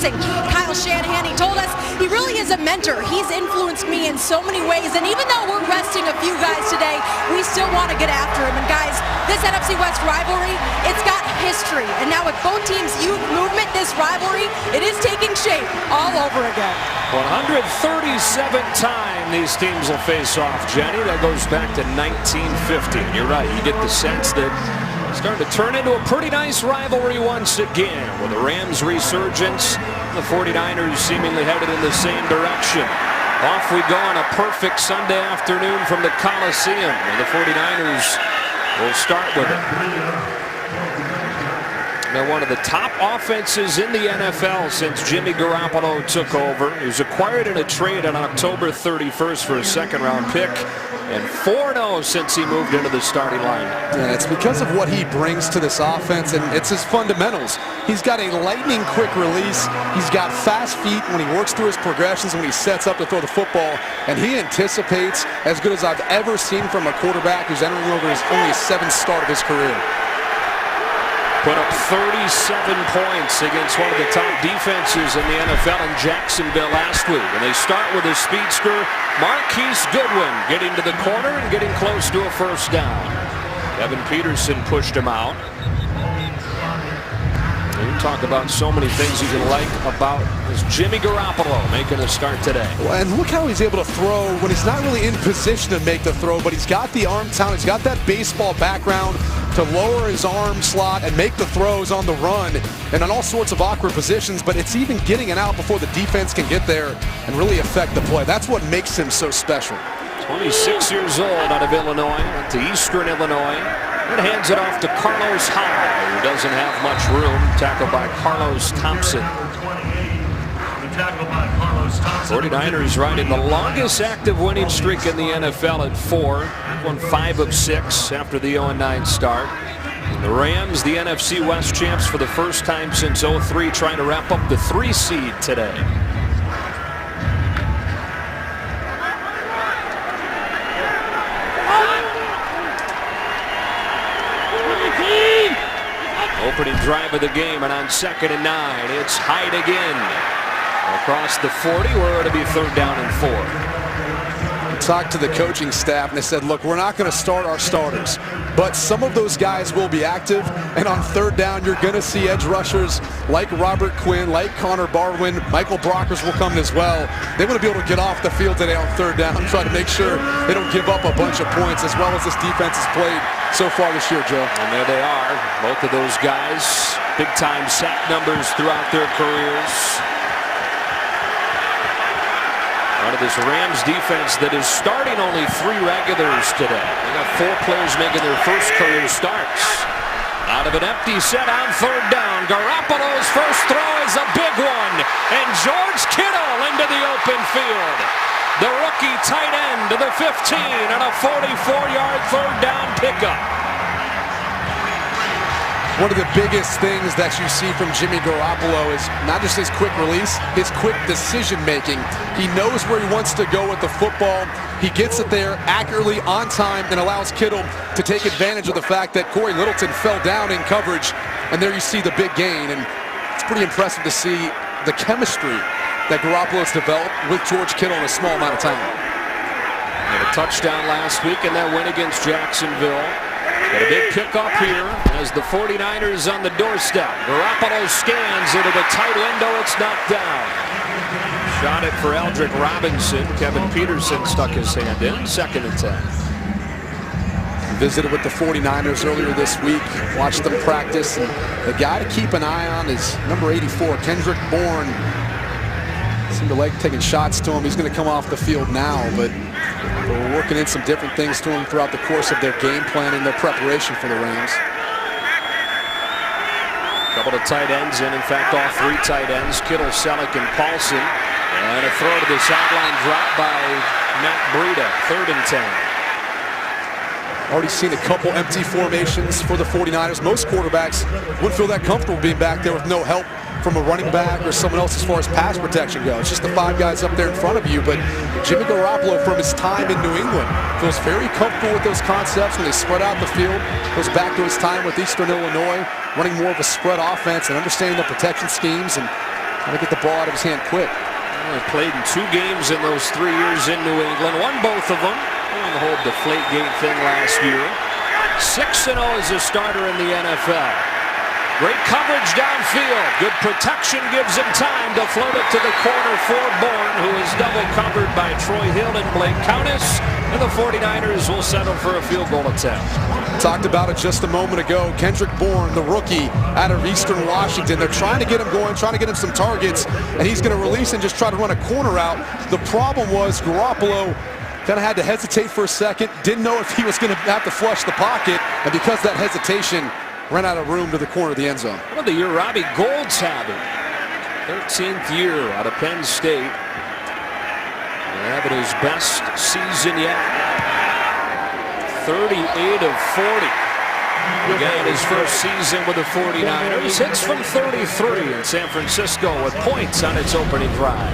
amazing. Kyle Shanahan, he told us he really is a mentor. He's influenced me in so many ways, and even though we're resting a few guys today, we still want to get after him. And guys, this NFC West rivalry, it's got history, and now with both teams' youth movement, this rivalry, it is taking shape all over again. 137th time these teams will face off, Jenny. That goes back to 1950. You're right, you get the sense that it's starting to turn into a pretty nice rivalry once again, with the Rams' resurgence, the 49ers seemingly headed in the same direction. Off we go on a perfect Sunday afternoon from the Coliseum, and the 49ers will start with it. Now, one of the top offenses in the NFL since Jimmy Garoppolo took over. He was acquired in a trade on October 31st for a second-round pick, and 4-0 since he moved into the starting lineup. Yeah, it's because of what he brings to this offense, and it's his fundamentals. He's got a lightning-quick release. He's got fast feet when he works through his progressions, when he sets up to throw the football, and he anticipates as good as I've ever seen from a quarterback who's entering over his only 7th start of his career. Put up 37 points against one of the top defenses in the NFL in Jacksonville last week. And they start with a speedster, Marquise Goodwin, getting to the corner and getting close to a first down. Kevin Peterson pushed him out. And you talk about so many things you can like about this Jimmy Garoppolo making a start today. And look how he's able to throw when he's not really in position to make the throw, but he's got the arm talent, he's got that baseball background to lower his arm slot and make the throws on the run and on all sorts of awkward positions, but it's even getting it out before the defense can get there and really affect the play. That's what makes him so special. 26 years old out of Illinois, went to Eastern Illinois, and hands it off to Carlos Hyde, who doesn't have much room. Tackled by Carlos Thompson. 49ers riding the longest active winning streak in the NFL at 4. Won 5 of 6 after the 0-9 start. The Rams, the NFC West champs for the first time since 03, trying to wrap up the 3 seed today. Opening drive of the game, and on 2nd and 9, it's Hyde again. Across the 40, where it'll be 3rd down and 4. I talked to the coaching staff, and they said, look, we're not going to start our starters, but some of those guys will be active, and on 3rd down, you're going to see edge rushers like Robert Quinn, like Connor Barwin. Michael Brockers will come as well. They want to be able to get off the field today on 3rd down and try to make sure they don't give up a bunch of points, as well as this defense has played so far this year, Joe. And there they are, both of those guys, big-time sack numbers throughout their careers. Out of this Rams defense that is starting only 3 regulars today. They got 4 players making their first career starts. Out of an empty set on 3rd down, Garoppolo's first throw is a big one, and George Kittle into the open field. The rookie tight end to the 15 on a 44-yard 3rd down pickup. One of the biggest things that you see from Jimmy Garoppolo is not just his quick release, his quick decision-making. He knows where he wants to go with the football. He gets it there accurately, on time, and allows Kittle to take advantage of the fact that Corey Littleton fell down in coverage, and there you see the big gain. And it's pretty impressive to see the chemistry that Garoppolo's developed with George Kittle in a small amount of time. Had a touchdown last week in that win against Jacksonville. Got a big kickoff here as the 49ers on the doorstep. Garoppolo scans into the tight window. It's knocked down. Shot it for Aldrick Robinson. Kevin Peterson stuck his hand in. 2nd and 10. Visited with the 49ers earlier this week. Watched them practice. And the guy to keep an eye on is number 84, Kendrick Bourne. Seemed to like taking shots to him. He's going to come off the field now, but we're working in some different things to him throughout the course of their game plan and their preparation for the Rams. Couple of tight ends in fact, all 3 tight ends, Kittle, Selleck, and Paulson. And a throw to the sideline drop by Matt Breida, 3rd and 10. Already seen a couple empty formations for the 49ers. Most quarterbacks wouldn't feel that comfortable being back there with no help from a running back or someone else as far as pass protection goes. It's just the 5 guys up there in front of you. But Jimmy Garoppolo, from his time in New England, feels very comfortable with those concepts when they spread out the field. Goes back to his time with Eastern Illinois, running more of a spread offense and understanding the protection schemes. And Got to get the ball out of his hand quick. Well, he played in 2 games in those 3 years in New England. Won both of them. Won the whole Deflategate thing last year. 6-0 as a starter in the NFL. Great coverage downfield. Good protection gives him time to float it to the corner for Bourne, who is double covered by Troy Hill and Blake Countess. And the 49ers will settle for a field goal attempt. Talked about it just a moment ago. Kendrick Bourne, the rookie out of Eastern Washington. They're trying to get him going, trying to get him some targets, and he's going to release and just try to run a corner out. The problem was Garoppolo kind of had to hesitate for a second, didn't know if he was going to have to flush the pocket, and because of that hesitation, ran out of room to the corner of the end zone. What the year Robbie Gould's having. 13th year out of Penn State. Having his best season yet. 38 of 40. Began his first season with the 49ers. Hits from 33 in San Francisco with points on its opening drive.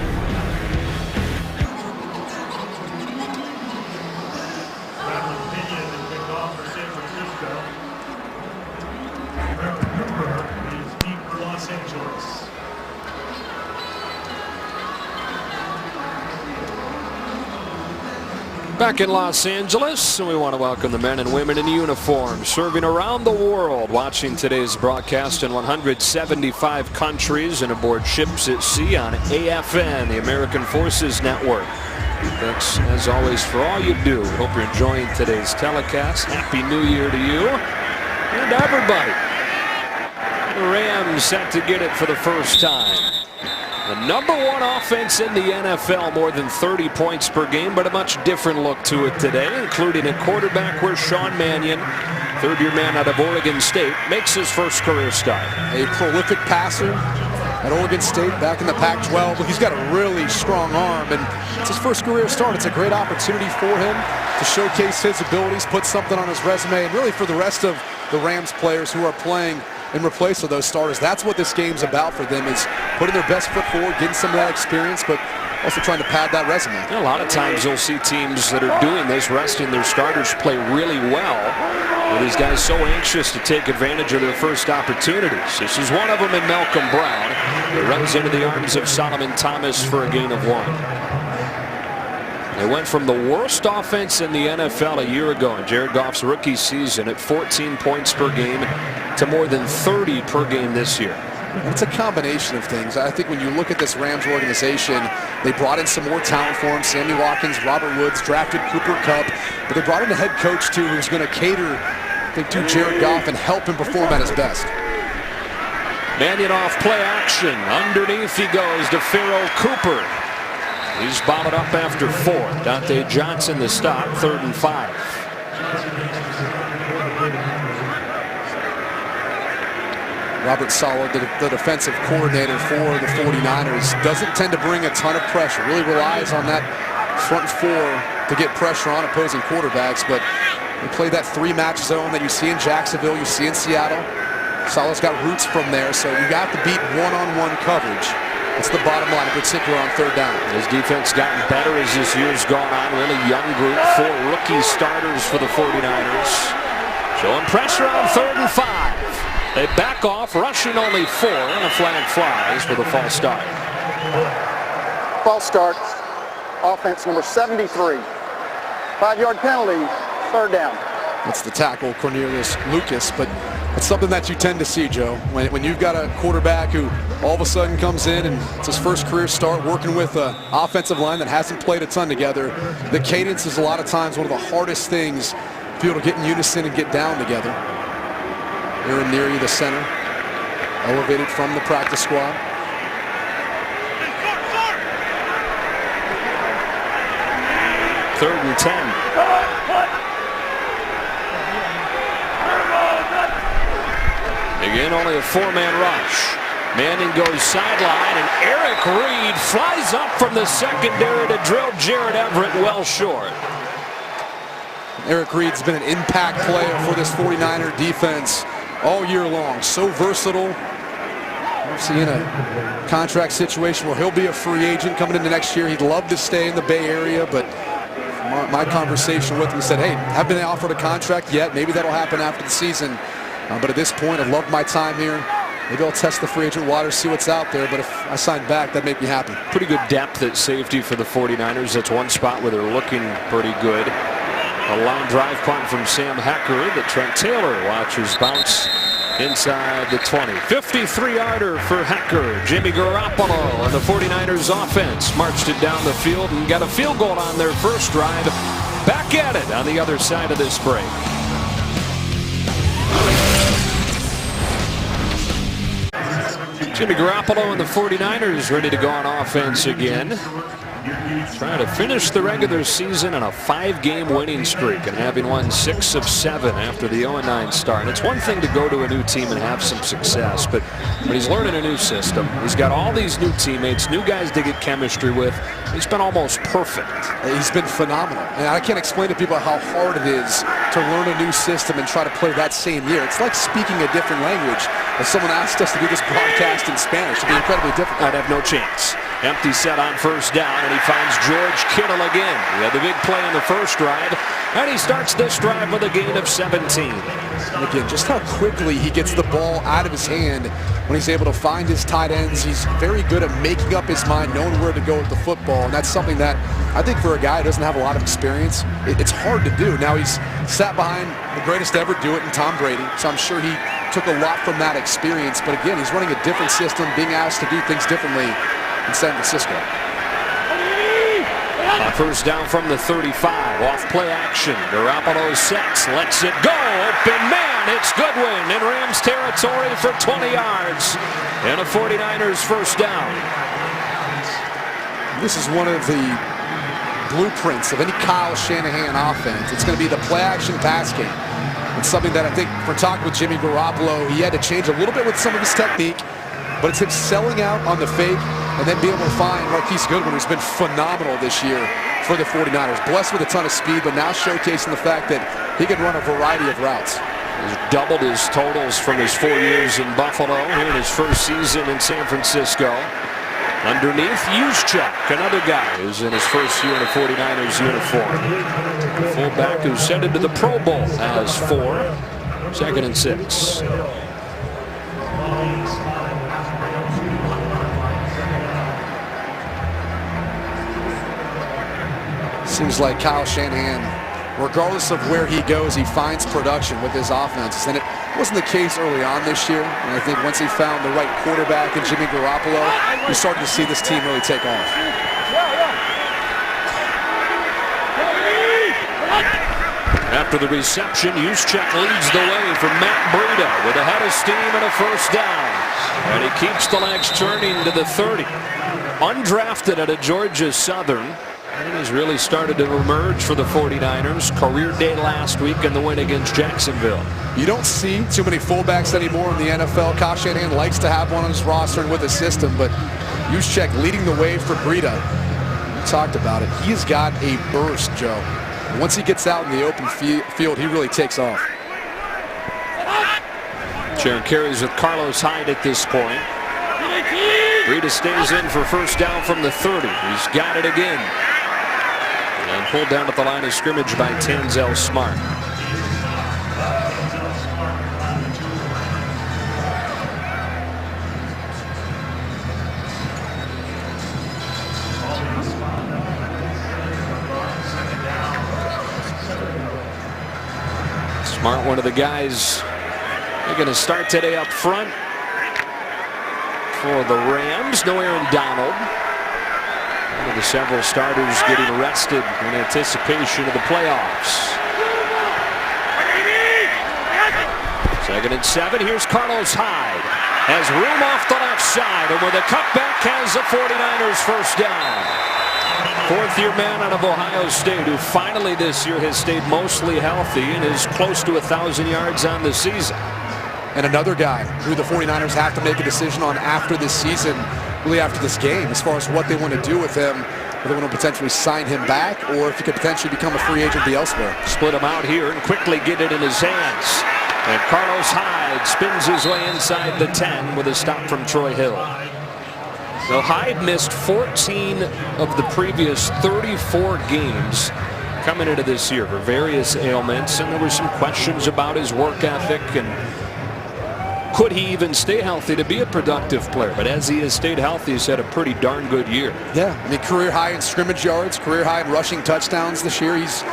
Back in Los Angeles, and we want to welcome the men and women in uniform serving around the world, watching today's broadcast in 175 countries and aboard ships at sea on AFN, the American Forces Network. Thanks, as always, for all you do. We hope you're enjoying today's telecast. Happy New Year to you and everybody. The Rams set to get it for the first time. The #1 offense in the NFL, more than 30 points per game, but a much different look to it today, including a quarterback where Sean Mannion, third-year man out of Oregon State, makes his first career start. A prolific passer at Oregon State, back in the Pac-12. He's got a really strong arm, and it's his first career start. It's a great opportunity for him to showcase his abilities, put something on his resume, and really for the rest of the Rams players who are playing in replace of those starters. That's what this game's about for them, is putting their best foot forward, getting some of that experience, but also trying to pad that resume. A lot of times you'll see teams that are doing this, resting their starters, play really well. Well, these guys so anxious to take advantage of their first opportunities. This is one of them in Malcolm Brown. He runs into the arms of Solomon Thomas for a gain of 1. They went from the worst offense in the NFL a year ago in Jared Goff's rookie season at 14 points per game to more than 30 per game this year. It's a combination of things. I think when you look at this Rams organization, they brought in some more talent for him. Sammy Watkins, Robert Woods, drafted Cooper Kupp, but they brought in a head coach too who's going to cater, I think, to Jared Goff and help him perform at his best. Mannion off play action. Underneath he goes to Pharaoh Cooper. He's bottled up after 4. Dante Johnson the stop, 3rd and 5. Robert Saleh, the defensive coordinator for the 49ers, doesn't tend to bring a ton of pressure. Really relies on that front 4 to get pressure on opposing quarterbacks, but they play that 3-match zone that you see in Jacksonville, you see in Seattle. Saleh's got roots from there, so you got to beat one-on-one coverage. It's the bottom line, in particular on 3rd down. His defense gotten better as this year's gone on. Really young group, 4 rookie starters for the 49ers. Showing pressure on 3rd and 5. They back off, rushing only 4, and a flag flies with a false start. False start, offense number 73. 5-yard penalty, 3rd down. That's the tackle, Cornelius Lucas, but it's something that you tend to see, Joe. When you've got a quarterback who all of a sudden comes in and it's his first career start working with an offensive line that hasn't played a ton together, the cadence is a lot of times one of the hardest things for people to get in unison and get down together. Aaron Neary, the center, elevated from the practice squad. Third and 10. Again, only a 4-man rush. Manning goes sideline, and Eric Reed flies up from the secondary to drill Jared Everett well short. Eric Reed's been an impact player for this 49er defense all year long. So versatile. Obviously in a contract situation where he'll be a free agent coming into next year. He'd love to stay in the Bay Area, but my conversation with him, he said, hey, haven't been offered a contract yet. Maybe that'll happen after the season. But at this point, I love my time here. Maybe I'll test the free agent waters, see what's out there, but if I sign back, that'd make me happy. Pretty good depth at safety for the 49ers. That's one spot where they're looking pretty good. A line drive punt from Sam Hecker that Trent Taylor watches bounce inside the 20. 53-yarder for Hecker. Jimmy Garoppolo and the 49ers offense marched it down the field and got a field goal on their first drive. Back at it on the other side of this break. Jimmy Garoppolo and the 49ers ready to go on offense again. Trying to finish the regular season on a 5-game winning streak and having won 6 of 7 after the 0-9 start. And it's one thing to go to a new team and have some success, but when he's learning a new system, he's got all these new teammates, new guys to get chemistry with. He's been almost perfect. He's been phenomenal. And I can't explain to people how hard it is to learn a new system and try to play that same year. It's like speaking a different language. If someone asked us to do this broadcast in Spanish, it'd be incredibly difficult. I'd have no chance. Empty set on first down, and he finds George Kittle again. He had the big play in the first drive, and he starts this drive with a gain of 17. And again, just how quickly he gets the ball out of his hand when he's able to find his tight ends. He's very good at making up his mind, knowing where to go with the football, and that's something that I think for a guy who doesn't have a lot of experience, it's hard to do. Now he's sat behind the greatest to ever do it in Tom Brady, so I'm sure he took a lot from that experience. But again, he's running a different system, being asked to do things differently in San Francisco. First down from the 35, off play action. Garoppolo sets, lets it go. Open man, it's Goodwin in Rams territory for 20 yards. And a 49ers first down. This is one of the blueprints of any Kyle Shanahan offense. It's going to be the play action pass game. It's something that I think for talking with Jimmy Garoppolo, he had to change a little bit with some of his technique, but it's him selling out on the fake and then being able to find Marquise Goodwin, who's been phenomenal this year for the 49ers. Blessed with a ton of speed, but now showcasing the fact that he can run a variety of routes. He's doubled his totals from his 4 years in Buffalo here in his first season in San Francisco. Underneath, Juszczyk, another guy who's in his first year in a 49ers uniform. The fullback who's headed to the Pro Bowl has 4. 2nd and 6. Seems like Kyle Shanahan, regardless of where he goes, he finds production with his offenses. And it wasn't the case early on this year. And I think once he found the right quarterback in Jimmy Garoppolo, we started to see this team really take off. After the reception, Juszczyk leads the way for Matt Breida with a head of steam and a first down. And he keeps the legs turning to the 30. Undrafted out of Georgia Southern. And he's really started to emerge for the 49ers. Career day last week in the win against Jacksonville. You don't see too many fullbacks anymore in the NFL. Kyle Shanahan likes to have one on his roster and with a system, but Juszczyk leading the way for Breida. We talked about it. He's got a burst, Joe. And once he gets out in the open field, he really takes off. Sharon carries with Carlos Hyde at this point. Breida stays in for first down from the 30. He's got it again. And pulled down at the line of scrimmage by Tanzel Smart. Smart, one of the guys they're going to start today up front for the Rams. No Aaron Donald. One of the several starters getting arrested in anticipation of the playoffs. 2nd and 7. Here's Carlos Hyde. Has room off the left side, and with a cutback has the 49ers first down. 4th-year man out of Ohio State, who finally this year has stayed mostly healthy and is close to 1,000 yards on the season. And another guy who the 49ers have to make a decision on after this season, really after this game, as far as what they want to do with him. Whether they want to potentially sign him back or if he could potentially become a free agent, be elsewhere. Split him out here and quickly get it in his hands. And Carlos Hyde spins his way inside the 10 with a stop from Troy Hill. So Hyde missed 14 of the previous 34 games coming into this year for various ailments, and there were some questions about his work ethic, and could he even stay healthy to be a productive player? But as he has stayed healthy, he's had a pretty darn good year. Yeah, I mean, career high in scrimmage yards, career high in rushing touchdowns this year. He's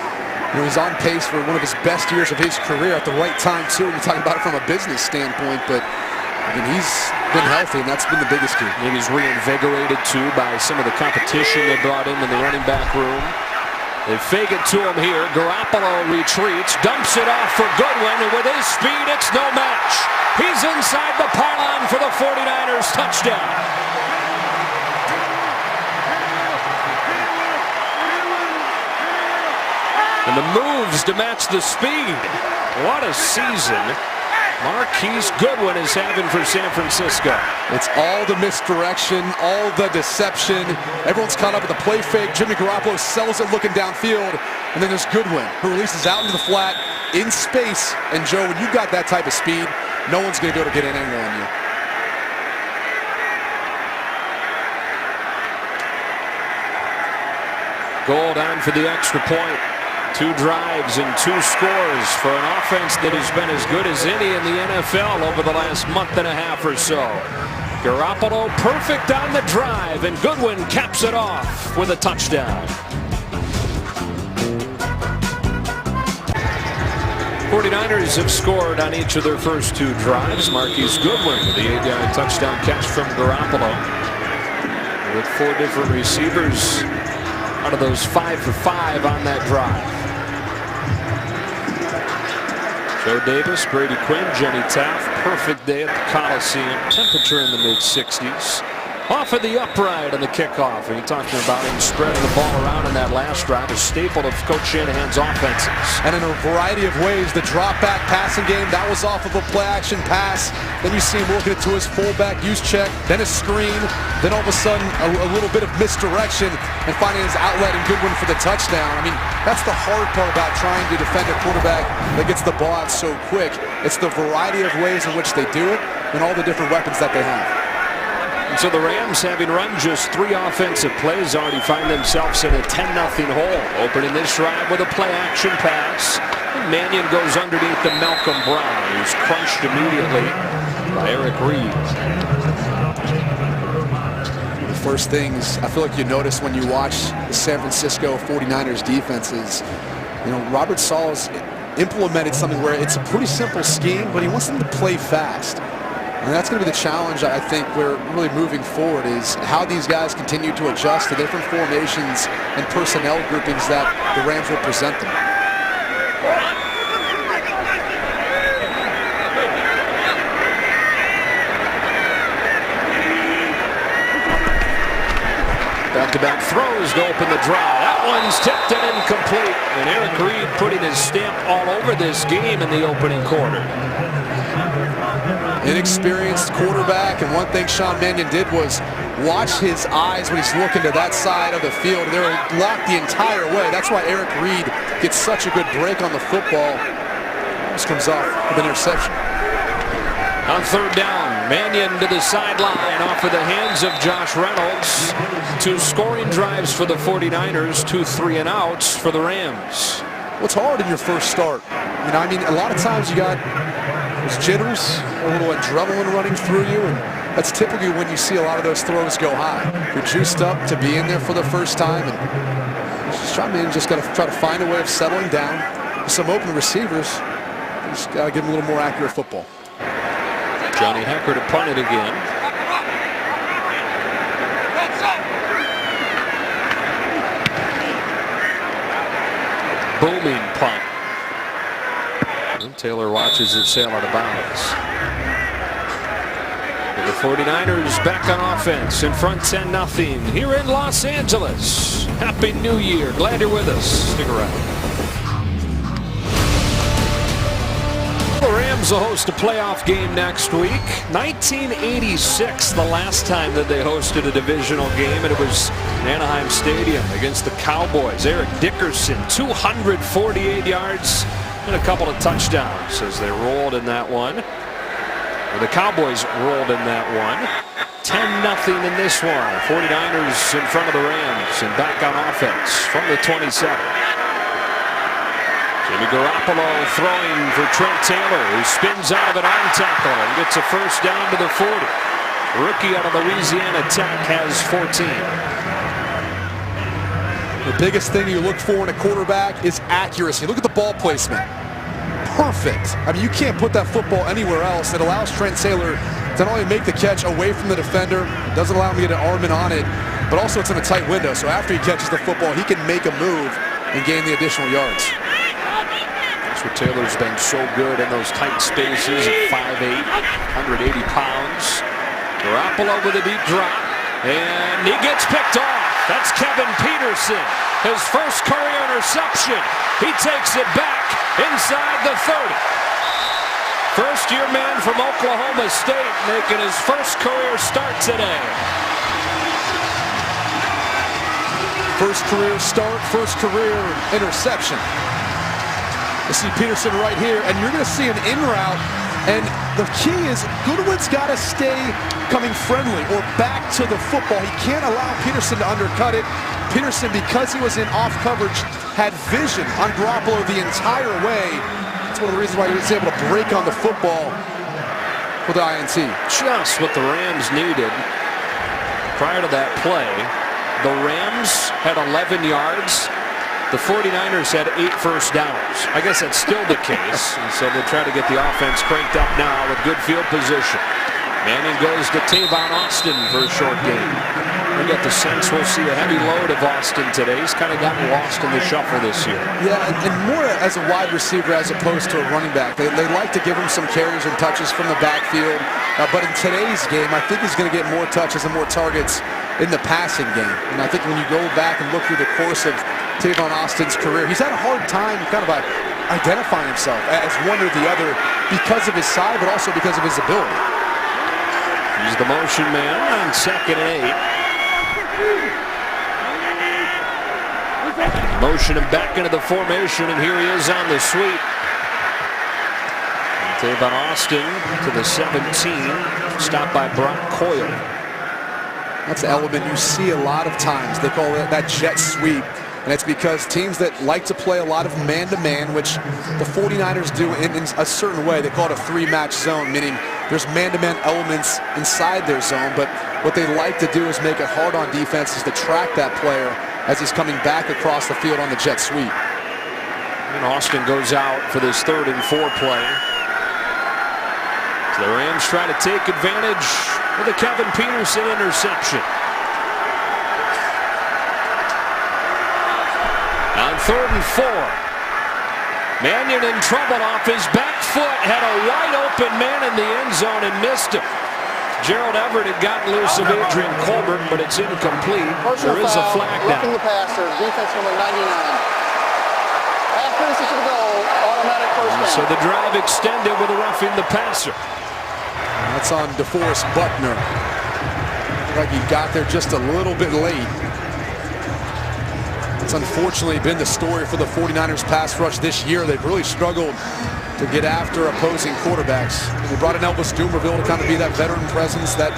on pace for one of his best years of his career at the right time, too. You're talking about it from a business standpoint, but I mean, he's been healthy, and that's been the biggest key. And he's reinvigorated, too, by some of the competition they brought in the running back room. They fake it to him here. Garoppolo retreats, dumps it off for Goodwin, and with his speed, it's no match. He's inside the pylon for the 49ers touchdown. And the moves to match the speed. What a season Marquise Goodwin is having for San Francisco. It's all the misdirection, all the deception. Everyone's caught up with the play fake. Jimmy Garoppolo sells it looking downfield. And then there's Goodwin, who releases out into the flat in space. And Joe, when you've got that type of speed, no one's going to be able to get an angle on you. Gold on for the extra point. 2 drives and 2 scores for an offense that has been as good as any in the NFL over the last month and a half or so. Garoppolo perfect on the drive, and Goodwin caps it off with a touchdown. 49ers have scored on each of their first 2 drives. Marquise Goodwin with the 8-yard touchdown catch from Garoppolo. With 4 different receivers out of those 5 for 5 on that drive. Joe Davis, Brady Quinn, Jenny Taft. Perfect day at the Coliseum. Temperature in the mid-60s. Off of the upright on the kickoff. And you're talking about him spreading the ball around in that last drive, a staple of Coach Shanahan's offenses. And in a variety of ways, the drop-back passing game, that was off of a play-action pass. Then you see him working it to his fullback use check, then a screen, then all of a sudden a little bit of misdirection and finding his outlet and Goodwin for the touchdown. I mean, that's the hard part about trying to defend a quarterback that gets the ball out so quick. It's the variety of ways in which they do it and all the different weapons that they have. And so the Rams, having run just 3 offensive plays, already find themselves in a 10-0 hole. Opening this drive with a play-action pass. And Mannion goes underneath to Malcolm Brown, who's crunched immediately by Eric Reid. The first things I feel like you notice when you watch the San Francisco 49ers defense is, Robert Saleh's implemented something where it's a pretty simple scheme, but he wants them to play fast. And that's going to be the challenge, I think, we're really moving forward, is how these guys continue to adjust to different formations and personnel groupings that the Rams will present them. Back-to-back throws to open the drive. That one's tipped and incomplete. And Eric Reid putting his stamp all over this game in the opening quarter. Inexperienced quarterback, and one thing Sean Mannion did was watch his eyes when he's looking to that side of the field. They were blocked the entire way. That's why Eric Reid gets such a good break on the football. This comes off with an interception. On 3rd down, Mannion to the sideline off of the hands of Josh Reynolds. 2 scoring drives for the 49ers, 2 3-and-outs for the Rams. What's hard in your first start? I mean, a lot of times you got those jitters, a little adrenaline running through you, and that's typically when you see a lot of those throws go high. You're juiced up to be in there for the first time, and just got to try to find a way of settling down. With some open receivers, you just got to give them a little more accurate football. Johnny Hekker to punt it again. Booming punt. And Taylor watches it sail out of bounds. The 49ers back on offense in front 10-0 here in Los Angeles. Happy New Year. Glad you're with us. Stick around. The Rams will host a playoff game next week. 1986, the last time that they hosted a divisional game, and it was in Anaheim Stadium against the Cowboys. Eric Dickerson, 248 yards and a couple of touchdowns as they rolled in that one. Or the Cowboys rolled in that one. 10-0 in this one. 49ers in front of the Rams and back on offense from the 27. Jimmy Garoppolo throwing for Trent Taylor, who spins out of an arm tackle and gets a first down to the 40. Rookie out of Louisiana Tech has 14. The biggest thing you look for in a quarterback is accuracy. Look at the ball placement. Perfect. I mean, you can't put that football anywhere else. It allows Trent Taylor to not only make the catch away from the defender, doesn't allow him to get an arm in on it, but also it's in a tight window. So after he catches the football, he can make a move and gain the additional yards. That's what Taylor's been so good in those tight spaces at 5'8", 180 pounds. Garoppolo with a deep drop, and he gets picked off. That's Kevin Peterson, his first career interception. He takes it back inside the 30. First-year man from Oklahoma State making his first career start today. First career start, first career interception. You see Peterson right here, and you're going to see an in route. And the key is Goodwin's got to stay coming friendly or back to the football. He can't allow Peterson to undercut it. Peterson, because he was in off coverage, had vision on Garoppolo the entire way. That's one of the reasons why he was able to break on the football with the INT. Just what the Rams needed. Prior to that play, the Rams had 11 yards. The 49ers had 8 first downs. I guess that's still the case. And so they'll try to get the offense cranked up now with good field position. Manning goes to Tavon Austin for a short game. I get the sense we'll see a heavy load of Austin today. He's kind of gotten lost in the shuffle this year. Yeah, and more as a wide receiver as opposed to a running back. They like to give him some carries and touches from the backfield. But in today's game, I think he's going to get more touches and more targets in the passing game. And I think when you go back and look through the course of Tavon Austin's career, he's had a hard time kind of identifying himself as one or the other because of his size, but also because of his ability. He's the motion man on 2nd and 8. Motion him back into the formation, and here he is on the sweep. Tavon Austin to the 17, stopped by Brock Coyle. That's an element you see a lot of times. They call it that jet sweep. And it's because teams that like to play a lot of man-to-man, which the 49ers do in a certain way, they call it a 3-match zone, meaning there's man-to-man elements inside their zone, but what they like to do is make it hard on defenses to track that player as he's coming back across the field on the jet sweep. And Austin goes out for this 3rd and 4 play. So the Rams try to take advantage of the Kevin Peterson interception. On 3rd and 4, Mannion in trouble off his back foot, had a wide open man in the end zone and missed him. Gerald Everett had gotten loose of Adrian Colbert, but it's incomplete. There is a flag down. Roughing the passer, defense number 99. Accuracy to the goal, automatic first down. So the drive extended with a roughing the passer. That's on DeForest Buckner. Like he got there just a little bit late. It's unfortunately been the story for the 49ers pass rush this year. They've really struggled to get after opposing quarterbacks. They brought in Elvis Dumervil to kind of be that veteran presence, that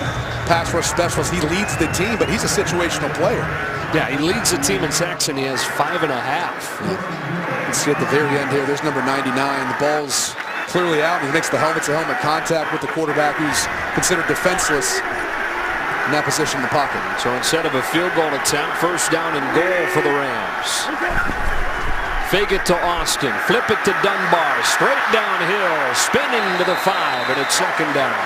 pass rush specialist. He leads the team, but he's a situational player. Yeah, he leads the team in sacks, and he has 5.5. You can see at the very end here, there's number 99. The ball's clearly out, and he makes the helmet-to-helmet contact with the quarterback, who's considered defenseless in that position in the pocket. So instead of a field goal attempt, first down and goal for the Rams. Fake it to Austin, flip it to Dunbar, straight downhill, spinning to the 5, and it's 2nd down.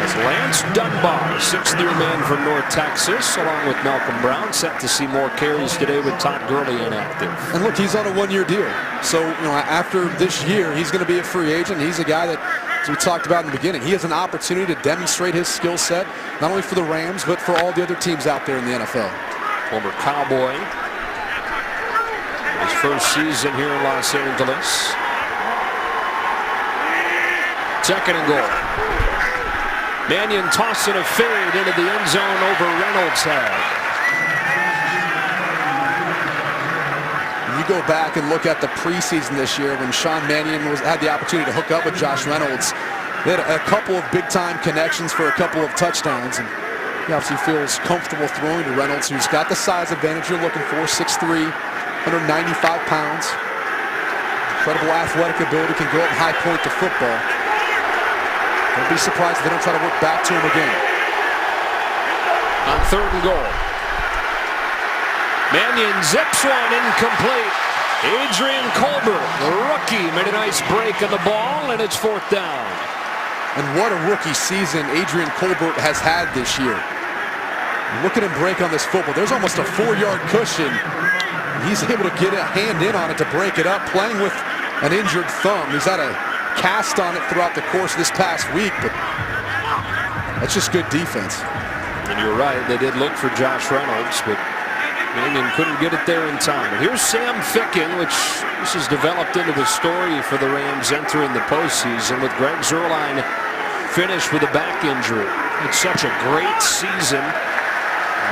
As Lance Dunbar, 6th-year man from North Texas, along with Malcolm Brown, set to see more carries today with Todd Gurley inactive. And look, he's on a 1-year deal. So, after this year, he's going to be a free agent. He's a guy that, as we talked about in the beginning, he has an opportunity to demonstrate his skill set, not only for the Rams, but for all the other teams out there in the NFL. Former Cowboy. His first season here in Los Angeles. 2nd and goal. Mannion tossing a fade into the end zone over Reynolds' head. You go back and look at the preseason this year when Sean Mannion had the opportunity to hook up with Josh Reynolds. They had a couple of big-time connections for a couple of touchdowns, and he obviously feels comfortable throwing to Reynolds, who's got the size advantage you're looking for, 6'3", 195 pounds. Incredible athletic ability, can go up and high point the football. Don't be surprised if they don't try to work back to him again. On 3rd and goal. Mannion zips one incomplete. Adrian Colbert, the rookie, made a nice break on the ball, and it's 4th down. And what a rookie season Adrian Colbert has had this year. Look at him break on this football. There's almost a 4-yard cushion. He's able to get a hand in on it to break it up, playing with an injured thumb. He's had a cast on it throughout the course of this past week, but that's just good defense. And you're right, they did look for Josh Reynolds, but Mannion couldn't get it there in time. Here's Sam Ficken, which this has developed into the story for the Rams entering the postseason, with Greg Zuerlein finished with a back injury. It's such a great season.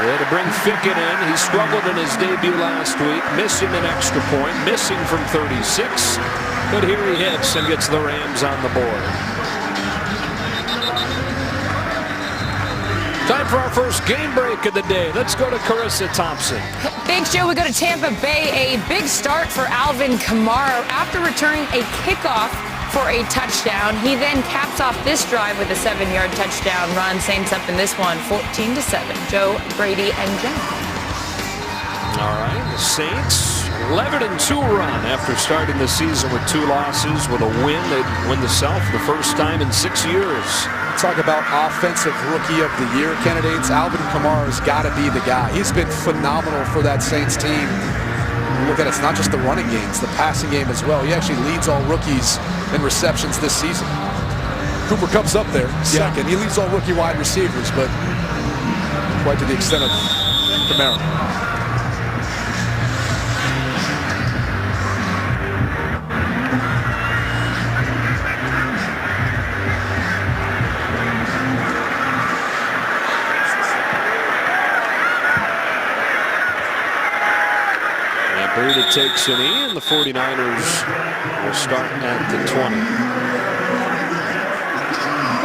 They had to bring Ficken in. He struggled in his debut last week, missing an extra point, missing from 36. But here he hits and gets the Rams on the board. Time for our first game break of the day. Let's go to Carissa Thompson. Thanks, Joe. We go to Tampa Bay. A big start for Alvin Kamara after returning a kickoff for a touchdown. He then caps off this drive with a 7-yard touchdown run. Saints up in this one, 14-7. Joe, Brady, and Jen. All right, the Saints 11-2 run after starting the season with 2 losses. With a win, they'd win the South for the first time in 6 years. Talk about offensive rookie of the year candidates. Alvin Kamara's got to be the guy. He's been phenomenal for that Saints team. Look at it, it's not just the running game, it's the passing game as well. He actually leads all rookies in receptions this season. Cooper Kupp's up there, second. He leads all rookie wide receivers, but quite to the extent of Kamara. Brady takes an knee, and the 49ers will start at the 20.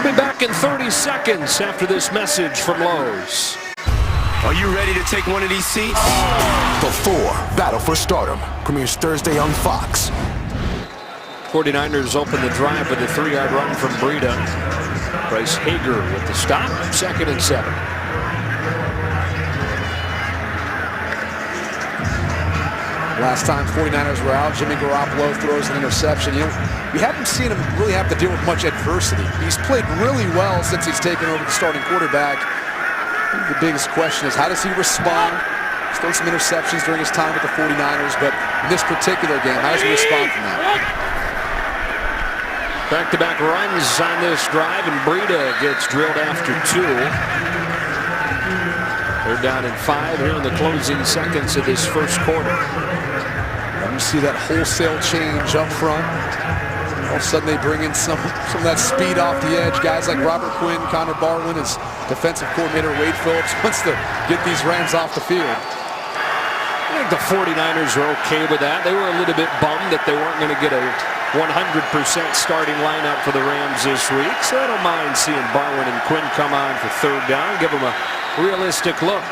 We'll be back in 30 seconds after this message from Lowe's. Are you ready to take one of these seats? The 4 Battle for Stardom premieres Thursday on Fox. 49ers open the drive with a 3-yard run from Breida. Bryce Hager with the stop, 2nd and 7. Last time 49ers were out, Jimmy Garoppolo throws an interception. We haven't seen him really have to deal with much adversity. He's played really well since he's taken over the starting quarterback. The biggest question is, how does he respond? He's thrown some interceptions during his time with the 49ers, but in this particular game, how does he respond from that? Back-to-back runs on this drive, and Breida gets drilled after 2. They're down in 5 here in the closing seconds of this first quarter. You see that wholesale change up front. All of a sudden they bring in some of that speed off the edge. Guys like Robert Quinn, Connor Barwin, his defensive coordinator Wade Phillips wants to get these Rams off the field. I think the 49ers are okay with that. They were a little bit bummed that they weren't going to get a 100% starting lineup for the Rams this week. So I don't mind seeing Barwin and Quinn come on for 3rd down, give them a realistic look.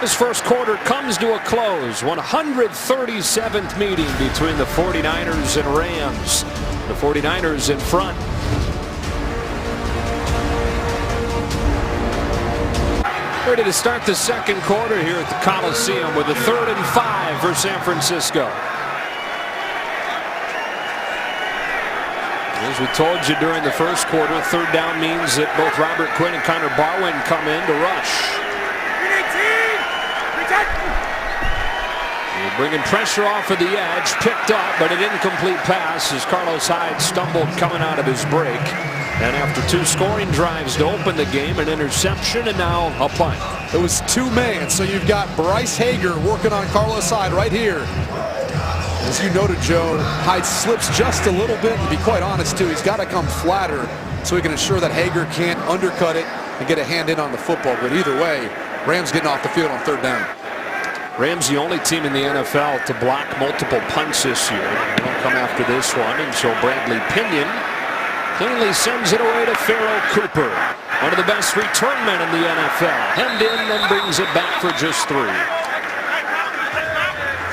This first quarter comes to a close. 137th meeting between the 49ers and Rams. The 49ers in front. Ready to start the second quarter here at the Coliseum with a 3rd and 5 for San Francisco. As we told you during the first quarter, 3rd down means that both Robert Quinn and Connor Barwin come in to rush. Bringing pressure off of the edge, picked up, but an incomplete pass as Carlos Hyde stumbled coming out of his break. And after 2 scoring drives to open the game, an interception, and now a punt. It was 2-man, so you've got Bryce Hager working on Carlos Hyde right here. As you noted, Joe, Hyde slips just a little bit, and to be quite honest, too, he's got to come flatter so he can ensure that Hager can't undercut it and get a hand in on the football. But either way, Rams getting off the field on 3rd down. Rams the only team in the NFL to block multiple punts this year. They don't come after this one, and so Bradley Pinion cleanly sends it away to Pharoh Cooper. One of the best return men in the NFL. Hemmed in and brings it back for just 3.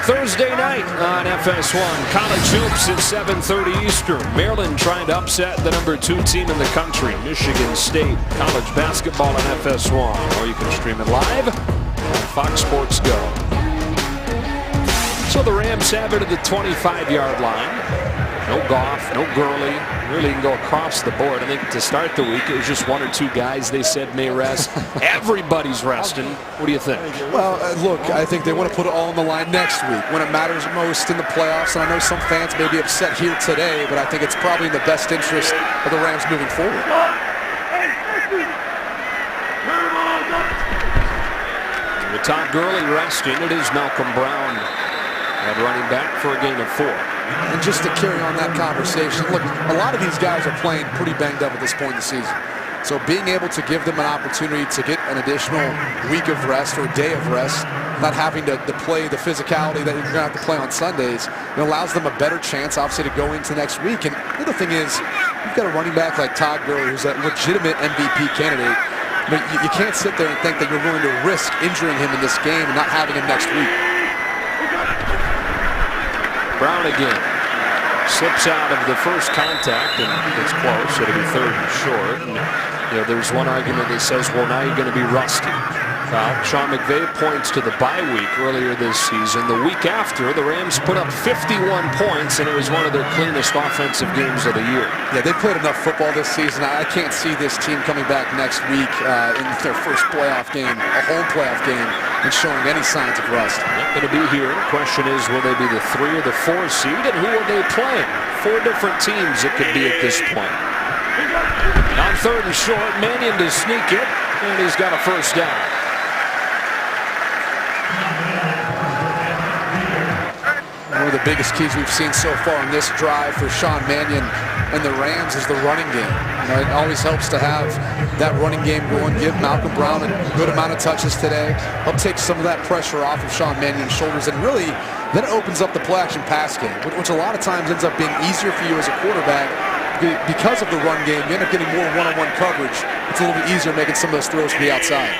Thursday night on FS1. College hoops at 7:30 Eastern. Maryland trying to upset the #2 team in the country, Michigan State. College basketball on FS1. Or you can stream it live on Fox Sports Go. So the Rams have it at the 25-yard line. No Goff, no Gurley. Really can go across the board. I think to start the week, it was just 1 or 2 guys they said may rest. Everybody's resting. What do you think? Well, look, I think they want to put it all on the line next week when it matters most in the playoffs. And I know some fans may be upset here today, but I think it's probably in the best interest of the Rams moving forward. With Todd Gurley resting, it is Malcolm Brown at running back for a gain of 4. And just to carry on that conversation, look, a lot of these guys are playing pretty banged up at this point in the season. So being able to give them an opportunity to get an additional week of rest or day of rest, not having to play the physicality that you're going to have to play on Sundays, it allows them a better chance, obviously, to go into next week. And the other thing is, you've got a running back like Todd Gurley, who's a legitimate MVP candidate. But you can't sit there and think that you're willing to risk injuring him in this game and not having him next week. Brown again slips out of the first contact and gets close. It'll be 3rd and short. And, there's one argument that says, well, now you're going to be rusty. Sean McVay points to the bye week earlier this season. The week after, the Rams put up 51 points, and it was one of their cleanest offensive games of the year. Yeah, they played enough football this season. I can't see this team coming back next week in their first playoff game, a home playoff game, and showing any signs of rust. Not going to be here. The question is, will they be the 3 or the 4 seed, and who are they playing? 4 different teams it could be at this point. On 3rd and short, Mannion to sneak it, and he's got a first down. One of the biggest keys we've seen so far in this drive for Sean Mannion and the Rams is the running game. It always helps to have that running game going. Give Malcolm Brown a good amount of touches today. Help take some of that pressure off of Sean Mannion's shoulders. And really, then it opens up the play-action pass game, which a lot of times ends up being easier for you as a quarterback. Because of the run game, you end up getting more one-on-one coverage. It's a little bit easier making some of those throws from the outside.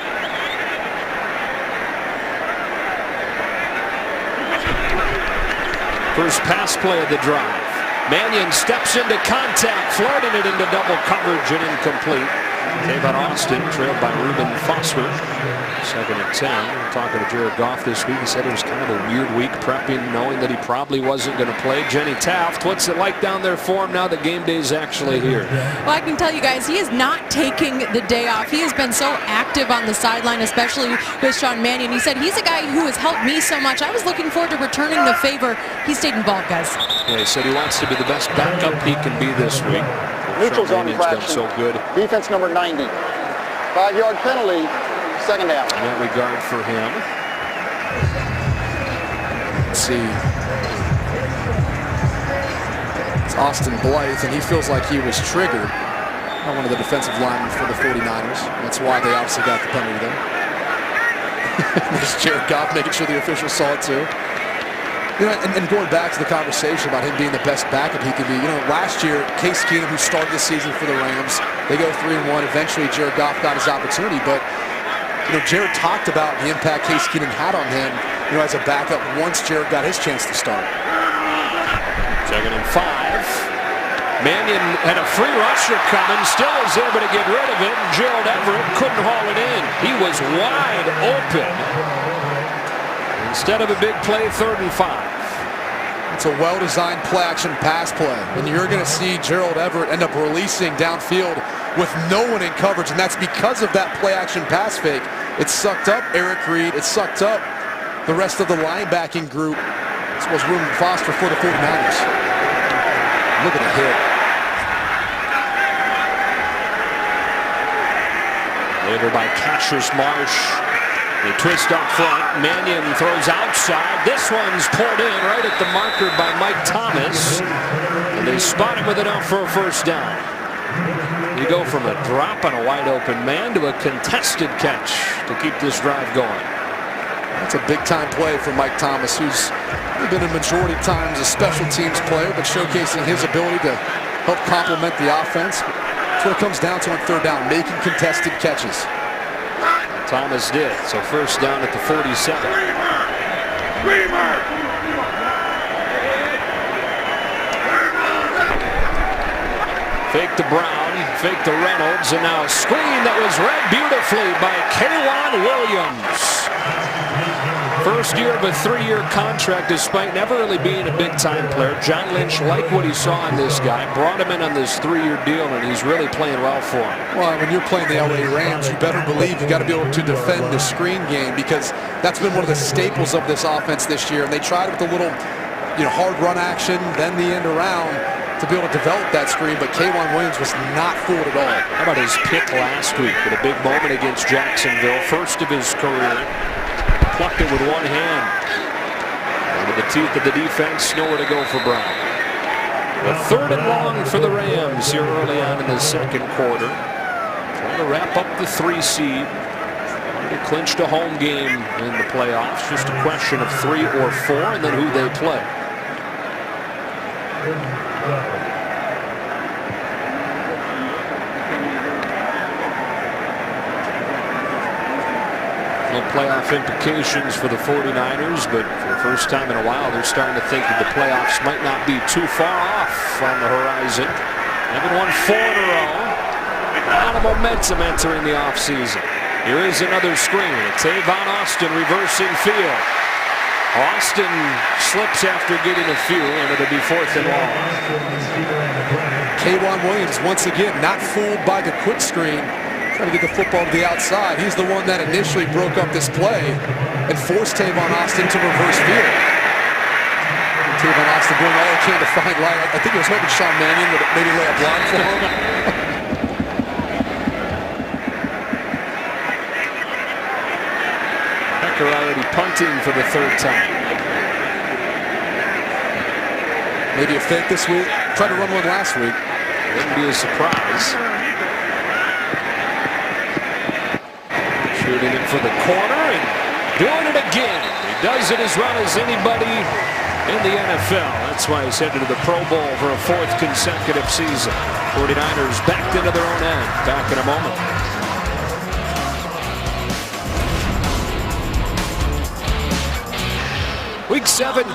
First pass play of the drive. Mannion steps into contact, floating it into double coverage and incomplete. Tavon Austin trailed by Reuben Foster. 2nd and 10. We're talking to Jared Goff this week. He said it was kind of a weird week prepping, knowing that he probably wasn't going to play. Jenny Taft, what's it like down there for him now that game day is actually here? Well, I can tell you guys, he is not taking the day off. He has been so active on the sideline, especially with Sean Mannion. He said he's a guy who has helped me so much. I was looking forward to returning the favor. He stayed involved, guys. Yeah, he said he wants to be the best backup he can be this week. Neutral zone infraction. So good. Defense number 90. 5-yard penalty, 2nd down. In that regard for him. Let's see. It's Austin Blythe, and he feels like he was triggered by one of the defensive linemen for the 49ers. That's why they obviously got the penalty there. There's Jared Goff making sure the officials saw it too. And going back to the conversation about him being the best backup he could be, last year, Case Keenum, who started the season for the Rams, they go 3-1. Eventually, Jared Goff got his opportunity, but Jared talked about the impact Case Keenum had on him, as a backup once Jared got his chance to start. 2nd and 5. Mannion had a free rusher coming, still was able to get rid of it, and Gerald Everett couldn't haul it in. He was wide open. Instead of a big play, 3rd and 5. It's a well-designed play-action pass play. And you're going to see Gerald Everett end up releasing downfield with no one in coverage, and that's because of that play-action pass fake. It sucked up Eric Reed. It sucked up the rest of the linebacking group. This was Reuben Foster for the 49ers. Look at the hit. Later by Cassius Marsh. They twist up front. Mannion throws outside. This one's pulled in right at the marker by Mike Thomas. And they spot him with enough for a first down. You go from a drop on a wide open man to a contested catch to keep this drive going. That's a big-time play for Mike Thomas, who's been a majority of times a special teams player, but showcasing his ability to help complement the offense. That's what it comes down to on 3rd down, making contested catches. Thomas did. So first down at the 47. Fake to Brown, fake to Reynolds, and now a screen that was read beautifully by K'Waun Williams. First year of a 3-year contract despite never really being a big-time player. John Lynch liked what he saw in this guy, brought him in on this 3-year deal, and he's really playing well for him. Well, when you're playing the LA Rams, you better believe you got to be able to defend the screen game, because that's been one of the staples of this offense this year. And they tried with a little, hard run action, then the end around to be able to develop that screen, but K'Waun Williams was not fooled at all. How about his pick last week with a big moment against Jacksonville, first of his career. Plucked it with one hand. Into the teeth of the defense, nowhere to go for Brown. A 3rd and long for the Rams here early on in the second quarter. Trying to wrap up the 3 seed. They clinched a home game in the playoffs. Just a question of 3 or 4, and then who they play. No playoff implications for the 49ers, but for the first time in a while, they're starting to think that the playoffs might not be too far off on the horizon. Haven't won 4 in a row. A lot of momentum entering the offseason. Here is another screen. Tavon Austin reversing field. Austin slips after getting a few, and it'll be 4th and long. K'Waun Williams, once again, not fooled by the quick screen. Trying to get the football to the outside. He's the one that initially broke up this play and forced Tavon Austin to reverse field. Tavon Austin doing all he can to find light. I think he was hoping Sean Mannion would maybe lay a block for him. Becker already punting for the 3rd time. Maybe a fake this week. Tried to run one last week. Wouldn't be a surprise. Shooting it for the corner and doing it again. He does it as well as anybody in the NFL. That's why he's headed to the Pro Bowl for a 4th consecutive season. 49ers backed into their own end. Back in a moment. Week 17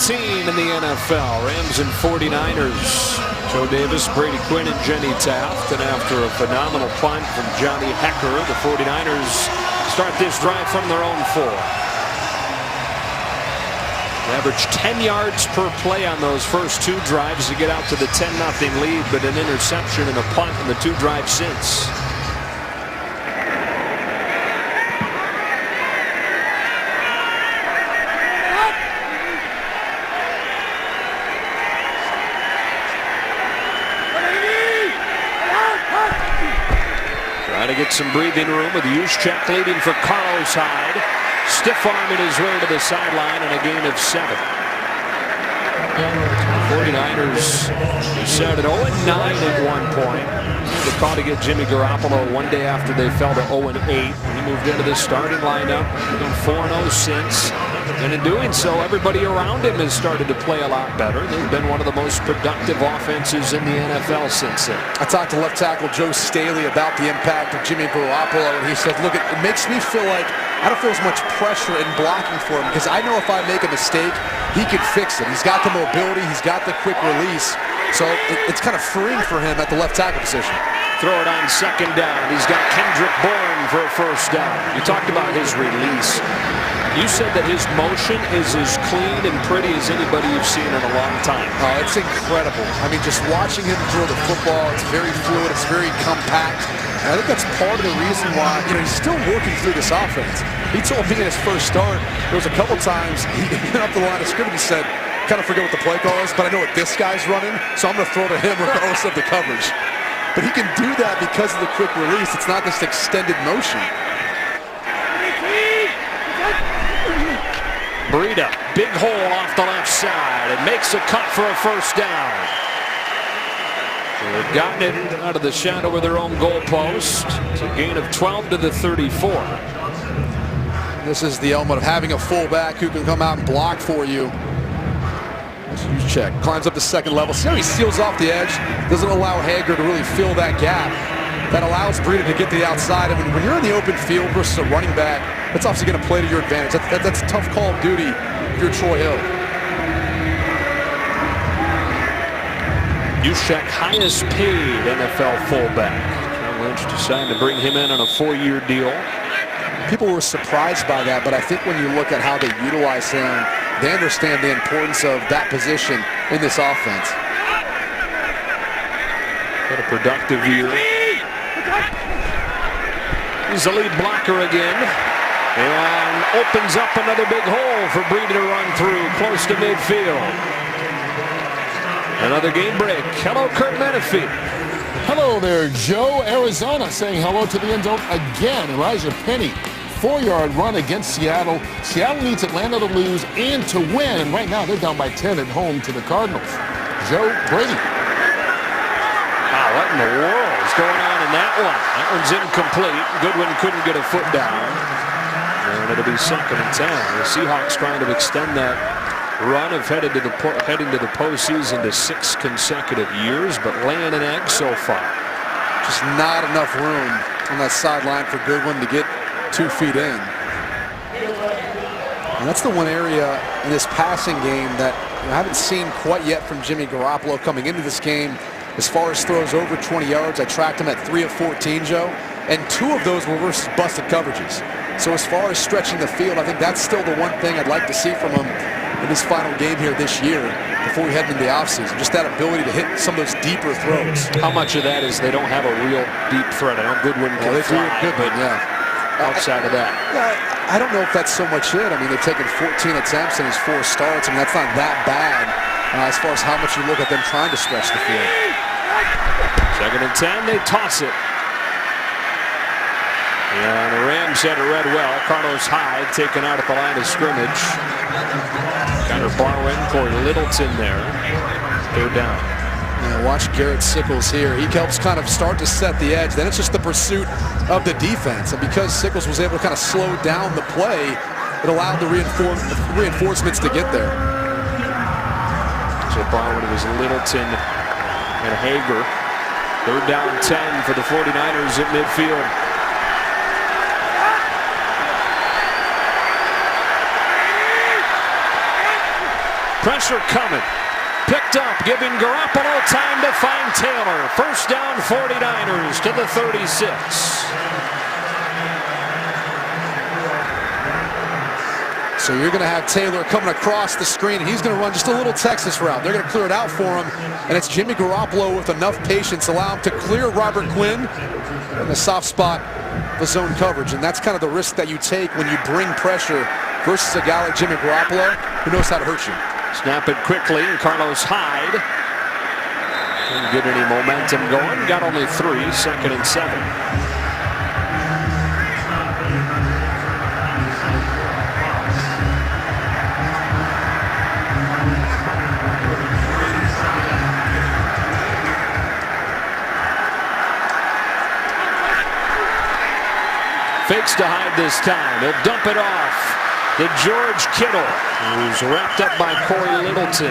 in the NFL. Rams and 49ers. Joe Davis, Brady Quinn, and Jenny Taft. And after a phenomenal punt from Johnny Hecker, the 49ers start this drive from their own 4. Average 10 yards per play on those first 2 drives to get out to the 10-0 lead, but an interception and a punt in the 2 drives since. Trying to get some breathing room with Juszczyk leading for Carlos Hyde. Stiff arming his way to the sideline and a gain of 7. 49ers set at 0-9 at one point. The call to get Jimmy Garoppolo one day after they fell to 0-8. He moved into the starting lineup. Been 4-0 since. And in doing so, everybody around him has started to play a lot better. They've been one of the most productive offenses in the NFL since then. I talked to left tackle Joe Staley about the impact of Jimmy Garoppolo, and he said, look, it makes me feel like I don't feel as much pressure in blocking for him, because I know if I make a mistake, he can fix it. He's got the mobility. He's got the quick release. So it's kind of freeing for him at the left tackle position. Throw it on 2nd down. He's got Kendrick Bourne for a 1st down. You talked about his release. You said that his motion is as clean and pretty as anybody you've seen in a long time. Oh, it's incredible. I mean, just watching him throw the football, it's very fluid, it's very compact. And I think that's part of the reason why, he's still working through this offense. He told me in his first start, there was a couple times he went up the line of scrimmage and said, kind of forget what the play call is, but I know what this guy's running, so I'm going to throw to him regardless of the coverage. But he can do that because of the quick release. It's not this extended motion. Breida, big hole off the left side, and makes a cut for a 1st down. They've gotten it out of the shadow of their own goalpost. It's a gain of 12 to the 34. This is the element of having a fullback who can come out and block for you. Juszczyk climbs up to 2nd level. See how he seals off the edge? Doesn't allow Hager to really fill that gap. That allows Breida to get to the outside. I mean, when you're in the open field versus a running back, that's obviously going to play to your advantage. That's a tough call of duty if you're Troy Hill. Juszczyk, highest paid NFL fullback. John Lynch decided to bring him in on a 4-year deal. People were surprised by that, but I think when you look at how they utilize him, they understand the importance of that position in this offense. Had a productive year. He's the lead blocker again. And opens up another big hole for Breida to run through close to midfield. Another game break. Hello, Kurt Menefee. Hello there, Joe. Arizona saying hello to the end zone again. Elijah Penny, 4-yard run against Seattle. Seattle needs Atlanta to lose and to win. And right now they're down by 10 at home to the Cardinals. Joe Brady. Wow, what in the world is going on in that one? That one's incomplete. Goodwin couldn't get a foot down. And it'll be 2nd and 10. The Seahawks trying to extend that run of heading to the postseason to 6 consecutive years, but laying an egg so far. Just not enough room on that sideline for Goodwin to get 2 feet in. And that's the one area in this passing game that I haven't seen quite yet from Jimmy Garoppolo coming into this game. As far as throws over 20 yards, I tracked him at 3 of 14, Joe, and 2 of those were versus busted coverages. So as far as stretching the field, I think that's still the one thing I'd like to see from him in this final game here this year before we head into the offseason. Just that ability to hit some of those deeper throws. How much of that is they don't have a real deep threat? I know Goodwin can fly, Goodwin, yeah. Outside of that. I don't know if that's so much it. I mean, they've taken 14 attempts in his 4 starts. I mean, that's not that bad as far as how much you look at them trying to stretch the field. 2nd and 10, they toss it. And the Rams had it read well. Carlos Hyde taken out at the line of scrimmage. Connor Barwin, Corey Littleton there. 3rd down. Yeah, watch Garrett Sickles here. He helps kind of start to set the edge. Then it's just the pursuit of the defense. And because Sickles was able to kind of slow down the play, it allowed the reinforcements to get there. So Barwin, it was Littleton and Hager. 3rd down 10 for the 49ers at midfield. Pressure coming. Picked up, giving Garoppolo time to find Taylor. 1st down 49ers to the 36. So you're going to have Taylor coming across the screen. He's going to run just a little Texas route. They're going to clear it out for him. And it's Jimmy Garoppolo with enough patience allow him to clear Robert Quinn in the soft spot, the zone coverage. And that's kind of the risk that you take when you bring pressure versus a guy like Jimmy Garoppolo who knows how to hurt you. Snap it quickly, and Carlos Hyde didn't get any momentum going. Got only 3, 2nd and 7. Fakes to Hyde this time. He'll dump it off to George Kittle, who's wrapped up by Corey Littleton.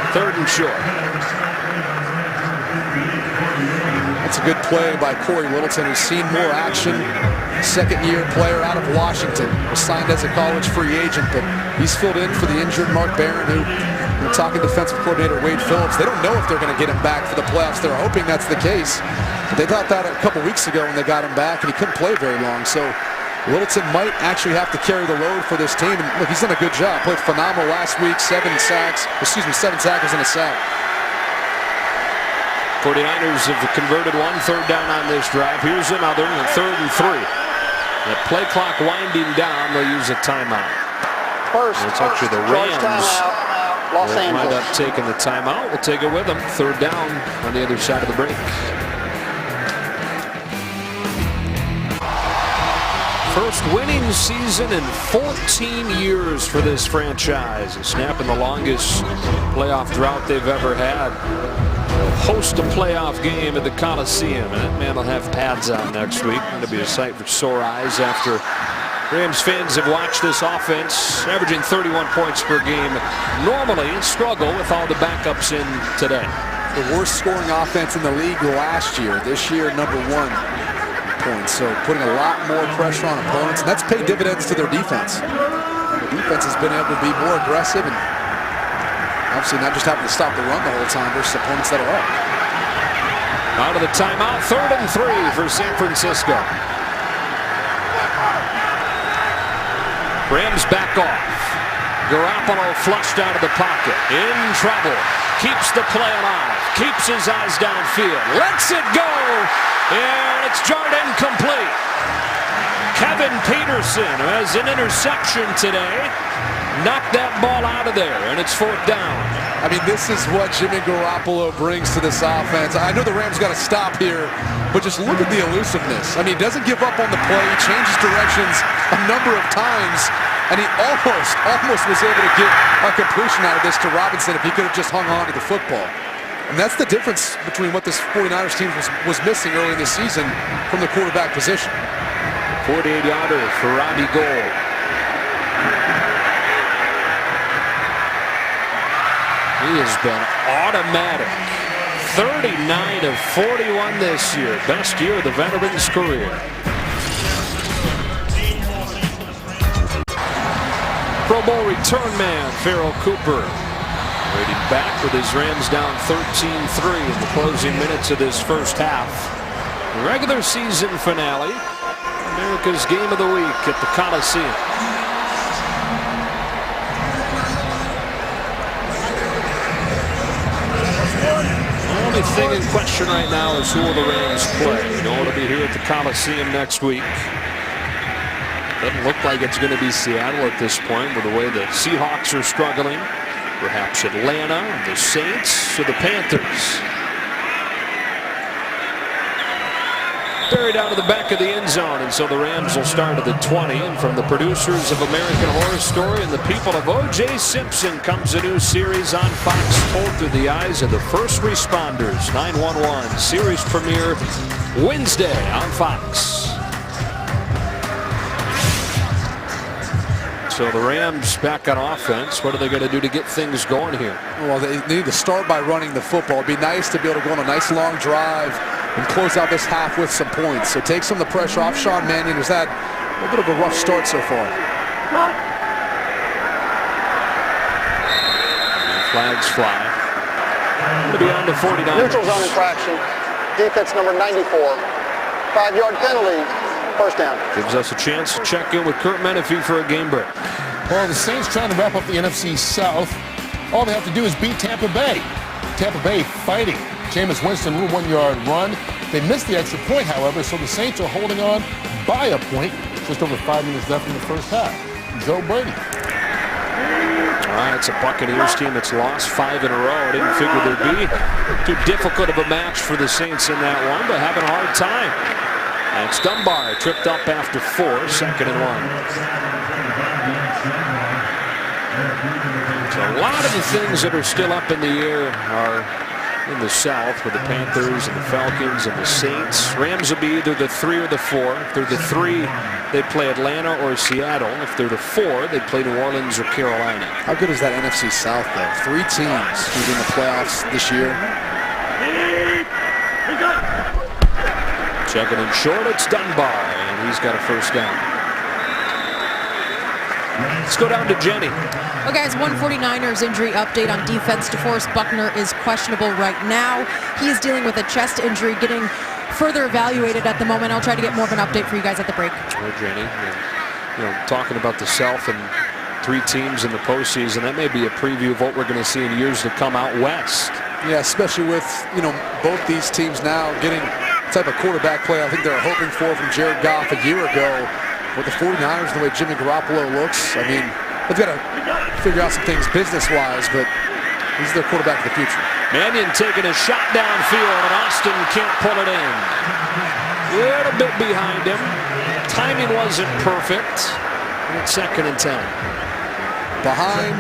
3rd and short. That's a good play by Corey Littleton, who's seen more action. 2nd-year player out of Washington. Was signed as a college free agent, but he's filled in for the injured Mark Barron, who, we're talking defensive coordinator Wade Phillips. They don't know if they're going to get him back for the playoffs. They're hoping that's the case. But they thought that a couple weeks ago when they got him back, and he couldn't play very long. So Littleton might actually have to carry the load for this team. And look, he's done a good job. Played phenomenal last week. 7 tackles and a sack. 49ers have converted 1 3rd down on this drive. Here's another, and 3rd and 3. The play clock winding down. They'll use a timeout. It's actually the Rams Los that wind Angeles. up taking the timeout. We'll take it with them. 3rd down on the other side of the break. First winning season in 14 years for this franchise. Snapping the longest playoff drought they've ever had. They'll host a playoff game at the Coliseum, and that man will have pads on next week. Going to be a sight for sore eyes after Rams fans have watched this offense averaging 31 points per game. Normally struggle with all the backups in today. The worst scoring offense in the league last year. This year, #1 points. So putting a lot more pressure on opponents, and that's paid dividends to their defense. The defense has been able to be more aggressive and obviously not just having to stop the run the whole time versus opponents that are up. Out of the timeout, 3rd and 3 for San Francisco. Rams back off. Garoppolo flushed out of the pocket. In trouble. Keeps the play alive. Keeps his eyes downfield. Lets it go. And it's jarred incomplete. Kevin Peterson, who has an interception today, knocked that ball out of there, and it's 4th down. I mean, this is what Jimmy Garoppolo brings to this offense. I know the Rams got to stop here, but just look at the elusiveness. I mean, he doesn't give up on the play. He changes directions a number of times, and he almost was able to get a completion out of this to Robinson if he could have just hung on to the football. And that's the difference between what this 49ers team was missing early in the season from the quarterback position. 48-yarder for Robbie Gould. He has been automatic. 39 of 41 this year. Best year of the veteran's career. Pro Bowl return man, Pharoh Cooper. Waiting back with his Rams down 13-3 in the closing minutes of this first half. The regular season finale. America's game of the week at the Coliseum. The only thing in question right now is who will the Rams play. You know it'll be here at the Coliseum next week. Doesn't look like it's going to be Seattle at this point with the way the Seahawks are struggling. Perhaps Atlanta, the Saints, or the Panthers. Buried out of the back of the end zone, and so the Rams will start at the 20. And from the producers of American Horror Story and the people of O.J. Simpson comes a new series on Fox told through the eyes of the first responders. 911 series premiere Wednesday on Fox. So the Rams back on offense. What are they going to do to get things going here? Well, they need to start by running the football. It'd be nice to be able to go on a nice long drive and close out this half with some points. So take some of the pressure off Sean Mannion, who's had a bit of a rough start so far. And flags fly. It'll be on to 49. Neutral zone infraction. Defense number 94. 5-yard penalty. 1st down. Gives us a chance to check in with Kurt Menefee for a game break. Well, the Saints trying to wrap up the NFC South. All they have to do is beat Tampa Bay. Tampa Bay fighting. Jameis Winston, 1-yard run. They missed the extra point, however, so the Saints are holding on by a point. Just over 5 minutes left in the first half. Joe Brady. All right, it's a Buccaneers team that's lost 5 in a row. I didn't figure there'd be too difficult of a match for the Saints in that one, but having a hard time. And it's Dunbar tripped up after 4, 2nd and 1. So a lot of the things that are still up in the air are in the South with the Panthers and the Falcons and the Saints. Rams will be either the 3 or the 4. If they're the 3, they play Atlanta or Seattle. If they're the 4, they play New Orleans or Carolina. How good is that NFC South, though? 3 teams who've been in the playoffs this year. Checking in short, it's Dunbar, and he's got a 1st down. Let's go down to Jenny. Well, guys, 149ers injury update on defense. DeForest Buckner is questionable right now. He is dealing with a chest injury, getting further evaluated at the moment. I'll try to get more of an update for you guys at the break. Well, Jenny, talking about the South and 3 teams in the postseason, that may be a preview of what we're going to see in years to come out west. Yeah, especially with, both these teams now getting the type of quarterback play I think they're hoping for from Jared Goff a year ago. With the 49ers, the way Jimmy Garoppolo looks, I mean, they've got to figure out some things business-wise, but he's their quarterback of the future. Mannion taking a shot downfield, and Austin can't pull it in. A little bit behind him. Timing wasn't perfect. And it's 2nd and 10. Behind,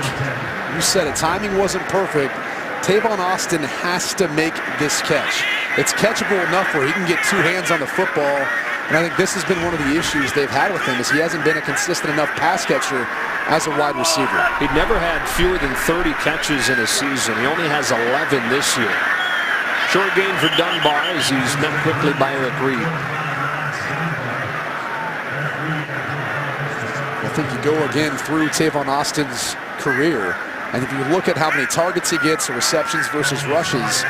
you said it, timing wasn't perfect. Tavon Austin has to make this catch. It's catchable enough where he can get 2 hands on the football. And I think this has been one of the issues they've had with him is he hasn't been a consistent enough pass catcher as a wide receiver. He'd never had fewer than 30 catches in a season. He only has 11 this year. Short gain for Dunbar as he's met quickly by Eric Reed. I think you go again through Tavon Austin's career, and if you look at how many targets he gets or receptions versus rushes,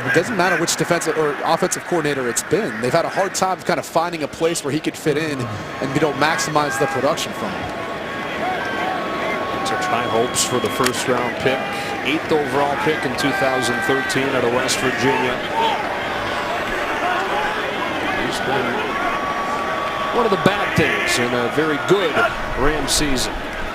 it doesn't matter which defensive or offensive coordinator it's been. They've had a hard time kind of finding a place where he could fit in and maximize the production from him. Such high hopes for the first-round pick, 8th overall pick in 2013 out of West Virginia. He's been one of the bad things in a very good Rams season.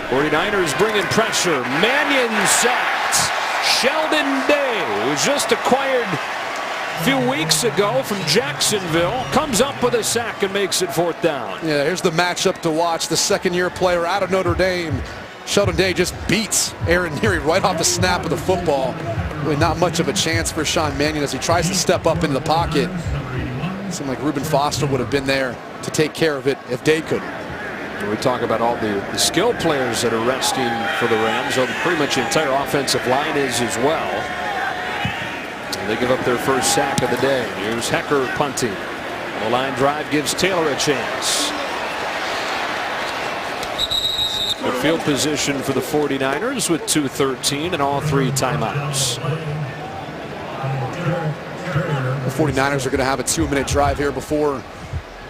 49ers bringing pressure. Mannion sacked. Sheldon Day, who was just acquired a few weeks ago from Jacksonville, comes up with a sack and makes it 4th down. Yeah, here's the matchup to watch. The second-year player out of Notre Dame, Sheldon Day, just beats Aaron Neary right off the snap of the football. Really not much of a chance for Sean Mannion as he tries to step up into the pocket. It seemed like Reuben Foster would have been there to take care of it if Day couldn't. We talk about all the skill players that are resting for the Rams. Pretty much the entire offensive line is as well. And they give up their first sack of the day. Here's Hecker punting. The line drive gives Taylor a chance. Good field position for the 49ers with 2:13 and all 3 timeouts. The 49ers are going to have a 2-minute drive here before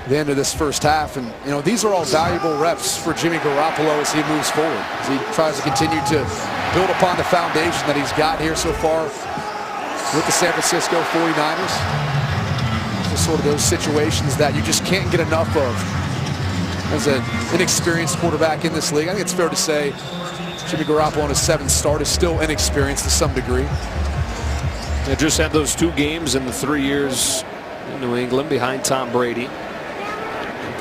the end of this first half, and you know these are all valuable reps for Jimmy Garoppolo as he moves forward, as he tries to continue to build upon the foundation that he's got here so far with the San Francisco 49ers. Just sort of those situations that you just can't get enough of as an inexperienced quarterback in this league. I think it's fair to say Jimmy Garoppolo on his 7th start is still inexperienced to some degree. They just had those 2 games in the 3 years in New England behind Tom Brady.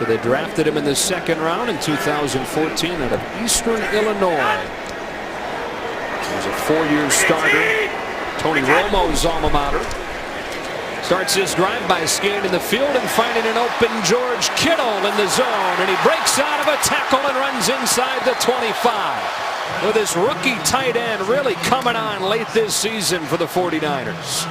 They drafted him in the 2nd round in 2014 out of Eastern Illinois. He was a 4-year starter. Tony Romo's alma mater. Starts his drive by scanning the field and finding an open George Kittle in the zone. And he breaks out of a tackle and runs inside the 25. With his rookie tight end really coming on late this season for the 49ers.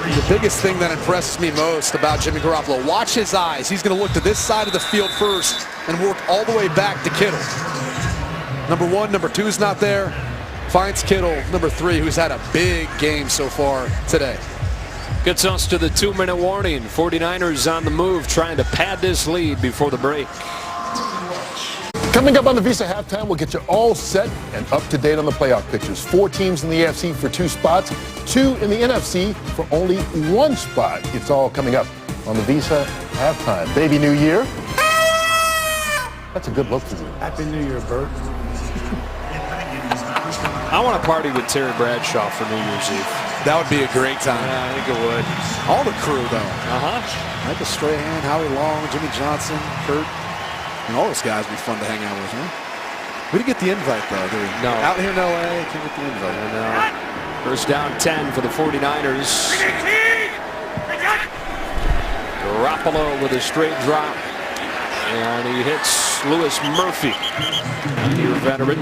The biggest thing that impresses me most about Jimmy Garoppolo, watch his eyes. He's going to look to this side of the field first and work all the way back to Kittle. Number 1, number 2 is not there. Finds Kittle, number 3, who's had a big game so far today. Gets us to the 2-minute warning. 49ers on the move, trying to pad this lead before the break. Coming up on the Visa Halftime, we'll get you all set and up to date on the playoff pictures. 4 teams in the AFC for 2 spots, 2 in the NFC for only 1 spot. It's all coming up on the Visa Halftime. Baby New Year. That's a good look for you. Happy New Year, Bert. I want to party with Terry Bradshaw for New Year's Eve. That would be a great time. Yeah, I think it would. All the crew, though. Michael Strahan, Howie Long, Jimmy Johnson, Kurt. And all those guys would be fun to hang out with, huh? We didn't get the invite, though, did we? No. Out here in L.A., can't get the invite. No. First down 10 for the 49ers. Garoppolo with a straight drop. And he hits Louis Murphy, your veteran.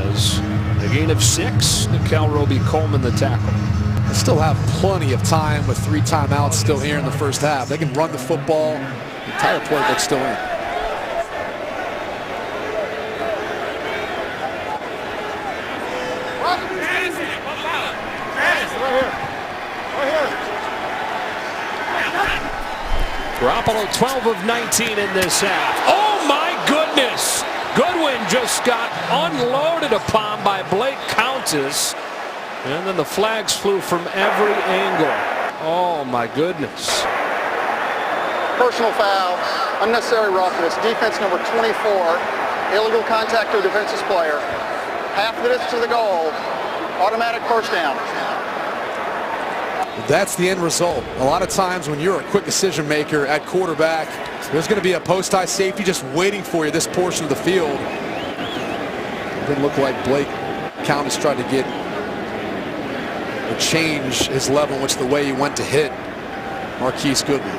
As a gain of 6, Nickel Roby-Coleman the tackle. They still have plenty of time with 3 timeouts still here in the first half. They can run the football. The entire playbook's still in. Garoppolo 12 of 19 in this half. Oh my goodness! Goodwin just got unloaded upon by Blake Countess. And then the flags flew from every angle. Oh my goodness. Personal foul, unnecessary roughness, defense number 24, illegal contact to a defensive player, half the distance to the goal, automatic first down. That's the end result. A lot of times when you're a quick decision maker at quarterback, there's going to be a post-high safety just waiting for you this portion of the field. It didn't look like Blake Countess tried to get or change his level in which the way he went to hit Marquise Goodwin.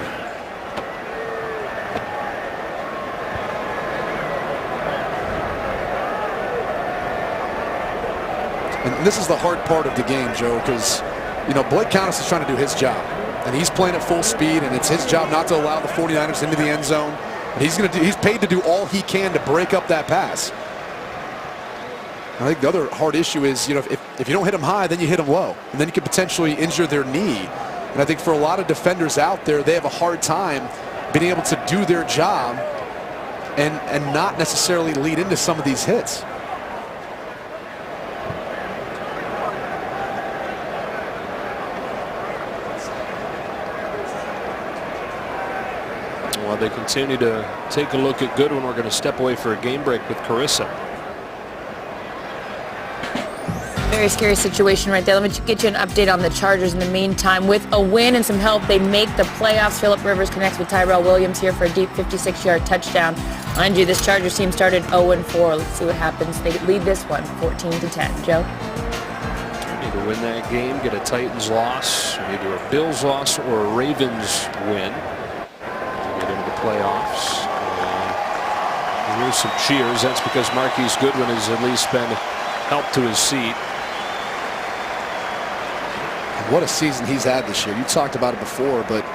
And this is the hard part of the game, Joe, because you know, Blake Countess is trying to do his job, and he's playing at full speed, and it's his job not to allow the 49ers into the end zone. And he's paid to do all he can to break up that pass. I think the other hard issue is, you know, If you don't hit them high, then you hit them low. And then you could potentially injure their knee. And I think for a lot of defenders out there, they have a hard time being able to do their job and not necessarily lead into some of these hits. While they continue to take a look at Goodwin, we're going to step away for a game break with Carissa. Very scary situation right there. Let me get you an update on the Chargers in the meantime. With a win and some help, they make the playoffs. Phillip Rivers connects with Tyrell Williams here for a deep 56-yard touchdown. Mind you, this Chargers team started 0-4. Let's see what happens. They lead this one 14-10. Joe? Need to win that game, get a Titans loss, either a Bills loss or a Ravens win to get into the playoffs. Here's some cheers. That's because Marquise Goodwin has at least been helped to his seat. What a season he's had this year. You talked about it before, but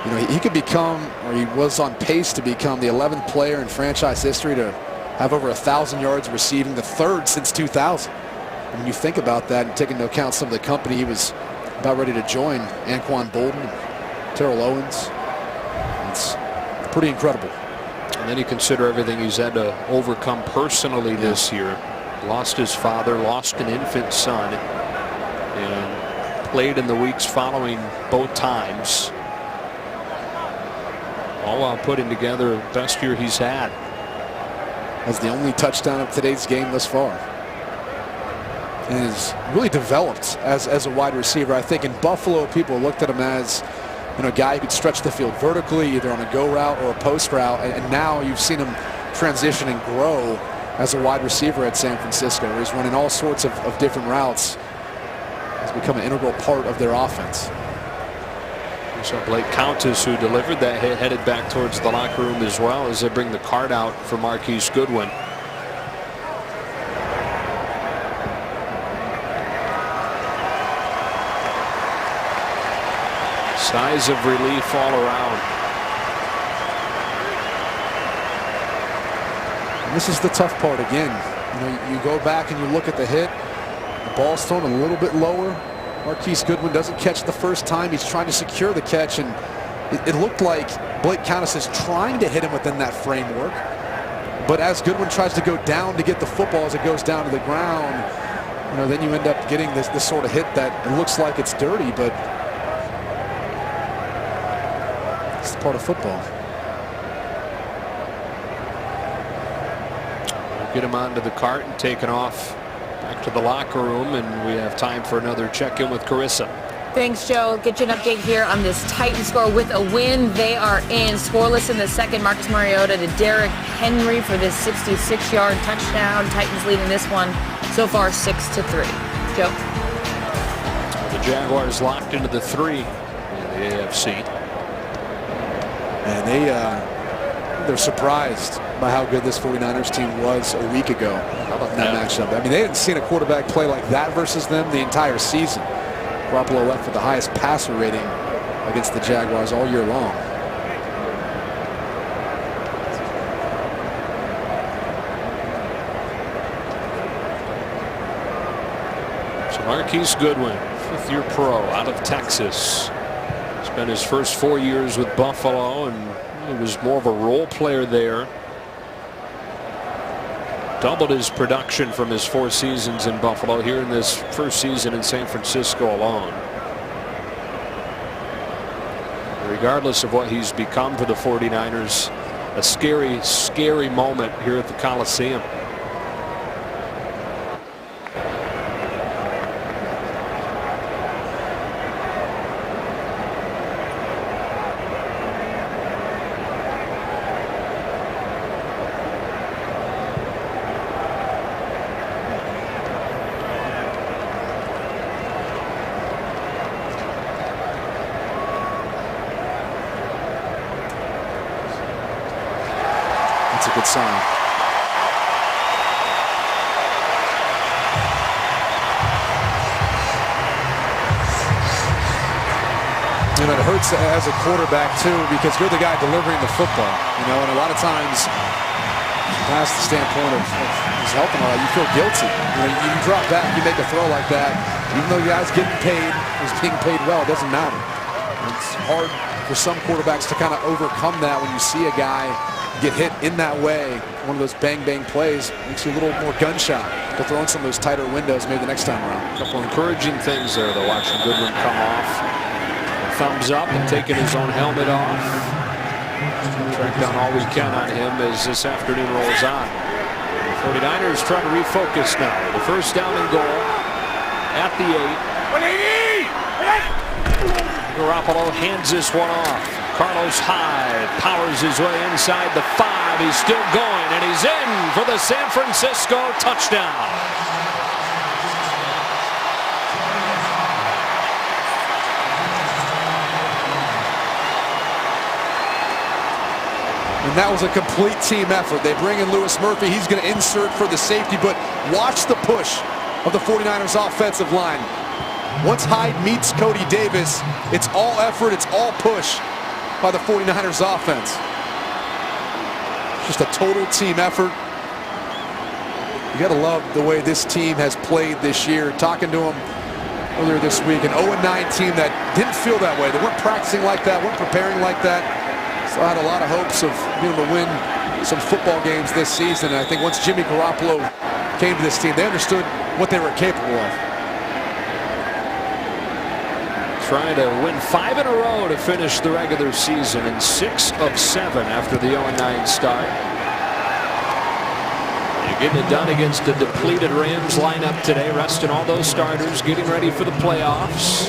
you know, he could become, or he was on pace to become, the 11th player in franchise history to have over 1,000 yards receiving, the 3rd since 2000. And when you think about that and take into account some of the company he was about ready to join, Anquan Bolden, Terrell Owens, it's pretty incredible. And then you consider everything he's had to overcome personally this year. Lost his father, lost an infant son, and played in the weeks following both times, all while putting together the best year he's had. Has the only touchdown of today's game thus far. And has really developed as a wide receiver. I think in Buffalo, people looked at him as, you know, a guy who could stretch the field vertically, either on a go route or a post route. And now you've seen him transition and grow as a wide receiver at San Francisco, where he's running all sorts of different routes. He's become an integral part of their offense. We saw Blake Countess, who delivered that hit, headed back towards the locker room as well as they bring the card out for Marquise Goodwin. Sighs of relief all around. And this is the tough part again. You know, you go back and you look at the hit. The ball's thrown a little bit lower. Marquise Goodwin doesn't catch the first time. He's trying to secure the catch, and it looked like Blake Countess is trying to hit him within that framework. But as Goodwin tries to go down to get the football as it goes down to the ground, you know, then you end up getting this sort of hit that looks like it's dirty, but it's part of football. Get him onto the cart and taken off back to the locker room, and we have time for another check-in with Carissa. Thanks, Joe. Get you an update here on this Titans score. With a win, they are in scoreless in the second. Marcus Mariota to Derrick Henry for this 66-yard touchdown. Titans leading this one so far 6-3. Joe? The Jaguars locked into the 3 in the AFC. And they're surprised by how good this 49ers team was a week ago in that matchup. I mean, they hadn't seen a quarterback play like that versus them the entire season. Garoppolo left with the highest passer rating against the Jaguars all year long. So Marquise Goodwin, 5th-year pro out of Texas. Spent his first 4 years with Buffalo, and he was more of a role player there. Doubled his production from his 4 seasons in Buffalo here in this first season in San Francisco alone. Regardless of what he's become for the 49ers, a scary, scary moment here at the Coliseum. That's a good sign. You know, it hurts as a quarterback too, because you're the guy delivering the football. You know, and a lot of times That's the standpoint of his health and all that. You feel guilty. You drop back, you make a throw like that. Even though the guy's getting paid, is being paid well, it doesn't matter. It's hard for some quarterbacks to kind of overcome that when you see a guy get hit in that way. One of those bang-bang plays makes you a little more gun-shy to throw in some of those tighter windows maybe the next time around. A couple encouraging things there, though, watching Goodwin come off. Thumbs up and taking his own helmet off. Track down all we can on him as this afternoon rolls on. The 49ers trying to refocus now. The first down and goal at the 8. Garoppolo hands this one off. Carlos Hyde powers his way inside the 5. He's still going, and he's in for the San Francisco touchdown. And that was a complete team effort. They bring in Louis Murphy. He's going to insert for the safety, but watch the push of the 49ers offensive line. Once Hyde meets Cody Davis, it's all effort, it's all push by the 49ers offense. Just a total team effort. You got to love the way this team has played this year. Talking to them earlier this week, an 0-9 team that didn't feel that way. They weren't practicing like that, weren't preparing like that. So I had a lot of hopes of being able to win some football games this season. And I think once Jimmy Garoppolo came to this team, they understood what they were capable of. Trying to win 5 in a row to finish the regular season and 6 of 7 after the 0-9 start. You're getting it done against the depleted Rams lineup today, resting all those starters, getting ready for the playoffs.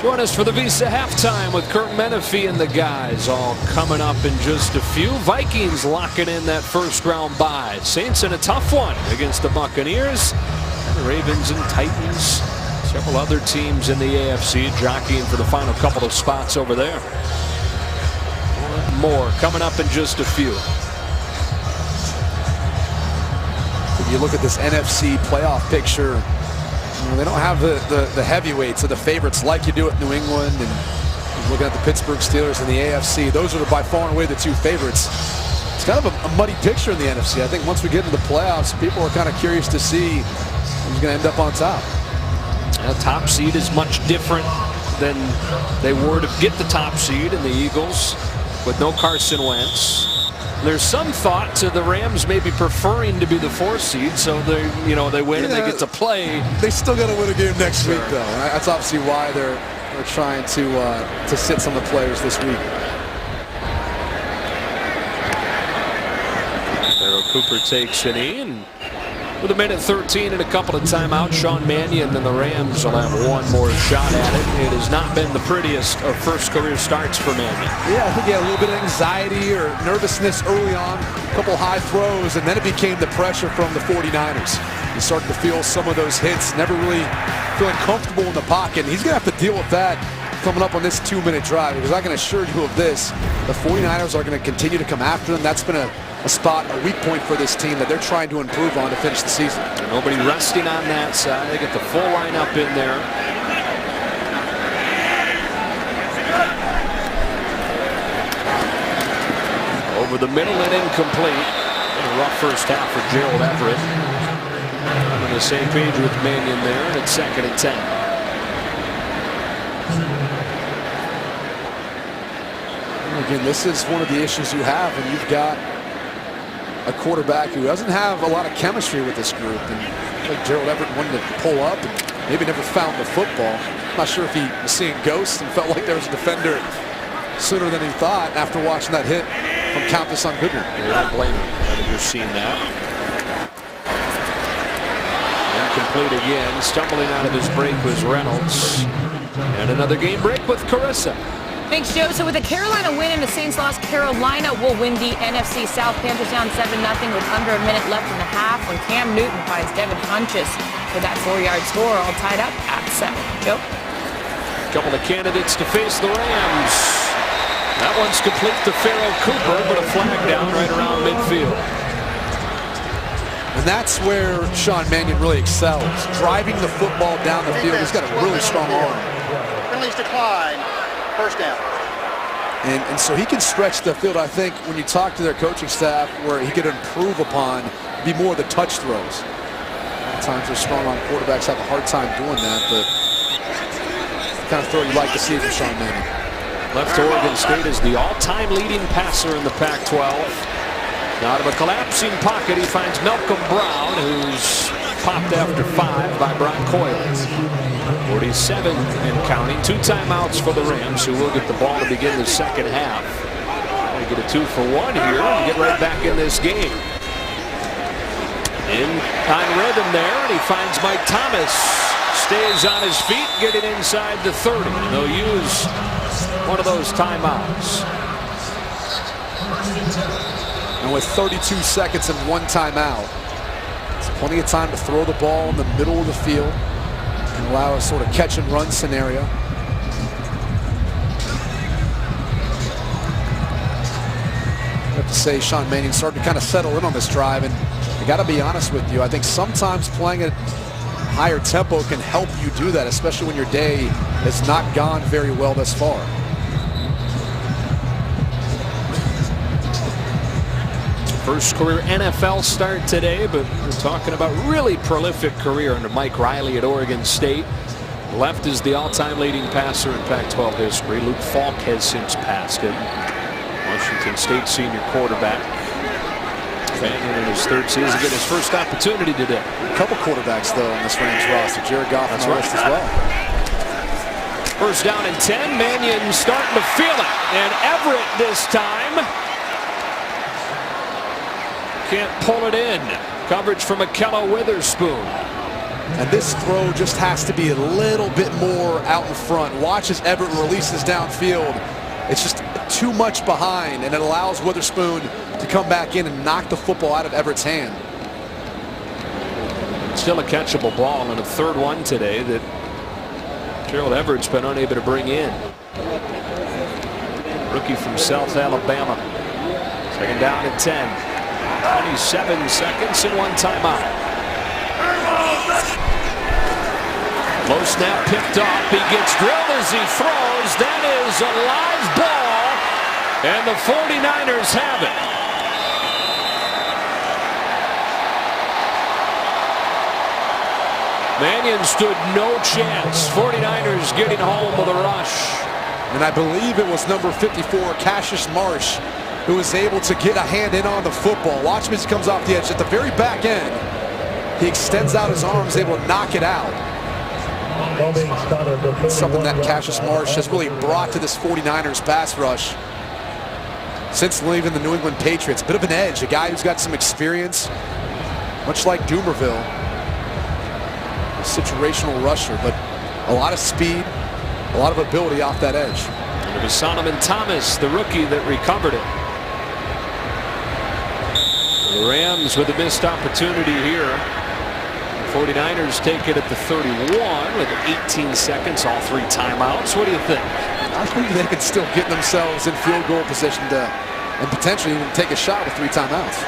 Join us for the Visa halftime with Kurt Menefee and the guys, all coming up in just a few. Vikings locking in that first round bye. Saints in a tough one against the Buccaneers. And the Ravens and Titans. Several other teams in the AFC jockeying for the final couple of spots over there. More coming up in just a few. If you look at this NFC playoff picture, they don't have the heavyweights or the favorites like you do at New England, and looking at the Pittsburgh Steelers and the AFC. Those are by far and away the 2 favorites. It's kind of a muddy picture in the NFC. I think once we get into the playoffs, people are kind of curious to see who's going to end up on top. The top seed is much different than they were to get the top seed in the Eagles with no Carson Wentz. There's some thought to the Rams maybe preferring to be the 4th seed, so they win and they get to play. They still got to win a game next week, though. And that's obviously why they're trying to sit some of the players this week. Pharaoh Cooper takes a knee, and with 1:13 and a couple of timeouts, Sean Mannion and the Rams will have one more shot at it. It has not been the prettiest of first career starts for Mannion. Yeah, I think he had a little bit of anxiety or nervousness early on, a couple high throws, and then it became the pressure from the 49ers. He started to feel some of those hits, never really feeling comfortable in the pocket. And he's going to have to deal with that coming up on this 2-minute drive, because I can assure you of this, the 49ers are going to continue to come after them. That's been a weak point for this team that they're trying to improve on to finish the season. And nobody resting on that side. They get the full lineup in there. Over the middle and incomplete. A rough first half for Gerald Everett. I'm on the same page with Mannion there, and it's 2nd and 10. Again, this is one of the issues you have when you've got a quarterback who doesn't have a lot of chemistry with this group. And like Gerald Everett wanted to pull up and maybe never found the football. I'm not sure if he was seeing ghosts and felt like there was a defender sooner than he thought after watching that hit from Countess on Goodwin. I don't blame him. I think you're seeing that. Incomplete again. Stumbling out of his break was Reynolds. And another game break with Carissa. Thanks, Joe. So with a Carolina win and the Saints lost, Carolina will win the NFC South. Panthers down 7-0 with under a minute left in the half when Cam Newton finds Devin Funchess for that 4-yard score, all tied up at 7. Joe? A couple of candidates to face the Rams. That one's complete to Pharaoh Cooper, but a flag down right around midfield. And that's where Sean Mannion really excels, driving the football down the field. He's got a really strong arm. Penalties decline. First down. And so he can stretch the field, I think, when you talk to their coaching staff, where he could improve upon, be more of the touch throws. Sometimes they're strong on quarterbacks, have a hard time doing that, but the kind of throw you like to see from Sean Mannion. Left Oregon State is the all-time leading passer in the Pac-12. Out of a collapsing pocket, he finds Malcolm Brown, who's popped after 5 by Brock Coyle. 47 and counting. 2 timeouts for the Rams, who will get the ball to begin the second half. They get a 2-for-1 here and get right back in this game. In on rhythm there, and he finds Mike Thomas. Stays on his feet, getting inside the 30. And they'll use one of those timeouts. And with 32 seconds and 1 timeout, it's plenty of time to throw the ball in the middle of the field and allow a sort of catch and run scenario. I have to say, Sean Mannion started to kind of settle in on this drive, and I got to be honest with you, I think sometimes playing at higher tempo can help you do that, especially when your day has not gone very well thus far. First career NFL start today, but we're talking about really prolific career under Mike Riley at Oregon State. Left is the all-time leading passer in Pac-12 history. Luke Falk has since passed him. Washington State senior quarterback. Mannion in his 3rd season, getting his first opportunity today. A couple quarterbacks, though, on this Rams roster. Jared Goff on the list as well. First down and 10. Mannion starting to feel it. And Everett this time can't pull it in. Coverage from Ahkello Witherspoon. And this throw just has to be a little bit more out in front. Watch as Everett releases downfield. It's just too much behind, and it allows Witherspoon to come back in and knock the football out of Everett's hand. Still a catchable ball, and a 3rd one today that Gerald Everett's been unable to bring in. Rookie from South Alabama. 2nd down and 10. 27 seconds and 1 timeout. Low snap picked off. He gets drilled as he throws. That is a live ball, and the 49ers have it. Mannion stood no chance. 49ers getting home with a rush. And I believe it was number 54, Cassius Marsh, who was able to get a hand in on the football. Watch him as he comes off the edge at the very back end. He extends out his arms, able to knock it out. Something that Cassius Marsh has really brought to this 49ers pass rush since leaving the New England Patriots. Bit of an edge, a guy who's got some experience, much like Dumerville. A situational rusher, but a lot of speed, a lot of ability off that edge. It was Solomon Thomas, the rookie, that recovered it. The Rams with a missed opportunity here. 49ers take it at the 31 with 18 seconds, all 3 timeouts. What do you think? I think they could still get themselves in field goal position to, and potentially even take a shot with 3 timeouts.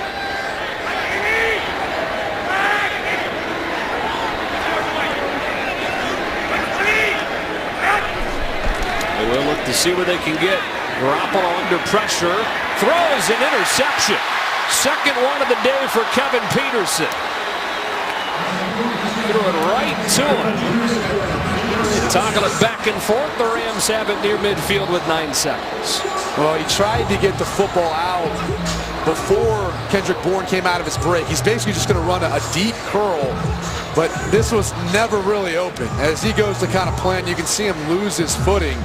They will look to see where they can get. Garoppolo under pressure, throws an interception. 2nd one of the day for Kevin Peterson. Threw it right to him. Toggle it back and forth. The Rams have it near midfield with 9 seconds. Well, he tried to get the football out before Kendrick Bourne came out of his break. He's basically just going to run a deep curl, but this was never really open. As he goes to kind of plan, you can see him lose his footing.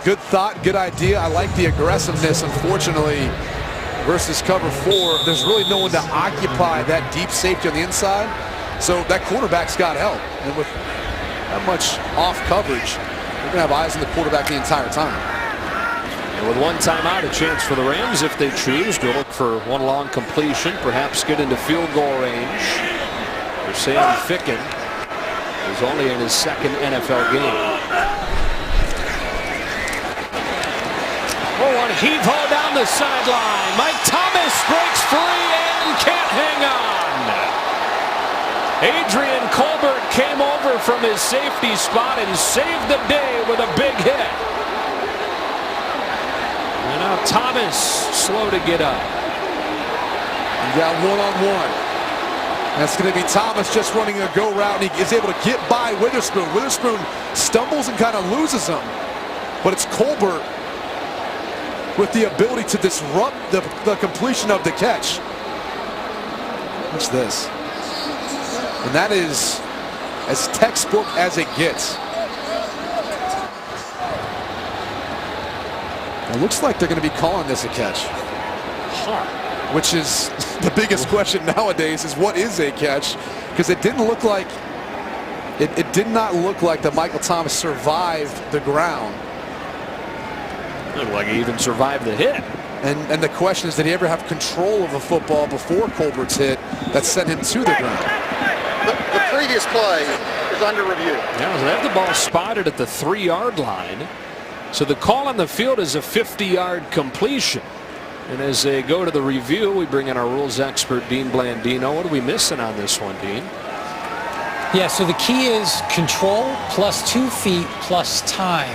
Good thought, good idea. I like the aggressiveness. Unfortunately, versus cover 4, there's really no one to occupy that deep safety on the inside. So that quarterback's got help. And with that much off coverage, they're going to have eyes on the quarterback the entire time. And with 1 timeout, a chance for the Rams, if they choose, to look for 1 long completion, perhaps get into field goal range. For Sam Ficken, who's only in his 2nd NFL game. Oh, one heave-ho down the sideline. Mike Thomas breaks free and can't hang on. Adrian Colbert came over from his safety spot and saved the day with a big hit. Now Thomas slow to get up. You got one-on-one. That's going to be Thomas just running a go route, and he is able to get by Witherspoon. Witherspoon stumbles and kind of loses him. But it's Colbert with the ability to disrupt the completion of the catch. What's this? And that is as textbook as it gets. It looks like they're going to be calling this a catch. Which is the biggest question nowadays, is what is a catch? Because it didn't look like, it did not look like that Michael Thomas survived the ground. Looked like he even survived the hit. And the question is, did he ever have control of the football before Colbert's hit that sent him to the ground? The previous play is under review. Yeah, they have the ball spotted at the 3-yard line. So the call on the field is a 50-yard completion. And as they go to the review, we bring in our rules expert, Dean Blandino. What are we missing on this one, Dean? Yeah, so the key is control plus 2 feet plus time.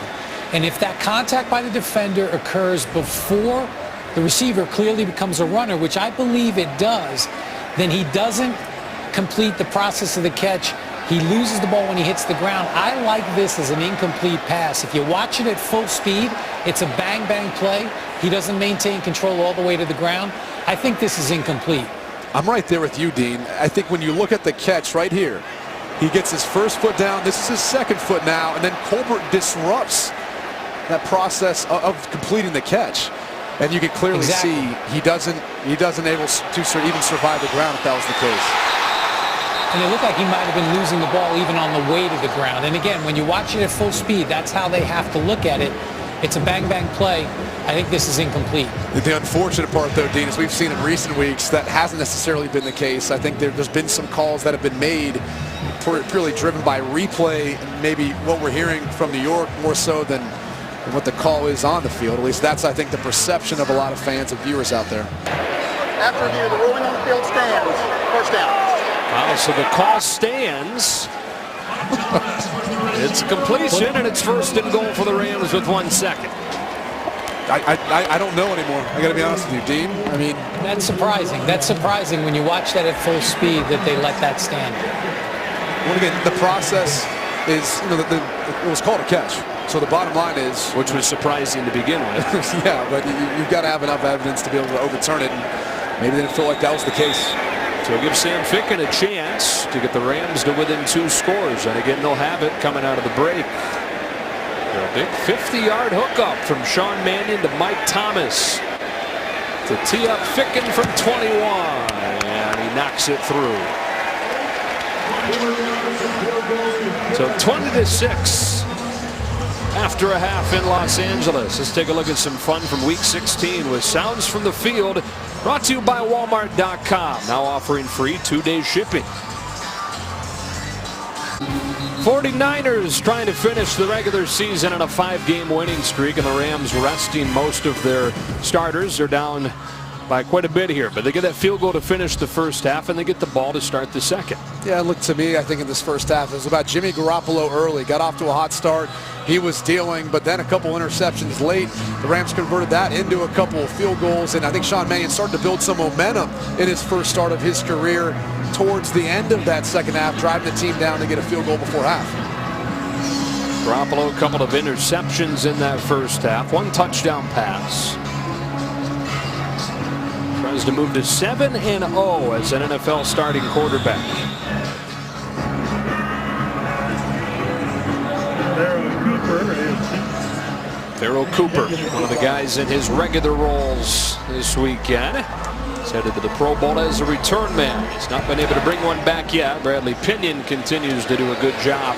And if that contact by the defender occurs before the receiver clearly becomes a runner, which I believe it does, then he doesn't complete the process of the catch. He loses the ball when he hits the ground. I like this as an incomplete pass. If you watch it at full speed, it's a bang-bang play. He doesn't maintain control all the way to the ground. I think this is incomplete. I'm right there with you, Dean. I think when you look at the catch right here, he gets his first foot down. This is his second foot now, and then Colbert disrupts that process of completing the catch. And you can clearly see he doesn't able to even survive the ground if that was the case. And it looked like he might have been losing the ball even on the way to the ground. And again, when you watch it at full speed, that's how they have to look at it. It's a bang-bang play. I think this is incomplete. The unfortunate part, though, Dean, is we've seen in recent weeks that hasn't necessarily been the case. I think there's been some calls that have been made purely driven by replay, and maybe what we're hearing from New York more so than what the call is on the field. At least that's, I think, the perception of a lot of fans and viewers out there. After review, the ruling on the field stands. First down. So the call stands. It's completion, and it's first and goal for the Rams with 1 second. I don't know anymore. I got to be honest with you, Dean. I mean, that's surprising. That's surprising when you watch that at full speed that they let that stand. Well, again, the process is, it was called a catch. So the bottom line is, which was surprising to begin with. Yeah, but you've got to have enough evidence to be able to overturn it. And maybe they didn't feel like that was the case. So give Sam Ficken a chance to get the Rams to within 2 scores. And again, they'll have it coming out of the break. A big 50-yard hookup from Sean Mannion to Mike Thomas to tee up Ficken from 21. And he knocks it through. So 20-6 after a half in Los Angeles. Let's take a look at some fun from Week 16 with Sounds from the Field, brought to you by Walmart.com, now offering free 2-day shipping. 49ers trying to finish the regular season on a 5-game winning streak, and the Rams resting most of their starters. They're down by quite a bit here, but they get that field goal to finish the first half, and they get the ball to start the second. Yeah, look, to me, I think in this first half, it was about Jimmy Garoppolo early. Got off to a hot start. He was dealing, but then a couple interceptions late. The Rams converted that into a couple of field goals, and I think Sean Mannion started to build some momentum in his first start of his career towards the end of that second half, driving the team down to get a field goal before half. Garoppolo, a couple of interceptions in that first half. 1 touchdown pass. Tries to move to 7-0 as an NFL starting quarterback. Pharoh Cooper, one of the guys in his regular roles this weekend. He's headed to the Pro Bowl as a return man. He's not been able to bring one back yet. Bradley Pinion continues to do a good job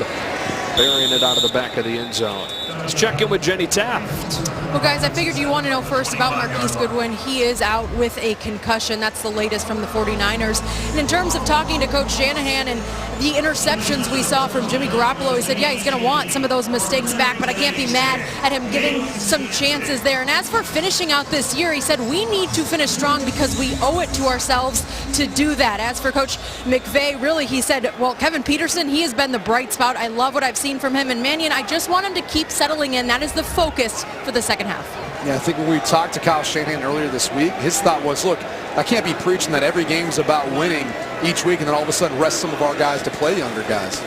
burying it out of the back of the end zone. Let's check in with Jenny Taft. Well, guys, I figured you want to know first about Marquise Goodwin. He is out with a concussion. That's the latest from the 49ers. And in terms of talking to Coach Shanahan and the interceptions we saw from Jimmy Garoppolo, he said, yeah, he's going to want some of those mistakes back, but I can't be mad at him giving some chances there. And as for finishing out this year, he said, we need to finish strong because we owe it to ourselves to do that. As for Coach McVay, really, he said, well, Kevin Peterson, he has been the bright spot. I love what I've seen from him. And Mannion, I just want him to keep settling in. That is the focus for the second half. Yeah, I think when we talked to Kyle Shanahan earlier this week, his thought was, look, I can't be preaching that every game's about winning each week and then all of a sudden rest some of our guys to play younger guys.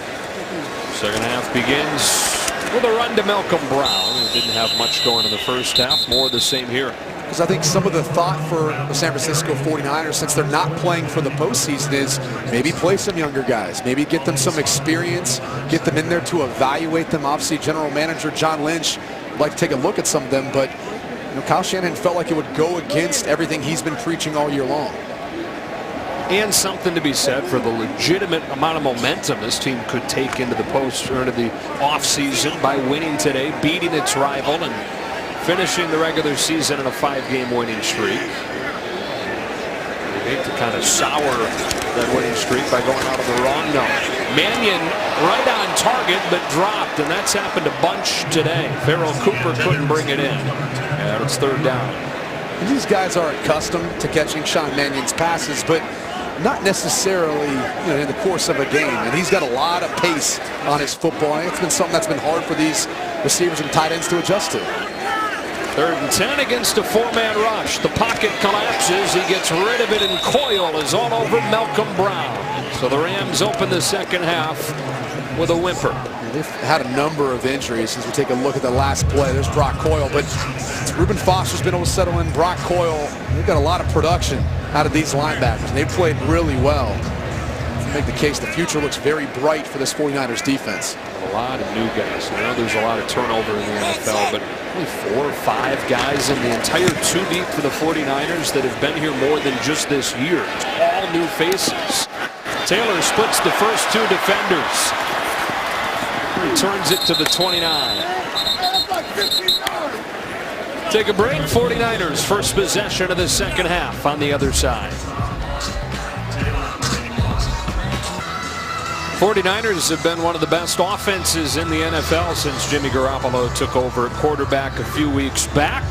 Second half begins with a run to Malcolm Brown, who didn't have much going in the first half. More of the same here. Because I think some of the thought for the San Francisco 49ers, since they're not playing for the postseason, is maybe play some younger guys, maybe get them some experience, get them in there to evaluate them. Obviously, General Manager John Lynch would like to take a look at some of them, but Kyle Shanahan felt like it would go against everything he's been preaching all year long. And something to be said for the legitimate amount of momentum this team could take into the offseason by winning today, beating its rival, and finishing the regular season in a 5-game winning streak. They hate to kind of sour that winning streak by going out of the wrong note. Mannion right on target, but dropped, and that's happened a bunch today. Farrell Cooper couldn't bring it in, and it's third down. And these guys are accustomed to catching Sean Mannion's passes, but not necessarily in the course of a game. And he's got a lot of pace on his football. And it's been something that's been hard for these receivers and tight ends to adjust to. 3rd and 10 against a 4-man rush. The pocket collapses. He gets rid of it, and Coyle is all over Malcolm Brown. So the Rams open the second half with a whimper. They've had a number of injuries as we take a look at the last play. There's Brock Coyle, but Reuben Foster's been able to settle in. Brock Coyle, they've got a lot of production out of these linebackers. They've played really well. To make the case, the future looks very bright for this 49ers defense. A lot of new guys. I know there's a lot of turnover in the NFL, but only 4 or 5 guys in the entire 2 deep for the 49ers that have been here more than just this year. All new faces. Taylor splits the first 2 defenders. Returns it to the 29. Take a break. 49ers first possession of the second half on the other side. 49ers have been one of the best offenses in the NFL since Jimmy Garoppolo took over at quarterback a few weeks back.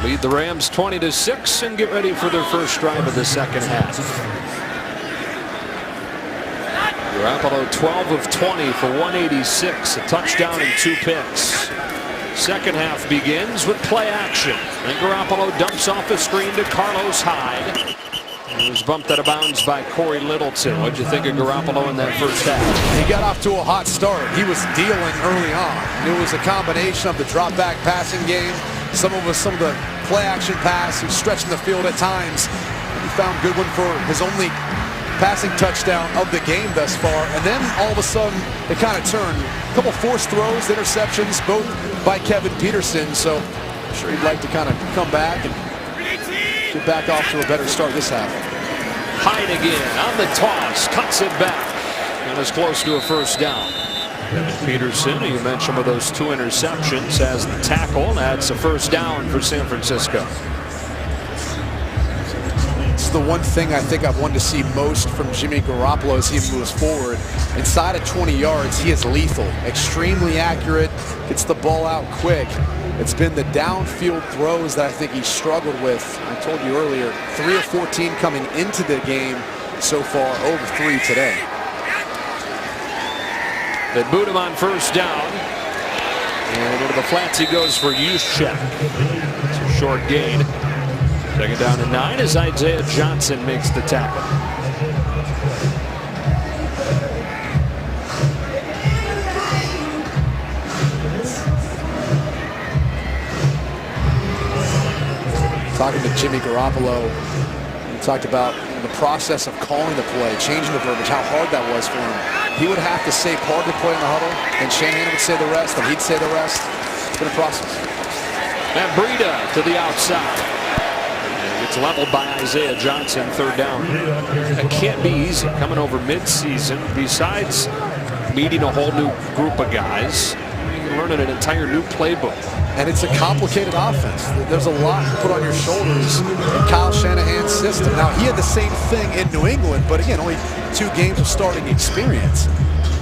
They lead the Rams 20-6 and get ready for their first drive of the second half. Garoppolo 12 of 20 for 186, a touchdown and 2 picks. Second half begins with play action. Then Garoppolo dumps off a screen to Carlos Hyde. He was bumped out of bounds by Corey Littleton. What'd you think of Garoppolo in that first half? He got off to a hot start. He was dealing early on. It was a combination of the drop back passing game, some of the play action pass. He was stretching the field at times. He found Goodwin for his only passing touchdown of the game thus far, and then all of a sudden it kind of turned. A couple forced throws, interceptions, both by Kevin Peterson. So I'm sure he'd like to kind of come back and get back off to a better start this half. Hyde again on the toss, cuts it back, and is close to a first down. Kevin Peterson, who you mentioned with those 2 interceptions, has the tackle, and that's a first down for San Francisco. It's the one thing I think I've wanted to see most from Jimmy Garoppolo as he moves forward. Inside of 20 yards, he is lethal, extremely accurate, gets the ball out quick. It's been the downfield throws that I think he struggled with. I told you earlier, 3 of 14 coming into the game so far, over 3 today. They boot him on first down. And into the flats he goes for Juszczyk. It's a short gain. Second down and 9 as Isaiah Johnson makes the tackle. Talking to Jimmy Garoppolo, we talked about the process of calling the play, changing the verbiage, how hard that was for him. He would have to say part of the play in the huddle, and Shanahan would say the rest, and he'd say the rest. It's been a process. And Breida to the outside. It's leveled by Isaiah Johnson, third down. It can't be easy coming over midseason. Besides meeting a whole new group of guys, you're learning an entire new playbook. And it's a complicated offense. There's a lot put on your shoulders in Kyle Shanahan's system. Now, he had the same thing in New England, but again, only 2 games of starting experience.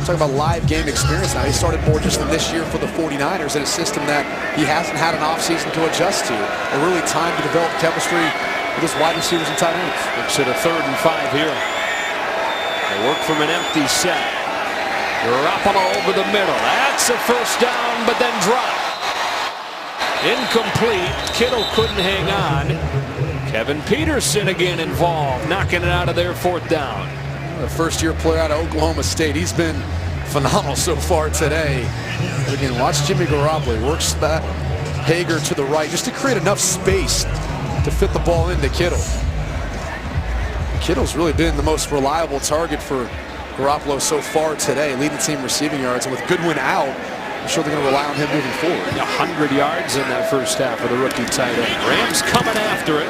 Talking about live game experience now. He started more just than this year for the 49ers in a system that he hasn't had an offseason to adjust to. A really time to develop chemistry with his wide receivers and tight ends. Looks at a 3rd and 5 here. They work from an empty set. Garoppolo over the middle. That's a first down, but then dropped. Incomplete. Kittle couldn't hang on. Kevin Peterson again involved, knocking it out of there, 4th down. A first-year player out of Oklahoma State. He's been phenomenal so far today. But again, watch Jimmy Garoppolo. He works that Hager to the right just to create enough space to fit the ball into Kittle. Kittle's really been the most reliable target for Garoppolo so far today, leading team receiving yards. And with Goodwin out, I'm sure they're going to rely on him moving forward. 100 yards in that first half of the rookie tight end. Rams coming after it.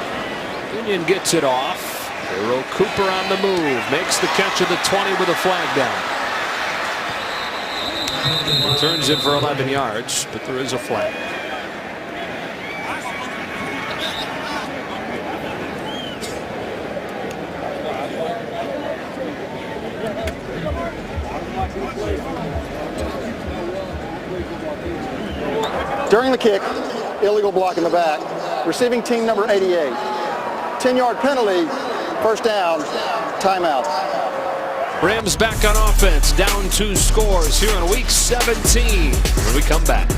Union gets it off. Earl Cooper on the move. Makes the catch of the 20 with a flag down. Turns it for 11 yards, but there is a flag. During the kick, illegal block in the back. Receiving team number 88. 10-yard penalty, 1st down, timeout. Rams back on offense, down 2 scores here in week 17 when we come back.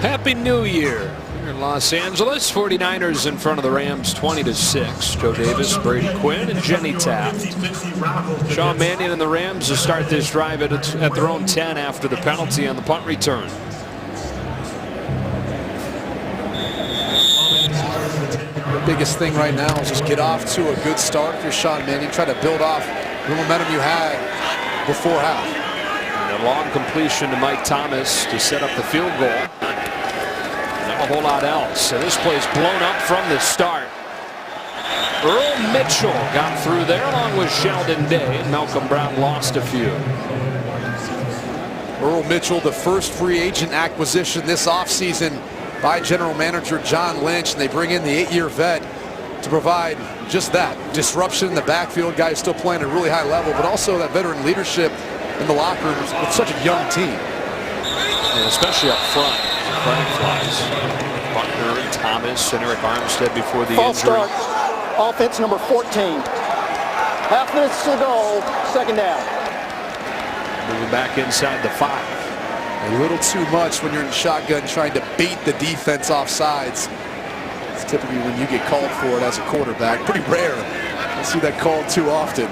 Happy New Year. Here in Los Angeles, 49ers in front of the Rams 20-6. Joe Davis, Brady Quinn, and Jenny Taft. Sean Mannion and the Rams to start this drive at their own 10 after the penalty on the punt return. The biggest thing right now is just get off to a good start for Sean Mannion. Try to build off the momentum you had before half. And a long completion to Mike Thomas to set up the field goal. Not a whole lot else. And this play's blown up from the start. Earl Mitchell got through there along with Sheldon Day. And Malcolm Brown lost a few. Earl Mitchell, the first free agent acquisition this offseason by general manager John Lynch, and they bring in the 8-year vet to provide just that disruption in the backfield. Guys still playing at a really high level, but also that veteran leadership in the locker room with such a young team, and especially up front. Flag flies. Buckner, Thomas, and Eric Armstead before the False injury. start. Offense number 14. Half minutes to go. 2nd down. Moving back inside the 5. a little too much when you're in shotgun trying to beat the defense off sides. It's typically when you get called for it as a quarterback. Pretty rare to see that called too often.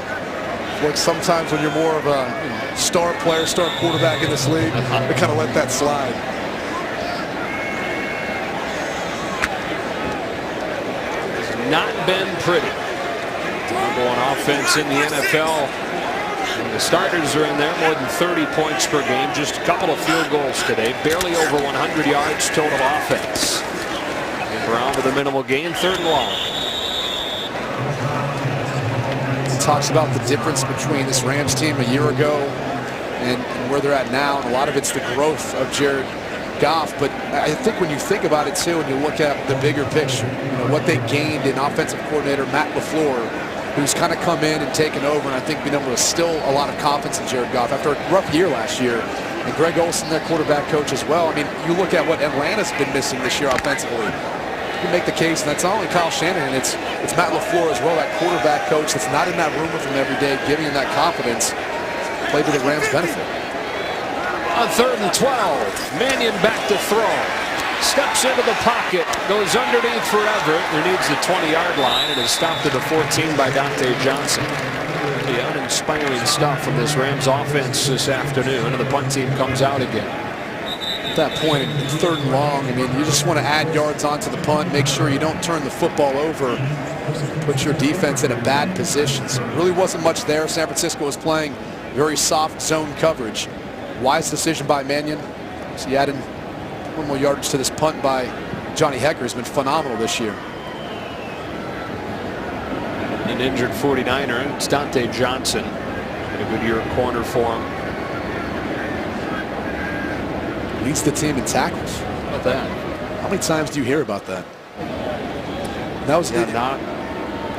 Like sometimes when you're more of a star player, star quarterback in this league, they kind of let that slide. It's not been pretty. Number one offense in the NFL. And the starters are in there, more than 30 points per game. Just a couple of field goals today. Barely over 100 yards total offense. And Brown with a minimal gain, 3rd and long. He talks about the difference between this Rams team a year ago and where they're at now. And a lot of it's the growth of Jared Goff. But I think when you think about it too, and you look at the bigger picture, you know, what they gained in offensive coordinator Matt LaFleur, who's kind of come in and taken over, and I think been able to instill a lot of confidence in Jared Goff after a rough year last year. And Greg Olsen, their quarterback coach as well. I mean, you look at what Atlanta's been missing this year offensively. You can make the case, and that's not only Kyle Shanahan, it's Matt LaFleur as well, that quarterback coach that's not in that room with him every day, giving him that confidence. Played to the Rams' benefit. On 3rd and 12, Mannion back to throw. Steps into the pocket, goes underneath for Everett, who needs the 20-yard line, and is stopped at the 14 by Dante Johnson. The uninspiring stuff from this Rams offense this afternoon, and the punt team comes out again. At that point, in 3rd and long, I mean, you just want to add yards onto the punt, make sure you don't turn the football over, put your defense in a bad position. So it really wasn't much there. San Francisco was playing very soft zone coverage. Wise decision by Mannion. So he added 1 more yardage to this punt by Johnny Hekker, has been phenomenal this year. An injured 49er, it's Dante Johnson. Had a good year at corner for him. Leads the team in tackles. How about that? How many times do you hear about that? That was not.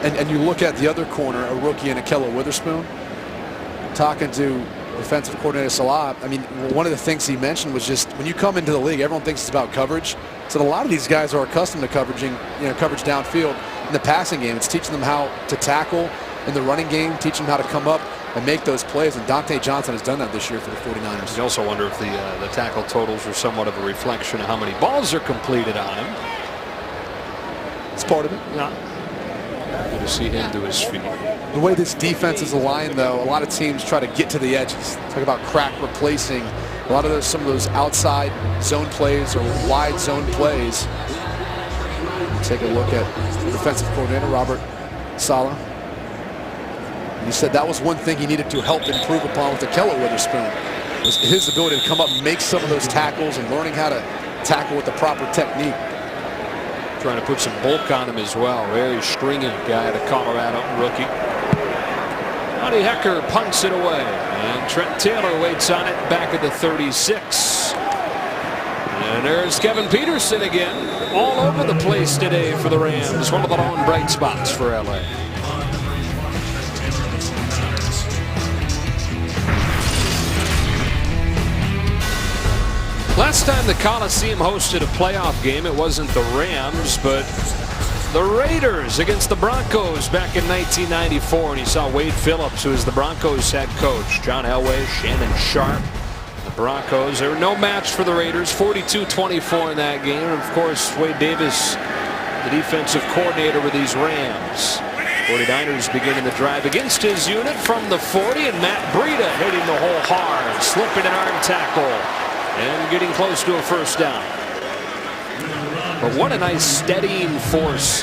And you look at the other corner, a rookie in Ahkello Witherspoon, talking to defensive coordinator Salah. I mean, one of the things he mentioned was just when you come into the league, everyone thinks it's about coverage. So a lot of these guys are accustomed to coverage downfield. In the passing game, it's teaching them how to tackle in the running game, teaching them how to come up and make those plays. And Dante Johnson has done that this year for the 49ers. You also wonder if the tackle totals are somewhat of a reflection of how many balls are completed on him. It's part of it. Yeah. Good to see him to his feet. The way this defense is aligned, though, a lot of teams try to get to the edges. Talk about crack replacing. A lot of those, some of those outside zone plays or wide zone plays. Take a look at the defensive coordinator, Robert Saleh. He said that was one thing he needed to help improve upon with Ahkello Witherspoon, was his ability to come up and make some of those tackles and learning how to tackle with the proper technique. Trying to put some bulk on him as well. Very stringy guy, the Colorado rookie. Johnny Hekker punts it away, and Trent Taylor waits on it back at the 36. And there's Kevin Peterson again, all over the place today for the Rams. One of the lone bright spots for LA. Last time the Coliseum hosted a playoff game, it wasn't the Rams, but the Raiders against the Broncos back in 1994. And you saw Wade Phillips, who is the Broncos head coach, John Elway, Shannon Sharp. The Broncos, they were no match for the Raiders, 42-24 in that game. And of course, Wade Davis, the defensive coordinator with these Rams. 49ers beginning the drive against his unit from the 40, and Matt Breida hitting the hole hard, slipping an arm tackle and getting close to a first down. But what a nice steadying force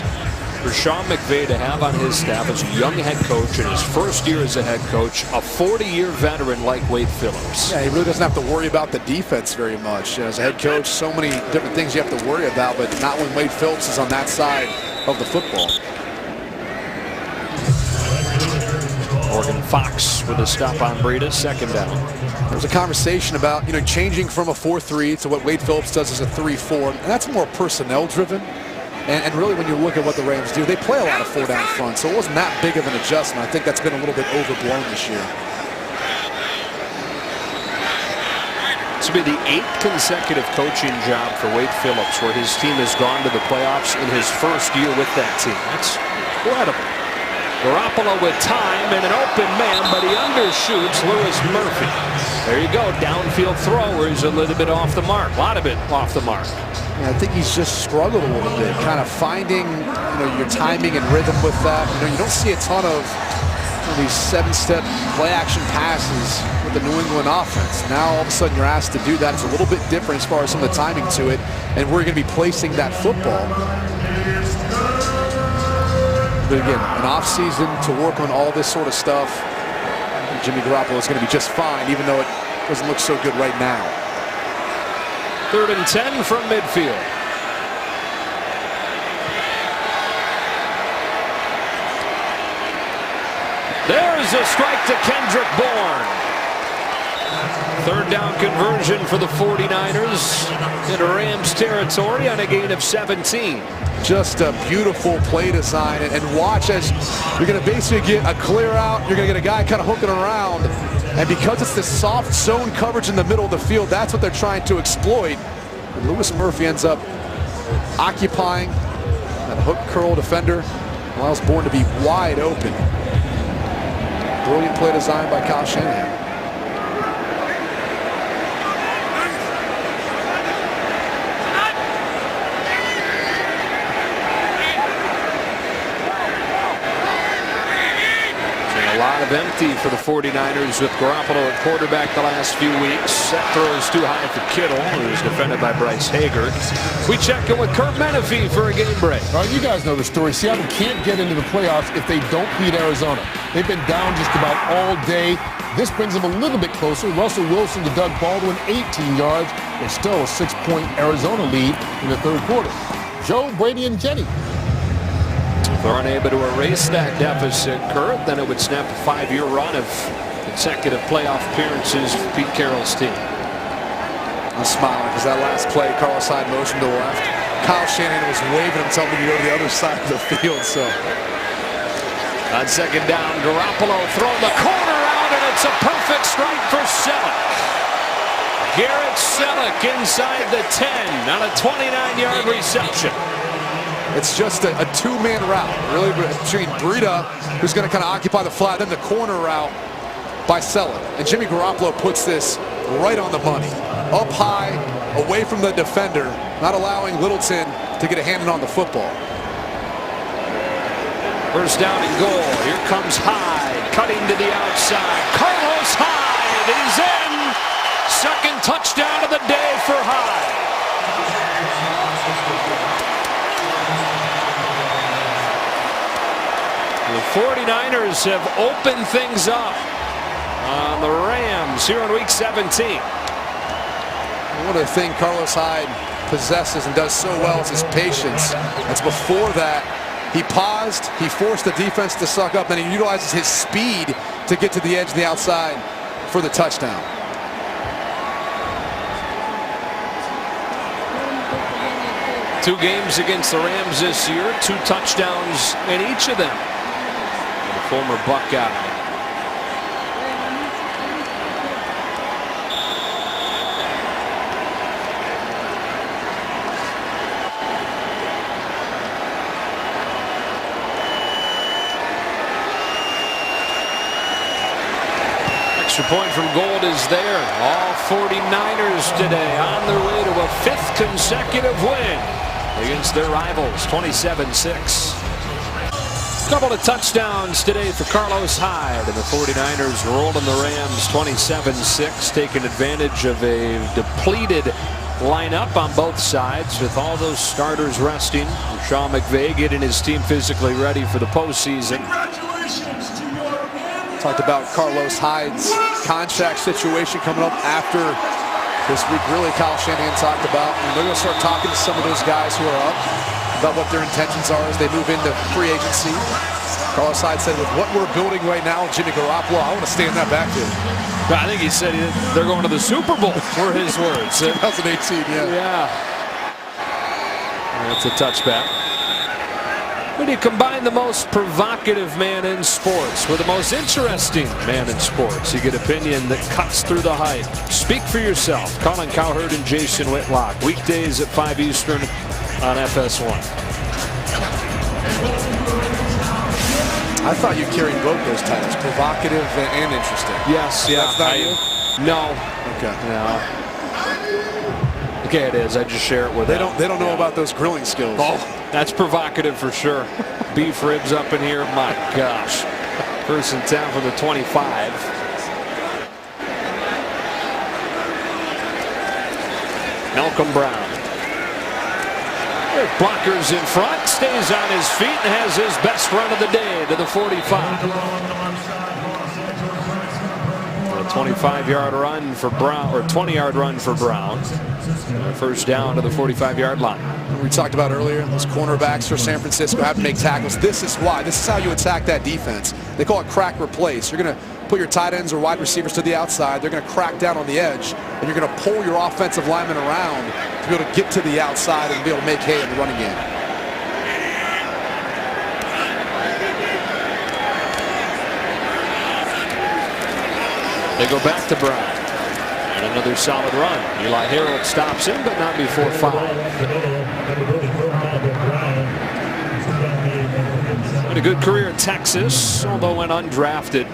for Sean McVay to have on his staff as a young head coach in his first year as a head coach, a 40-year veteran like Wade Phillips. Yeah, he really doesn't have to worry about the defense very much. As a head coach, so many different things you have to worry about, but not when Wade Phillips is on that side of the football. Morgan Fox with a stop on Breida, second down. There was a conversation about, changing from a 4-3 to what Wade Phillips does as a 3-4, and that's more personnel driven. And really, when you look at what the Rams do, they play a lot of 4 down front, so it wasn't that big of an adjustment. I think that's been a little bit overblown this year. This will be the 8th consecutive coaching job for Wade Phillips, where his team has gone to the playoffs in his first year with that team. That's incredible. Garoppolo with time and an open man, but he undershoots Louis Murphy. There you go, downfield throw where he's a little bit off the mark, a lot of it off the mark. Yeah, I think he's just struggled a little bit, kind of finding your timing and rhythm with that. You don't see a ton of these 7-step play-action passes with the New England offense. Now all of a sudden you're asked to do that. It's a little bit different as far as some of the timing to it, and we're going to be placing that football. But again, an off-season to work on all this sort of stuff. Jimmy Garoppolo is going to be just fine, even though it doesn't look so good right now. 3rd and 10 from midfield. There's a strike to Kendrick Bourne. 3rd down conversion for the 49ers into Rams territory on a gain of 17. Just a beautiful play design, and watch as you're going to basically get a clear out. You're going to get a guy kind of hooking around, and because it's this soft zone coverage in the middle of the field, that's what they're trying to exploit. And Louis Murphy ends up occupying that hook curl defender, allows Bourne to be wide open. Brilliant play design by Kyle Shanahan. A lot of empty for the 49ers with Garoppolo at quarterback the last few weeks. That throw is too high for Kittle, who is defended by Bryce Hager. We check in with Kurt Menefee for a game break. Well, you guys know the story. Seattle can't get into the playoffs if they don't beat Arizona. They've been down just about all day. This brings them a little bit closer. Russell Wilson to Doug Baldwin, 18 yards. There's still a 6-point Arizona lead in the 3rd quarter. Joe, Brady, and Jenny. If they're unable to erase that deficit, Kurt, then it would snap a 5-year run of consecutive playoff appearances for Pete Carroll's team. I'm smiling because that last play, Carlos Hyde motion to the left. Kyle Shanahan was waving him, telling him to go to the other side of the field. So on 2nd down, Garoppolo throwing the corner out, and it's a perfect strike for Selleck. Garrett Selleck inside the 10 on a 29-yard reception. It's just a 2-man route, really, between Breida, who's going to kind of occupy the flat, then the corner route. by Selleck. And Jimmy Garoppolo puts this right on the money. Up high, away from the defender, not allowing Littleton to get a hand on the football. First down and goal. Here comes Hyde, cutting to the outside. Carlos Hyde, he's in. Second touchdown of the day for Hyde. The 49ers have opened things up on the Rams here in Week 17. One of the things Carlos Hyde possesses and does so well is his patience. That's before that. He paused, he forced the defense to suck up, and he utilizes his speed to get to the edge and the outside for the touchdown. Two games against the Rams this year, 2 touchdowns in each of them. The former Buckeye. Extra point from Gold is there. All 49ers today on their way to a 5th consecutive win against their rivals, 27-6. Couple of touchdowns today for Carlos Hyde, and the 49ers rolling the Rams 27-6, taking advantage of a depleted lineup on both sides with all those starters resting. Sean McVay getting his team physically ready for the postseason. Talked about Carlos Hyde's contract situation coming up after this week. Really, Kyle Shanahan talked about, and they're going to start talking to some of those guys who are up about what their intentions are as they move into free agency. Carlos Hyde said, with what we're building right now, Jimmy Garoppolo, I want to stay in that backfield. I think he said they're going to the Super Bowl, were his words. 2018, yeah. That's a touchback. When you combine the most provocative man in sports with the most interesting man in sports, you get opinion that cuts through the hype. Speak for yourself. Colin Cowherd and Jason Whitlock. Weekdays at 5 Eastern on FS1. I thought you carried both those titles, provocative and interesting. Yes, yeah. That's not you? No. Okay. No. Okay, it is. I just share it with them. They don't know about those grilling skills. Oh, that's provocative for sure. Beef ribs up in here. My gosh. First and 10 from the 25. Malcolm Brown. Blockers in front, stays on his feet and has his best run of the day to the 45. A 25-yard run for Brown, or 20-yard run for Brown. First down to the 45-yard line. We talked about earlier, those cornerbacks for San Francisco have to make tackles. This is why. This is how you attack that defense. They call it crack replace. You're going to put your tight ends or wide receivers to the outside. They're going to crack down on the edge, and you're going to pull your offensive linemen around to be able to get to the outside and be able to make hay in the running game. They go back to Brown. And another solid run. Eli Harold stops him, but not before 5. Had a good career in Texas, although went undrafted.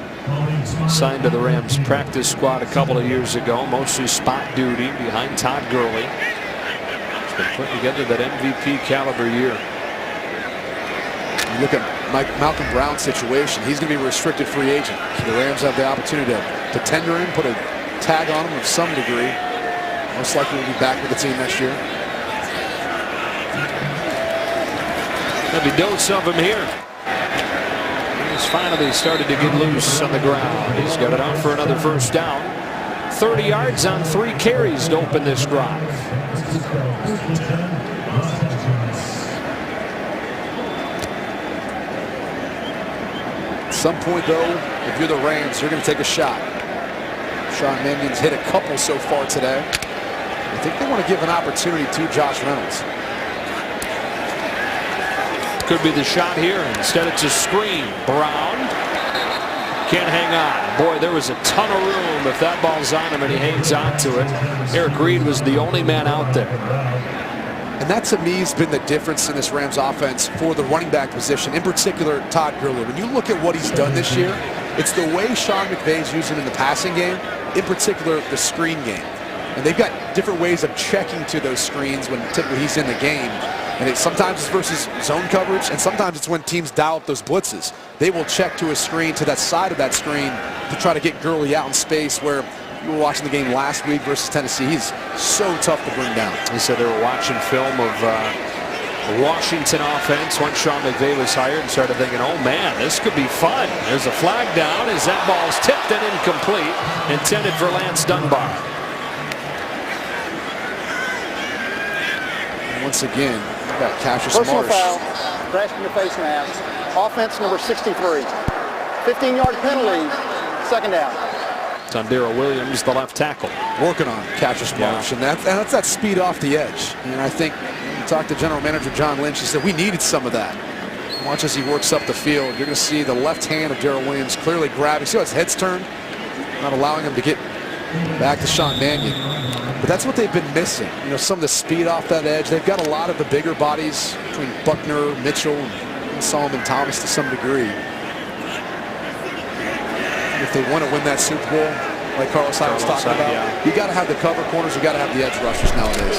Signed to the Rams practice squad a couple of years ago, mostly spot duty behind Todd Gurley. He's been putting together that MVP caliber year. You look at Malcolm Brown's situation. He's going to be a restricted free agent. So the Rams have the opportunity to tender him, put a tag on him of some degree. Most likely will be back with the team next year. There'll be dose of him here. He's finally started to get loose on the ground. He's got it out for another first down. 30 yards on 3 carries to open this drive. At some point, though, if you're the Rams, you're going to take a shot. Sean Mannion's hit a couple so far today. I think they want to give an opportunity to Josh Reynolds. Could be the shot here. Instead, it's a screen. Brown can't hang on. Boy, there was a ton of room if that ball's on him and he hangs on to it. Eric Reed was the only man out there. And that, to me, has been the difference in this Rams offense for the running back position, in particular Todd Gurley. When you look at what he's done this year, It's the way Sean McVay's using him in the passing game, in particular the screen game. And they've got different ways of checking to those screens when typically he's in the game. And sometimes it's versus zone coverage, and sometimes it's when teams dial up those blitzes. They will check to a screen, to that side of that screen, to try to get Gurley out in space, where you were watching the game last week versus Tennessee. He's so tough to bring down. He said they were watching film of the Washington offense once Sean McVay was hired and started thinking, oh man, this could be fun. There's a flag down as that ball's tipped and incomplete, intended for Lance Dunbar. And once again, we've got Cassius Personal Marsh. foul, crashed in the face mask. Offense number 63. 15-yard penalty, second down. It's on Darrell Williams, the left tackle. Working on Cassius Marsh, and that's that speed off the edge. And I think you talked to General Manager John Lynch, he said we needed some of that. Watch as he works up the field. You're going to see the left hand of Darrell Williams clearly grabbing. See how his head's turned? Not allowing him to get back to Sean Mannion. But that's what they've been missing. You know, some of the speed off that edge. They've got a lot of the bigger bodies between Buckner, Mitchell, and Solomon Thomas to some degree. If they want to win that Super Bowl, like Carlos Hyde was talking about, you got to have the cover corners, you got to have the edge rushers nowadays.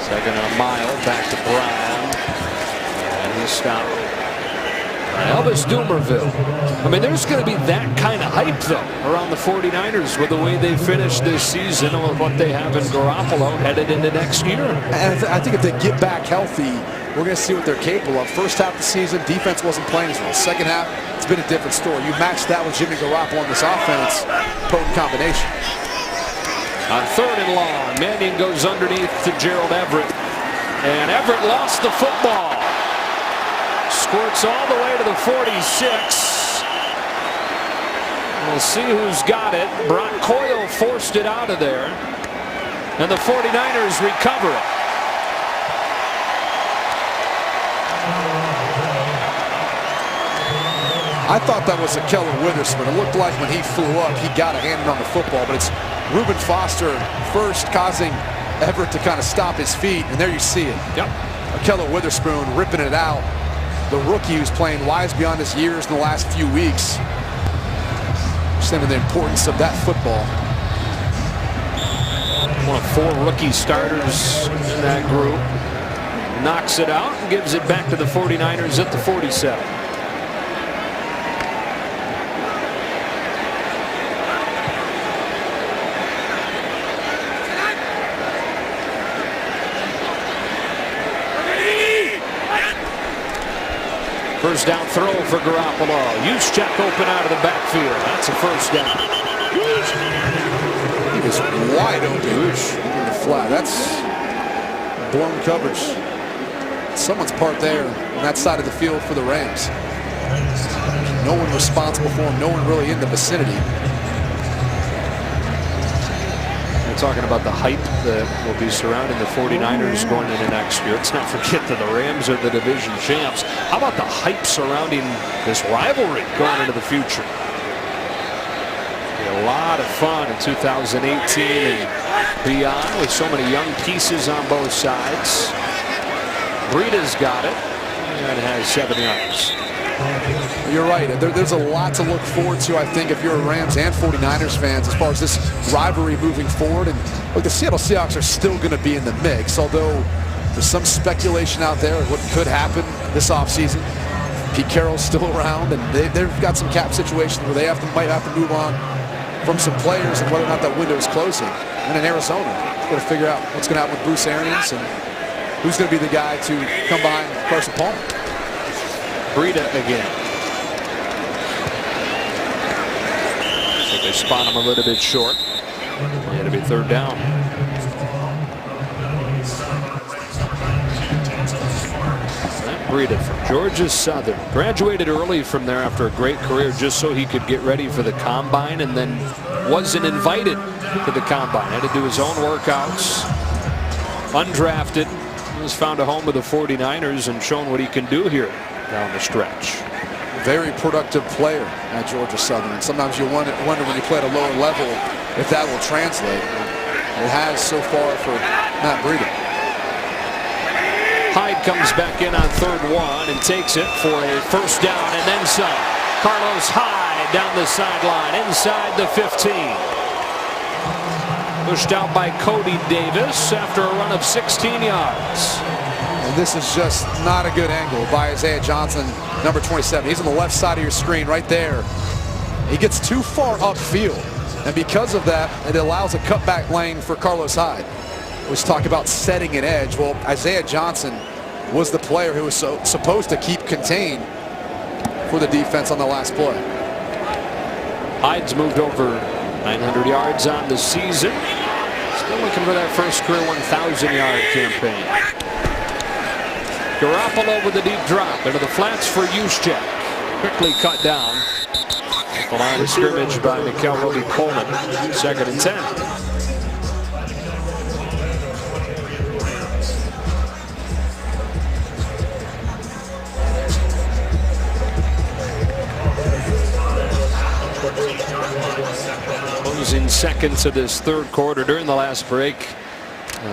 Second and a mile, back to Brown, and he's stopped. Elvis Dumervil. I mean, there's going to be that kind of hype, though, around the 49ers with the way they finished this season and with what they have in Garoppolo headed into next year. And I think if they get back healthy, we're going to see what they're capable of. First half of the season, defense wasn't playing as well. Second half, it's been a different story. You match that with Jimmy Garoppolo on this offense, potent combination. On third and long, Mannion goes underneath to Gerald Everett. And Everett lost the football. Squirts all the way to the 46. We'll see who's got it. Brock Coyle forced it out of there. And the 49ers recover it. I thought that was a Keller Witherspoon. It looked like when he flew up, he got a hand on the football, but it's Reuben Foster first causing Everett to kind of stop his feet, and there you see it. Yep. Keller Witherspoon ripping it out. The rookie who's playing wise beyond his years in the last few weeks. Understanding the importance of that football. One of four rookie starters in that group. Knocks it out and gives it back to the 49ers at the 47. First down throw for Garoppolo. Juszczyk open out of the backfield. That's a first down. He was wide open in the flat. That's blown coverage. Someone's part there on that side of the field for the Rams. No one responsible for him. No one really in the vicinity. We're talking about the hype that will be surrounding the 49ers going into next year. Let's not forget that the Rams are the division champs. How about the hype surrounding this rivalry going into the future? A lot of fun in 2018 and beyond with so many young pieces on both sides. Breida's got it and has 7 yards. You're right. There's a lot to look forward to, I think, if you're a Rams and 49ers fans as far as this rivalry moving forward. And look, the Seattle Seahawks are still going to be in the mix, although there's some speculation out there of what could happen this offseason. Pete Carroll's still around, and they've got some cap situations where they might have to move on from some players and whether or not that window is closing. And in Arizona, they've got to figure out what's going to happen with Bruce Arians and who's going to be the guy to come behind Carson Palmer. Breida again. I think they spot him a little bit short. It'll be third down. Breida from Georgia Southern. Graduated early from there after a great career just so he could get ready for the combine, and then wasn't invited to the combine. Had to do his own workouts. Undrafted. Has found a home with the 49ers and shown what he can do here down the stretch. Very productive player at Georgia Southern. And sometimes you wonder when you play at a lower level if that will translate. It has so far for Matt Breida. Hyde comes back in on 3rd and 1 and takes it for a first down and then some. Carlos Hyde Hyde down the sideline, inside the 15. Pushed out by Cody Davis after a run of 16 yards. And this is just not a good angle by Isaiah Johnson, number 27. He's on the left side of your screen right there. He gets too far upfield, and because of that, it allows a cutback lane for Carlos Hyde. Let's talk about setting an edge. Well, Isaiah Johnson was the player who was supposed to keep contained for the defense on the last play. Hyde's moved over 900 yards on the season. Still looking for that first career 1,000-yard campaign. Garoppolo with a deep drop into the flats for Juszczyk. Quickly cut down. The line of scrimmage by Nikel Roby-Coleman. 2nd and 10. Closing seconds of this third quarter. During the last break,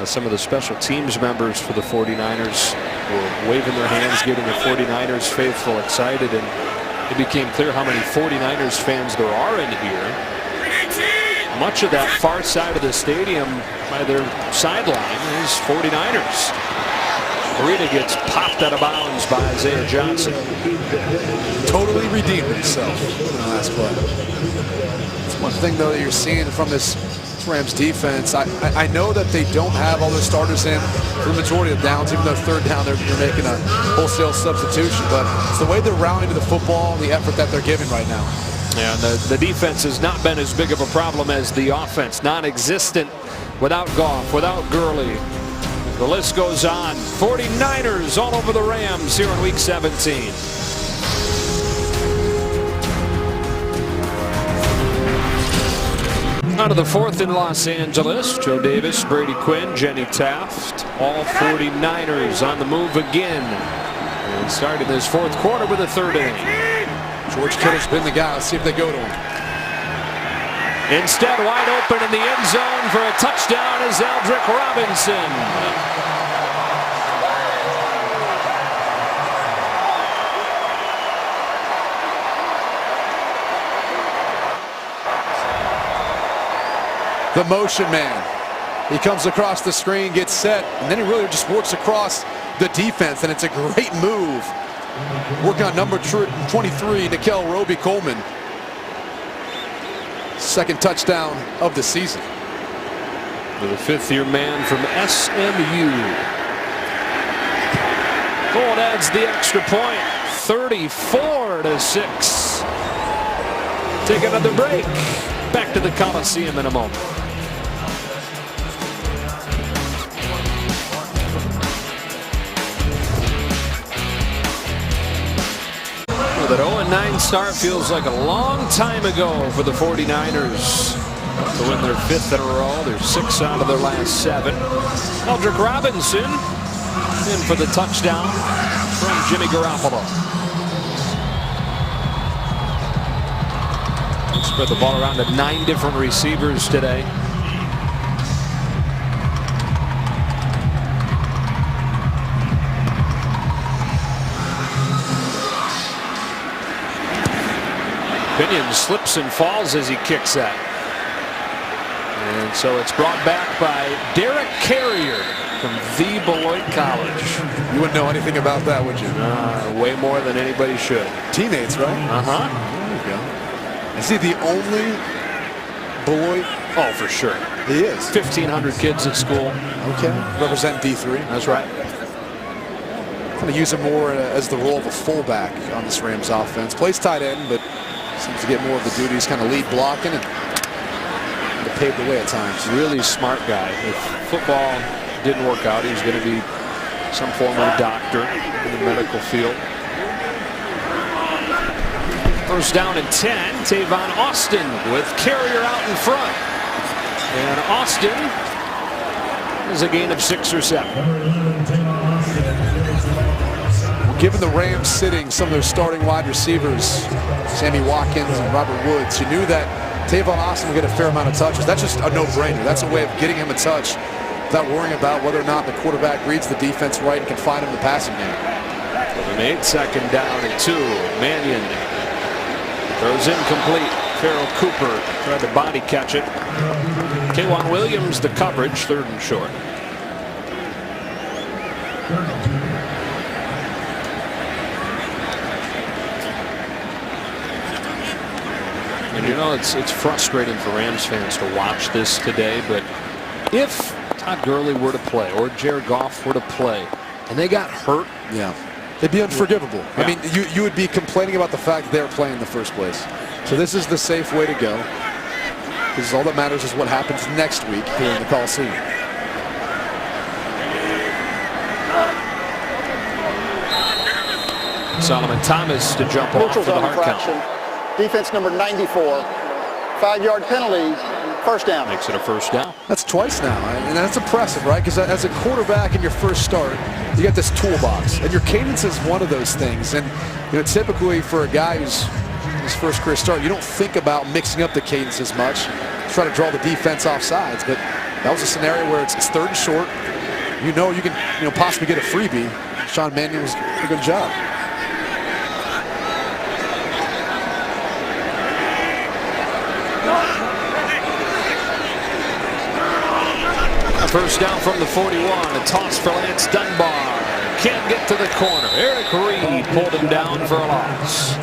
some of the special teams members for the 49ers were waving their hands, getting the 49ers faithful excited, and it became clear how many 49ers fans there are in here. Much of that far side of the stadium by their sideline is 49ers. Arena gets popped out of bounds by Isaiah Johnson. Totally redeemed himself in the last play. It's one thing, though, that you're seeing from this Rams defense. I know that they don't have all their starters in for the majority of downs, even though 3rd down they're making a wholesale substitution. But it's the way they're rounding to the football, the effort that they're giving right now. Yeah, the defense has not been as big of a problem as the offense. Non-existent without Goff, without Gurley. The list goes on. 49ers all over the Rams here in Week 17. Out of the 4th in Los Angeles, Joe Davis, Brady Quinn, Jenny Taft, all 49ers on the move again. And started this 4th quarter with a 3rd inning. George Kittle's been the guy. Let's see if they go to him. Instead, wide open in the end zone for a touchdown is Aldrick Robinson. The motion man. He comes across the screen, gets set, and then he really just works across the defense, and it's a great move. Working on number 23, Nikel Roby-Coleman. 2nd touchdown of the season. For the 5th-year man from SMU. Gold adds the extra point. 34-6. Take another break. Back to the Coliseum in a moment. That 0-9 start feels like a long time ago for the 49ers to win their 5th in a row. They're 6 out of their last 7. Aldrick Robinson in for the touchdown from Jimmy Garoppolo. Spread the ball around to 9 different receivers today. Pinion slips and falls as he kicks that. And so it's brought back by Derek Carrier from the Beloit College. You wouldn't know anything about that, would you? Way more than anybody should. Teammates, right? Uh-huh. There you go. Is he the only Beloit? Oh, for sure. He is. 1,500 kids at school. Okay. Represent D3. That's right. Going to use him more as the role of a fullback on this Rams offense. Plays tight end, but seems to get more of the duties, kind of lead blocking and to pave the way at times. Really smart guy. If football didn't work out, he was going to be some former doctor in the medical field. First down and 10. Tavon Austin with Carrier out in front. And Austin is a gain of 6 or 7. Given the Rams sitting some of their starting wide receivers, Sammy Watkins and Robert Woods, you knew that Tavon Austin would get a fair amount of touches. That's just a no-brainer. That's a way of getting him a touch without worrying about whether or not the quarterback reads the defense right and can find him in the passing game. An 8 second down and 2. Mannion Throws incomplete. Farrell Cooper tried to body catch it. K'Waun Williams the coverage, 3rd and short. And you know, it's frustrating for Rams fans to watch this today, but if Todd Gurley were to play or Jared Goff were to play and they got hurt, yeah, it'd be unforgivable. Yeah. I mean, you would be complaining about the fact that they were playing in the first place. So this is the safe way to go, because all that matters is what happens next week here in the Coliseum. Solomon Thomas to jump off for Neutral the zone hard infraction. count. Defense number 94. 5-yard penalty. First down. Makes it a first down. That's twice now, and that's impressive, right? Because as a quarterback in your first start, you got this toolbox, and your cadence is one of those things. And you know, typically for a guy who's his first career start, you don't think about mixing up the cadence as much, try to draw the defense off sides. But that was a scenario where it's 3rd and short. You know you can possibly get a freebie. Sean Mannion was a good job. First down from the 41. A toss for Lance Dunbar. Can't get to the corner. Eric Reed pulled him down for a loss.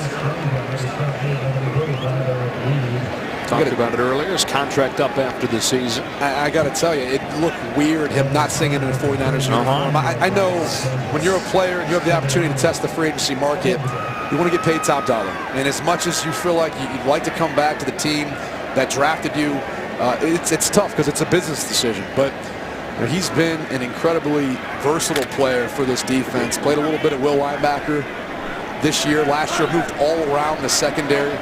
Talked about it earlier. His contract up after the season. I got to tell you, it looked weird him not singing in a 49ers uniform. I know when you're a player and you have the opportunity to test the free agency market, you want to get paid top dollar. And as much as you feel like you'd like to come back to the team that drafted you, it's tough because it's a business decision. But he's been an incredibly versatile player for this defense. Played a little bit at will linebacker this year. Last year moved all around the secondary.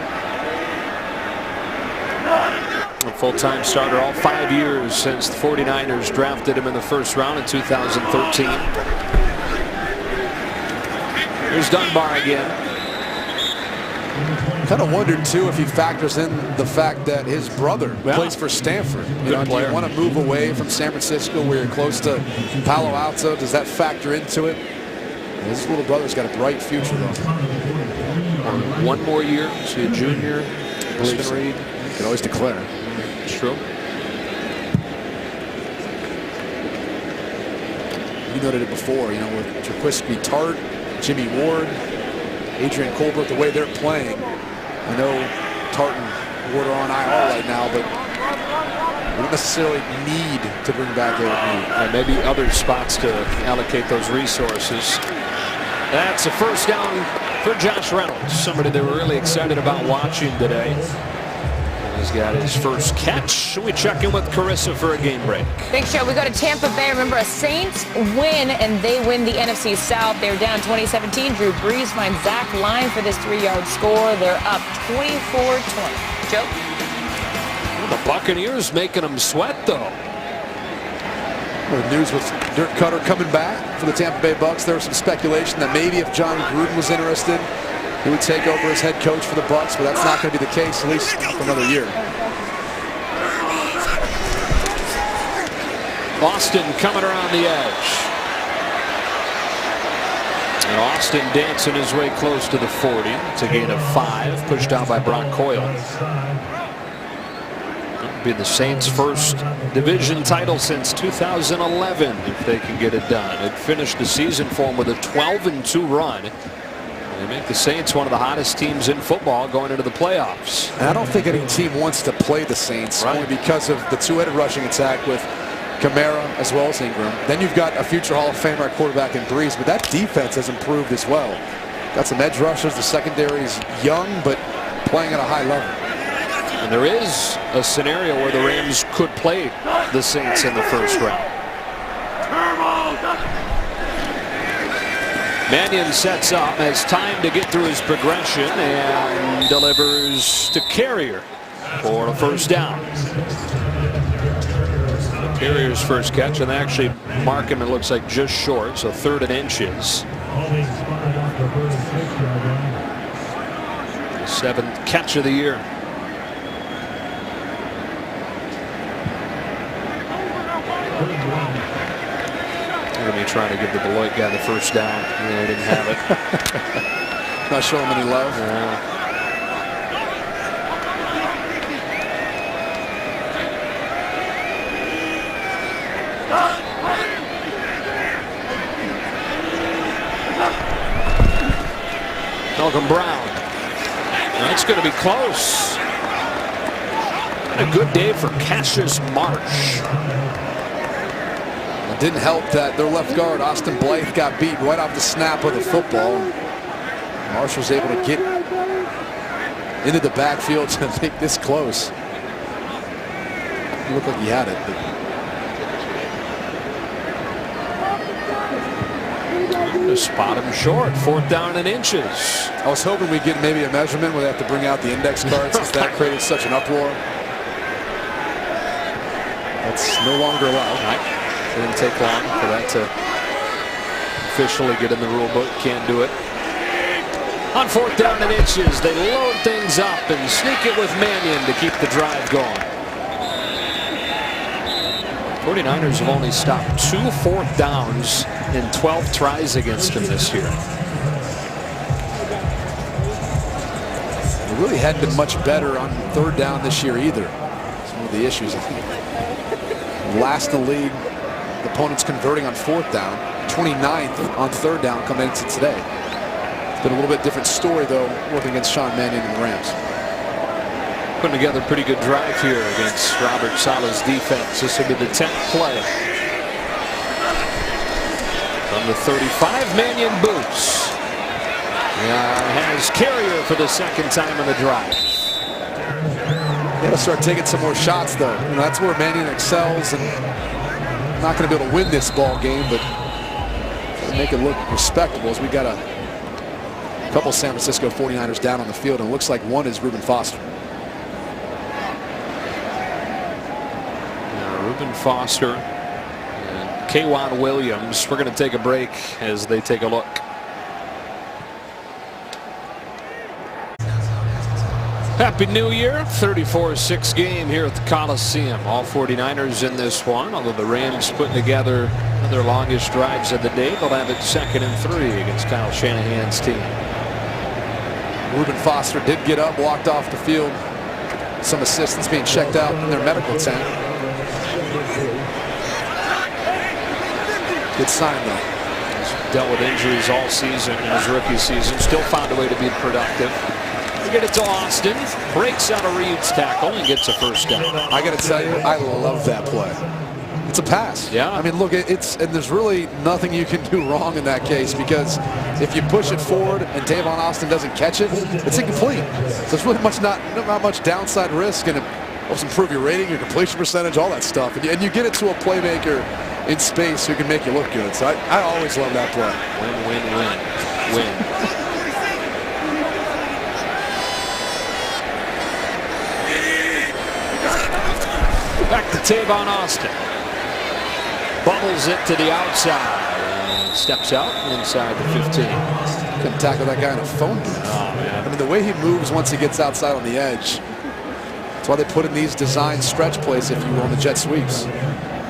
A full-time starter all 5 years since the 49ers drafted him in the first round in 2013. Here's Dunbar again. Kind of wondered too if he factors in the fact that his brother plays for Stanford. You know, do you want to move away from San Francisco where you're close to Palo Alto? Does that factor into it? His little brother's got a bright future though. One more year, see a junior. Reed can always declare. It's true. You noted it before, you know, with Jaquiski Tart, Jimmy Ward, Adrian Colbert, the way they're playing. I know Tart and Ward are on IR right now, but we don't necessarily need to bring back Eric Reed. And maybe other spots to allocate those resources. That's a first down for Josh Reynolds, somebody they were really excited about watching today. He's got his first catch. We check in with Carissa for a game break. Big show. We go to Tampa Bay. Remember, a Saints win, and they win the NFC South. They're down 2017. Drew Brees finds Zach Line for this 3-yard score. They're up 24-20. Joe? The Buccaneers making them sweat, though. The news with Dirk Cutter coming back for the Tampa Bay Bucks. There was some speculation that maybe if John Gruden was interested, he would take over as head coach for the Bucks, but that's not going to be the case, at least for another year. Austin coming around the edge. And Austin dancing his way close to the 40. It's a gain of 5, pushed down by Brock Coyle. It'll be the Saints' first division title since 2011 if they can get it done. It finished the season for them with a 12-2 run. They make the Saints one of the hottest teams in football going into the playoffs. And I don't think any team wants to play the Saints only because of the two-headed rushing attack with Kamara as well as Ingram. Then you've got a future Hall of Famer quarterback in Brees, but that defense has improved as well. Got some edge rushers. The secondary is young, but playing at a high level. And there is a scenario where the Rams could play the Saints in the first round. Mannion sets up, has time to get through his progression, and delivers to Carrier for a first down. Carrier's first catch, and they actually mark him, it looks like, just short, so 3rd and inches. 7th catch of the year. Going to be trying to give the Beloit guy the first down. They didn't have it. Not showing him any love. Malcolm Brown. That's going to be close. And a good day for Cassius Marsh. It didn't help that their left guard, Austin Blythe, got beat right off the snap of the football. Marsh was able to get into the backfield to make this close. It looked like he had it. But spot him short, 4th down and inches. I was hoping we'd get maybe a measurement where they have to bring out the index card since that created such an uproar. That's no longer allowed. It didn't take long for that to officially get in the rule book. Can't do it. On 4th down and inches, they load things up and sneak it with Mannion to keep the drive going. 49ers have only stopped 2 4th downs in 12 tries against him this year. They really hadn't been much better on 3rd down this year either. That's one of the issues. Last in the league, the opponents converting on 4th down, 29th on 3rd down coming into today. It's been a little bit different story though, working against Sean Mannion and the Rams. Putting together a pretty good drive here against Robert Saleh's defense. This will be the 10th play. From the 35, Mannion boots. Has Carrier for the 2nd time in the drive. Got to start taking some more shots though. That's where Mannion excels, and not going to be able to win this ball game, but make it look respectable as we got a couple San Francisco 49ers down on the field, and it looks like one is Reuben Foster. Reuben Foster and K'Wan Williams. We're going to take a break as they take a look. Happy New Year. 34-6 game here at the Coliseum. All 49ers in this one, although the Rams putting together their longest drives of the day. They'll have it 2nd and 3 against Kyle Shanahan's team. Reuben Foster did get up, walked off the field. Some assistants being checked out in their medical tent. Good sign though. He's dealt with injuries all season in his rookie season. Still found a way to be productive. We get it to Austin. Breaks out of Reed's tackle and gets a 1st down. I got to tell you, I love that play. It's a pass. Yeah. I mean, look, and there's really nothing you can do wrong in that case, because if you push it forward and Tavon Austin doesn't catch it, it's incomplete. So it's really not much downside risk, and it helps improve your rating, your completion percentage, all that stuff. And you get it to a playmaker in space who can make you look good. So I always love that play. Win. Back to Tavon Austin. Bubbles it to the outside. And steps out inside the 15. Couldn't tackle that guy in a phone booth. Oh, man. I mean, the way he moves once he gets outside on the edge. That's why they put in these design stretch plays, if you will, on the jet sweeps.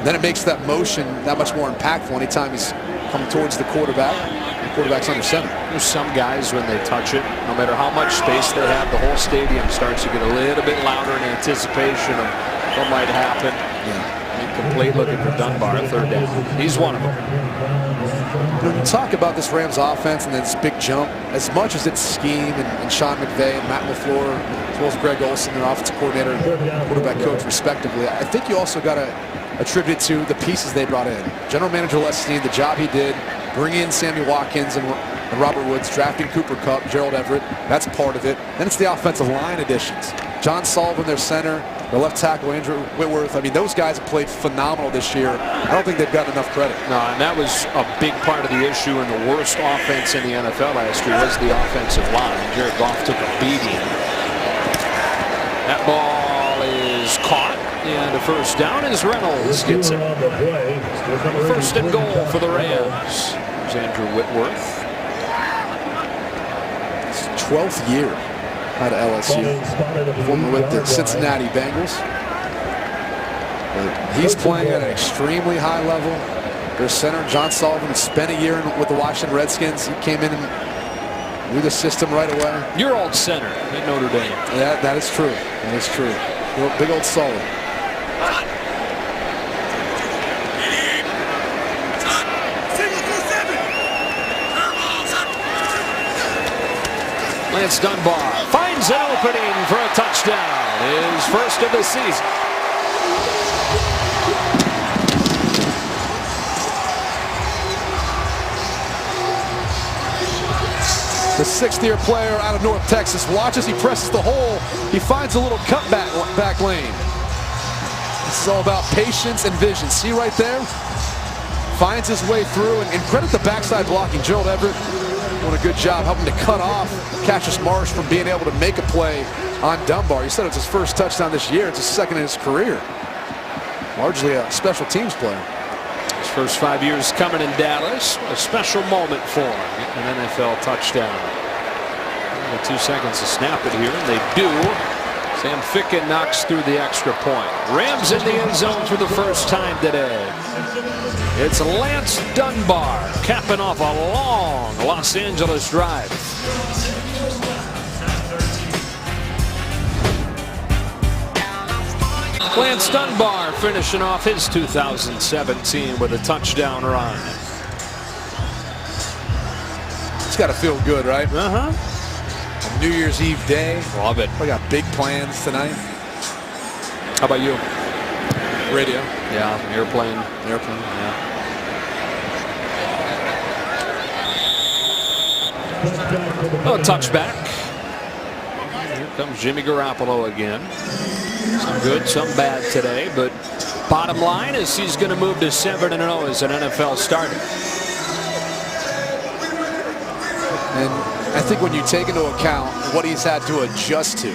Then it makes that motion that much more impactful anytime he's coming towards the quarterback. The quarterback's under center. There's some guys, when they touch it, no matter how much space they have, the whole stadium starts to get a little bit louder in anticipation of what might happen. Incomplete, looking for Dunbar, 3rd down. He's one of them. When you talk about this Rams offense and this big jump, as much as it's scheme and Sean McVay and Matt LaFleur, as well as Greg Olson, their offensive coordinator and quarterback coach respectively, I think you also got to attribute it to the pieces they brought in. General Manager Les Snead, the job he did, bringing in Sammy Watkins and Robert Woods, drafting Cooper Kupp, Gerald Everett, that's part of it. Then it's the offensive line additions. John Sullivan, their center, their left tackle, Andrew Whitworth. I mean, those guys have played phenomenal this year. I don't think they've gotten enough credit. No, and that was a big part of the issue, and the worst offense in the NFL last year was the offensive line. Jared Goff took a beating. That ball is caught, and a 1st down as Reynolds gets it. 1st and goal for the Rams. There's Andrew Whitworth. It's 12th year out of LSU, former with the Cincinnati Bengals. But he's playing at an extremely high level. Their center, John Sullivan, spent a year with the Washington Redskins. He came in and knew the system right away. Your old center at Notre Dame. Yeah, that is true. That is true. Big old Sully. Lance Dunbar finds an opening for a touchdown. His first of the season. The sixth-year player out of North Texas. Watch as he presses the hole. He finds a little cutback back lane. This is all about patience and vision. See right there? Finds his way through, and credit the backside blocking. Gerald Everett doing a good job helping to cut off Cassius Marsh from being able to make a play on Dunbar. He said it's his first touchdown this year. It's his second in his career. Largely a special teams player. His first 5 years coming in Dallas. A special moment for him. Getting an NFL touchdown. Only 2 seconds to snap it here, and they do. Sam Ficken knocks through the extra point. Rams in the end zone for the first time today. It's Lance Dunbar capping off a long Los Angeles drive. Lance Dunbar finishing off his 2017 with a touchdown run. It's got to feel good, right? New Year's Eve day. Love it. We got big plans tonight. How about you? Radio. Yeah, airplane. Airplane. Yeah. Oh, touchback. Here comes Jimmy Garoppolo again. Some good, some bad today, but bottom line is he's going to move to 7-0 as an NFL starter. And I think when you take into account what he's had to adjust to,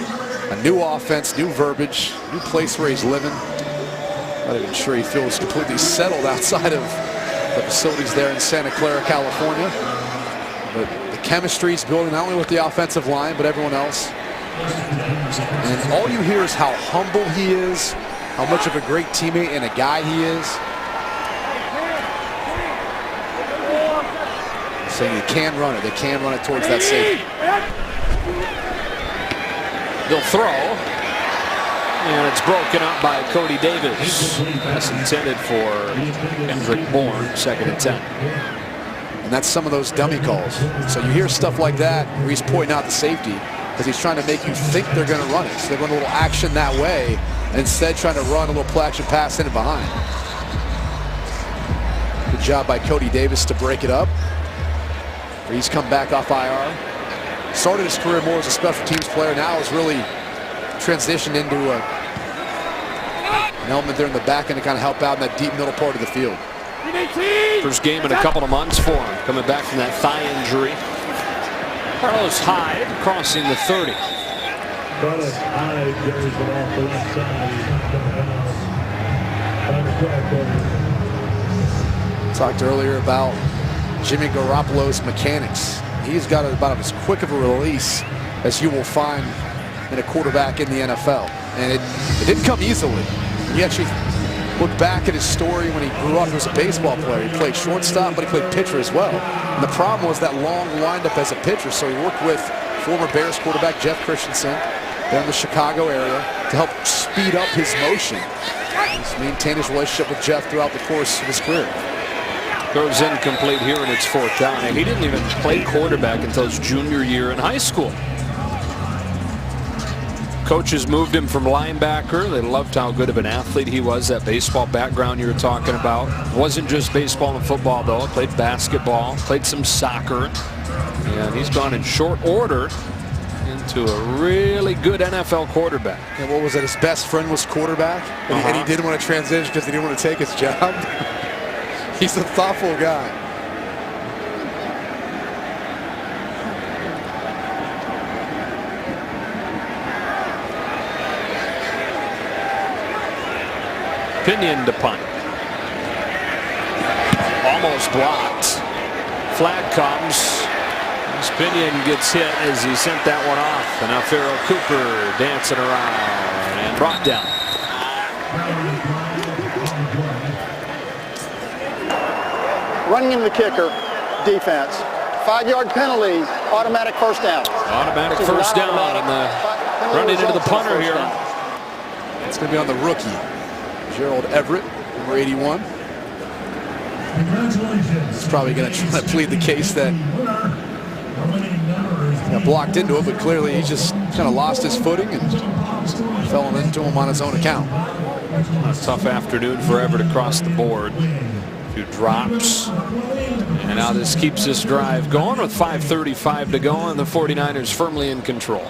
a new offense, new verbiage, new place where he's living, I'm not even sure he feels completely settled outside of the facilities there in Santa Clara, California. But the chemistry is building not only with the offensive line, but everyone else. And all you hear is how humble he is, how much of a great teammate and a guy he is. Saying they can run it. They can run it towards that safety. They'll throw. And it's broken up by Cody Davis. That's intended for Kendrick Bourne, 2nd and 10. And that's some of those dummy calls. So you hear stuff like that where he's pointing out the safety because he's trying to make you think they're going to run it. So they run a little action that way and instead trying to run a little play action pass in and behind. Good job by Cody Davis to break it up. He's come back off IR. Started his career more as a special teams player. Now has really transitioned into an element there in the back end to kind of help out in that deep middle part of the field. First game in a couple of months for him, coming back from that thigh injury. Carlos Hyde crossing the 30. Carlos Hyde goes off the left side. Talked earlier about Jimmy Garoppolo's mechanics. He's got about as quick of a release as you will find in a quarterback in the NFL. And it didn't come easily. He actually looked back at his story when he grew up. He was a baseball player. He played shortstop, but he played pitcher as well. And the problem was that long windup as a pitcher. So he worked with former Bears quarterback Jeff Christensen down in the Chicago area to help speed up his motion. He's maintained his relationship with Jeff throughout the course of his career. Goes incomplete here, and it's 4th down. And he didn't even play quarterback until his junior year in high school. Coaches moved him from linebacker. They loved how good of an athlete he was, that baseball background you were talking about. It wasn't just baseball and football, though. He played basketball, played some soccer. And he's gone in short order into a really good NFL quarterback. And what was it? His best friend was quarterback, and he didn't want to transition because he didn't want to take his job. He's a thoughtful guy. Pinion to punt. Almost blocked. Flag comes. Pinion gets hit as he sent that one off. And now Pharaoh Cooper dancing around and brought down. Running into the kicker, defense. 5-yard penalty, automatic first down. Automatic first down on the running into the punter here. It's going to be on the rookie, Gerald Everett, number 81. He's probably going to try to plead the case that Got blocked into it, but clearly he just kind of lost his footing and fell into him on his own account. A tough afternoon for Everett across the board. A few drops. And now this keeps this drive going with 5:35 to go, and the 49ers firmly in control.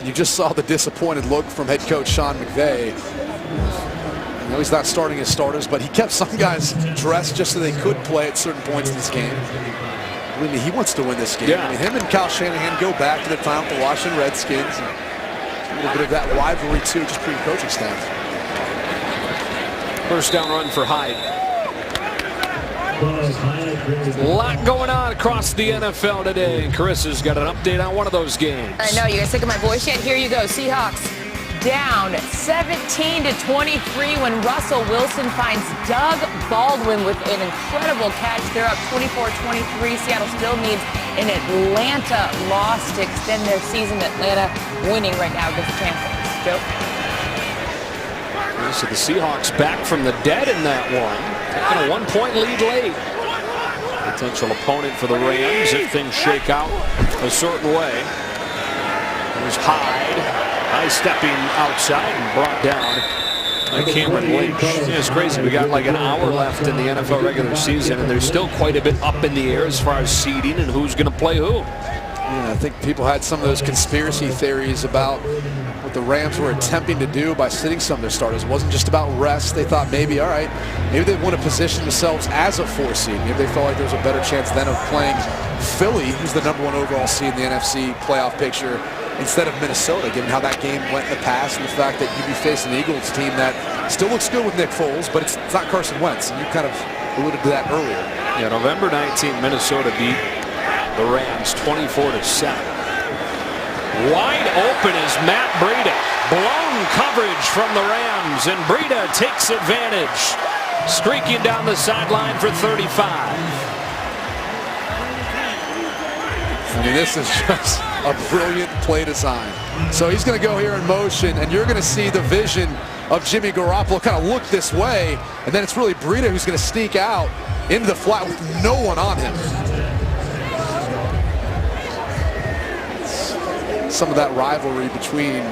You just saw the disappointed look from head coach Sean McVay. I know he's not starting his starters, but he kept some guys dressed just so they could play at certain points in this game. Believe me, he wants to win this game. Yeah. I mean, him and Kyle Shanahan go back to the time with the Washington Redskins. And a little bit of that rivalry, too, just between coaching staffs. First down run for Hyde. A lot going on across the NFL today. And Carissa's got an update on one of those games. I know, you guys sick of my voice yet? Here you go. Seahawks down 17-23 when Russell Wilson finds Doug Baldwin with an incredible catch. They're up 24-23. Seattle still needs an Atlanta loss to extend their season. Atlanta winning right now against the Panthers. Joe? So the Seahawks back from the dead in that one. Taking a 1-point lead late. Potential opponent for the Rams if things shake out a certain way. There's Hyde. High stepping outside and brought down by Cameron Lynch. Yeah, it's crazy. We got like an hour left in the NFL regular season, and there's still quite a bit up in the air as far as seeding and who's going to play who. Yeah, I think people had some of those conspiracy theories about what the Rams were attempting to do by sitting some of their starters. It wasn't just about rest. They thought maybe, all right, maybe they want to position themselves as a 4 seed. Maybe they felt like there was a better chance then of playing Philly, who's the #1 overall seed in the NFC playoff picture, instead of Minnesota, given how that game went in the past and the fact that you'd be facing the Eagles team that still looks good with Nick Foles, but it's not Carson Wentz. And you kind of alluded to that earlier. Yeah, November 19th, Minnesota beat the Rams 24-7. Wide open is Matt Breida. Blown coverage from the Rams, and Breida takes advantage. Streaking down the sideline for 35. I mean, this is just a brilliant play design. So he's going to go here in motion, and you're going to see the vision of Jimmy Garoppolo kind of look this way, and then it's really Breida who's going to sneak out into the flat with no one on him. Some of that rivalry between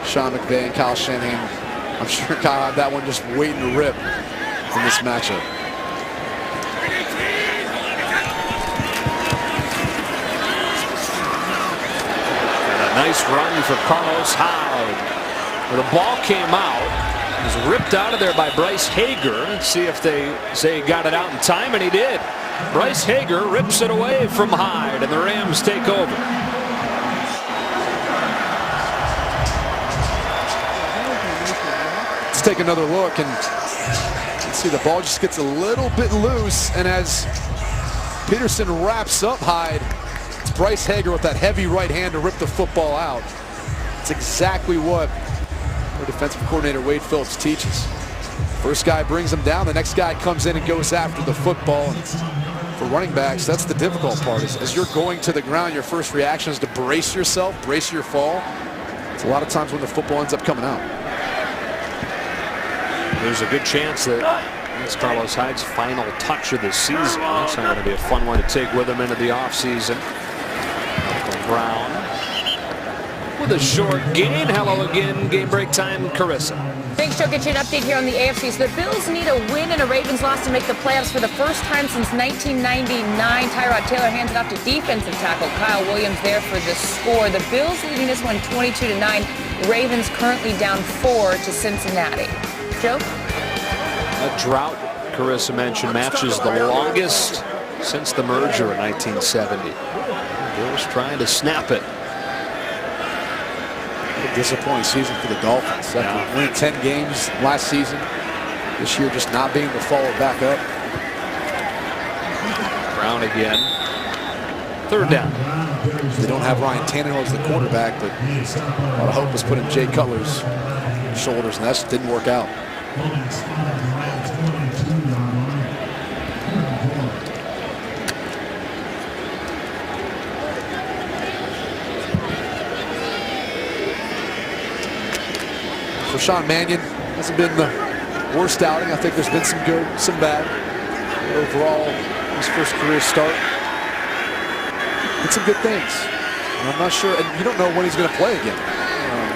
Sean McVay and Kyle Shanahan. I'm sure Kyle had that one just waiting to rip in this matchup. Nice run for Carlos Hyde. Well, the ball came out. It was ripped out of there by Bryce Hager. Let's see if they say he got it out in time, and he did. Bryce Hager rips it away from Hyde, and the Rams take over. Let's take another look, and let's see, the ball just gets a little bit loose, and as Peterson wraps up Hyde, Bryce Hager with that heavy right hand to rip the football out. It's exactly what our defensive coordinator Wade Phillips teaches. First guy brings him down, the next guy comes in and goes after the football. And for running backs, that's the difficult part. As you're going to the ground, your first reaction is to brace yourself, brace your fall. It's a lot of times when the football ends up coming out. There's a good chance that that's Carlos Hyde's final touch of the season. That's going to be a fun one to take with him into the offseason. Brown with a short gain. Hello again, game break time, Carissa. Thanks, Joe. Get you an update here on the AFC. So the Bills need a win and a Ravens loss to make the playoffs for the first time since 1999. Tyrod Taylor hands it off to defensive tackle Kyle Williams there for the score. The Bills leading this one 22-9. Ravens currently down 4 to Cincinnati. Joe? A drought, Carissa mentioned, matches the longest since the merger in 1970. Bills trying to snap it. A disappointing season for the Dolphins. After winning 10 games last season, this year just not being able to follow it back up. Brown again. Third down. They don't have Ryan Tannehill as the quarterback, but a lot of hope was put in Jay Cutler's shoulders, and that just didn't work out. For Sean Mannion, hasn't been the worst outing. I think there's been some good, some bad. Overall, his first career start did some good things. And I'm not sure, and you don't know when he's going to play again.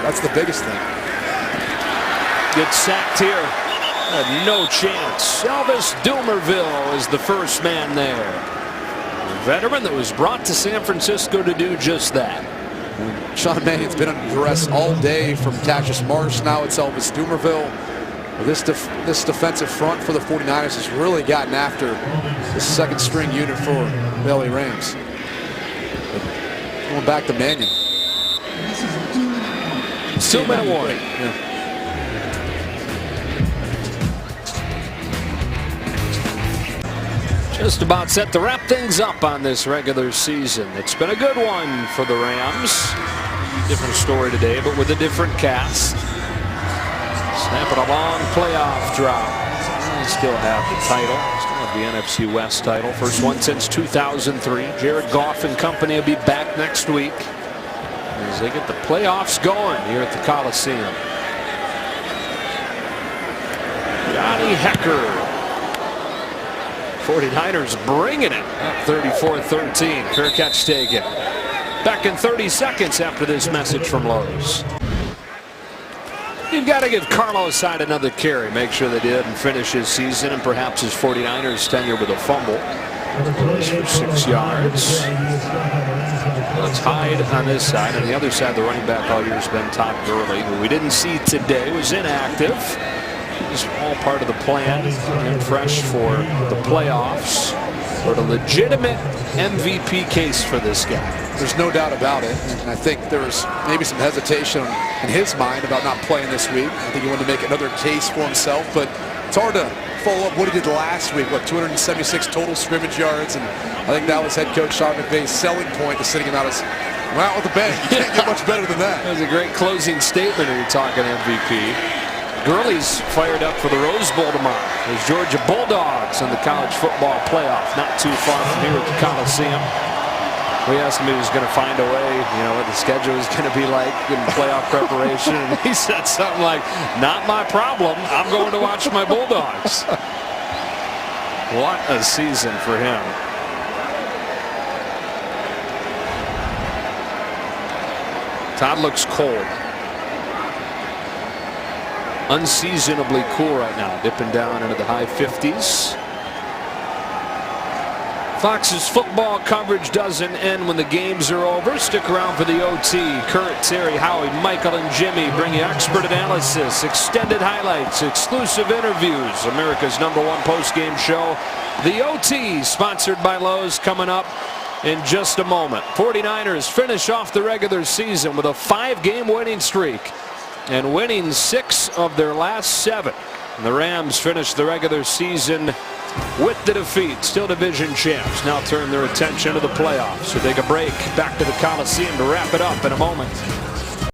That's the biggest thing. Gets sacked here. Had no chance. Elvis Dumervil is the first man there. A veteran that was brought to San Francisco to do just that. Sean Mannion's been under duress all day from Cassius Marsh. Now it's Elvis Dumervil. This defensive front for the 49ers has really gotten after the second string unit for the LA Rams. But going back to Mannion. Still been a warning. Yeah. Just about set to wrap things up on this regular season. It's been a good one for the Rams. Different story today, but with a different cast. Snapping a long playoff drop. They still have the title. Still have the NFC West title. First one since 2003. Jared Goff and company will be back next week as they get the playoffs going here at the Coliseum. Johnny Hekker. 49ers bringing it up 34-13. Fair catch taken. Back in 30 seconds after this message from Lowe's. You've got to give Carlos Hyde another carry. Make sure they did and finish his season and perhaps his 49ers tenure with a fumble. For 6 yards. Let's Hyde on this side. On the other side, the running back all year has been Todd Gurley, who we didn't see today, was inactive. It's all part of the plan and fresh for the playoffs. But a legitimate MVP case for this guy. There's no doubt about it. And I think there was maybe some hesitation in his mind about not playing this week. I think he wanted to make another case for himself, but it's hard to follow up what he did last week. What, 276 total scrimmage yards, and I think that was head coach Sean McVay's selling point to sitting him out as out with the bench. You can't get much better than that. That was a great closing statement when you're talking MVP. Gurley's fired up for the Rose Bowl tomorrow. There's Georgia Bulldogs in the college football playoff, not too far from here at the Coliseum. We asked him if he was going to find a way, what the schedule was going to be like in playoff preparation, and he said something like, "Not my problem. I'm going to watch my Bulldogs." What a season for him. Todd looks cold. Unseasonably cool right now, dipping down into the high 50s. Fox's football coverage doesn't end when the games are over. Stick around for the OT. Kurt, Terry, Howie, Michael, and Jimmy bring you expert analysis, extended highlights, exclusive interviews. America's #1 post-game show, the OT, sponsored by Lowe's, coming up in just a moment. 49ers finish off the regular season with a 5-game winning streak and winning 6 of their last 7. And the Rams finish the regular season with the defeat. Still division champs. Now turn their attention to the playoffs. So take a break. Back to the Coliseum to wrap it up in a moment.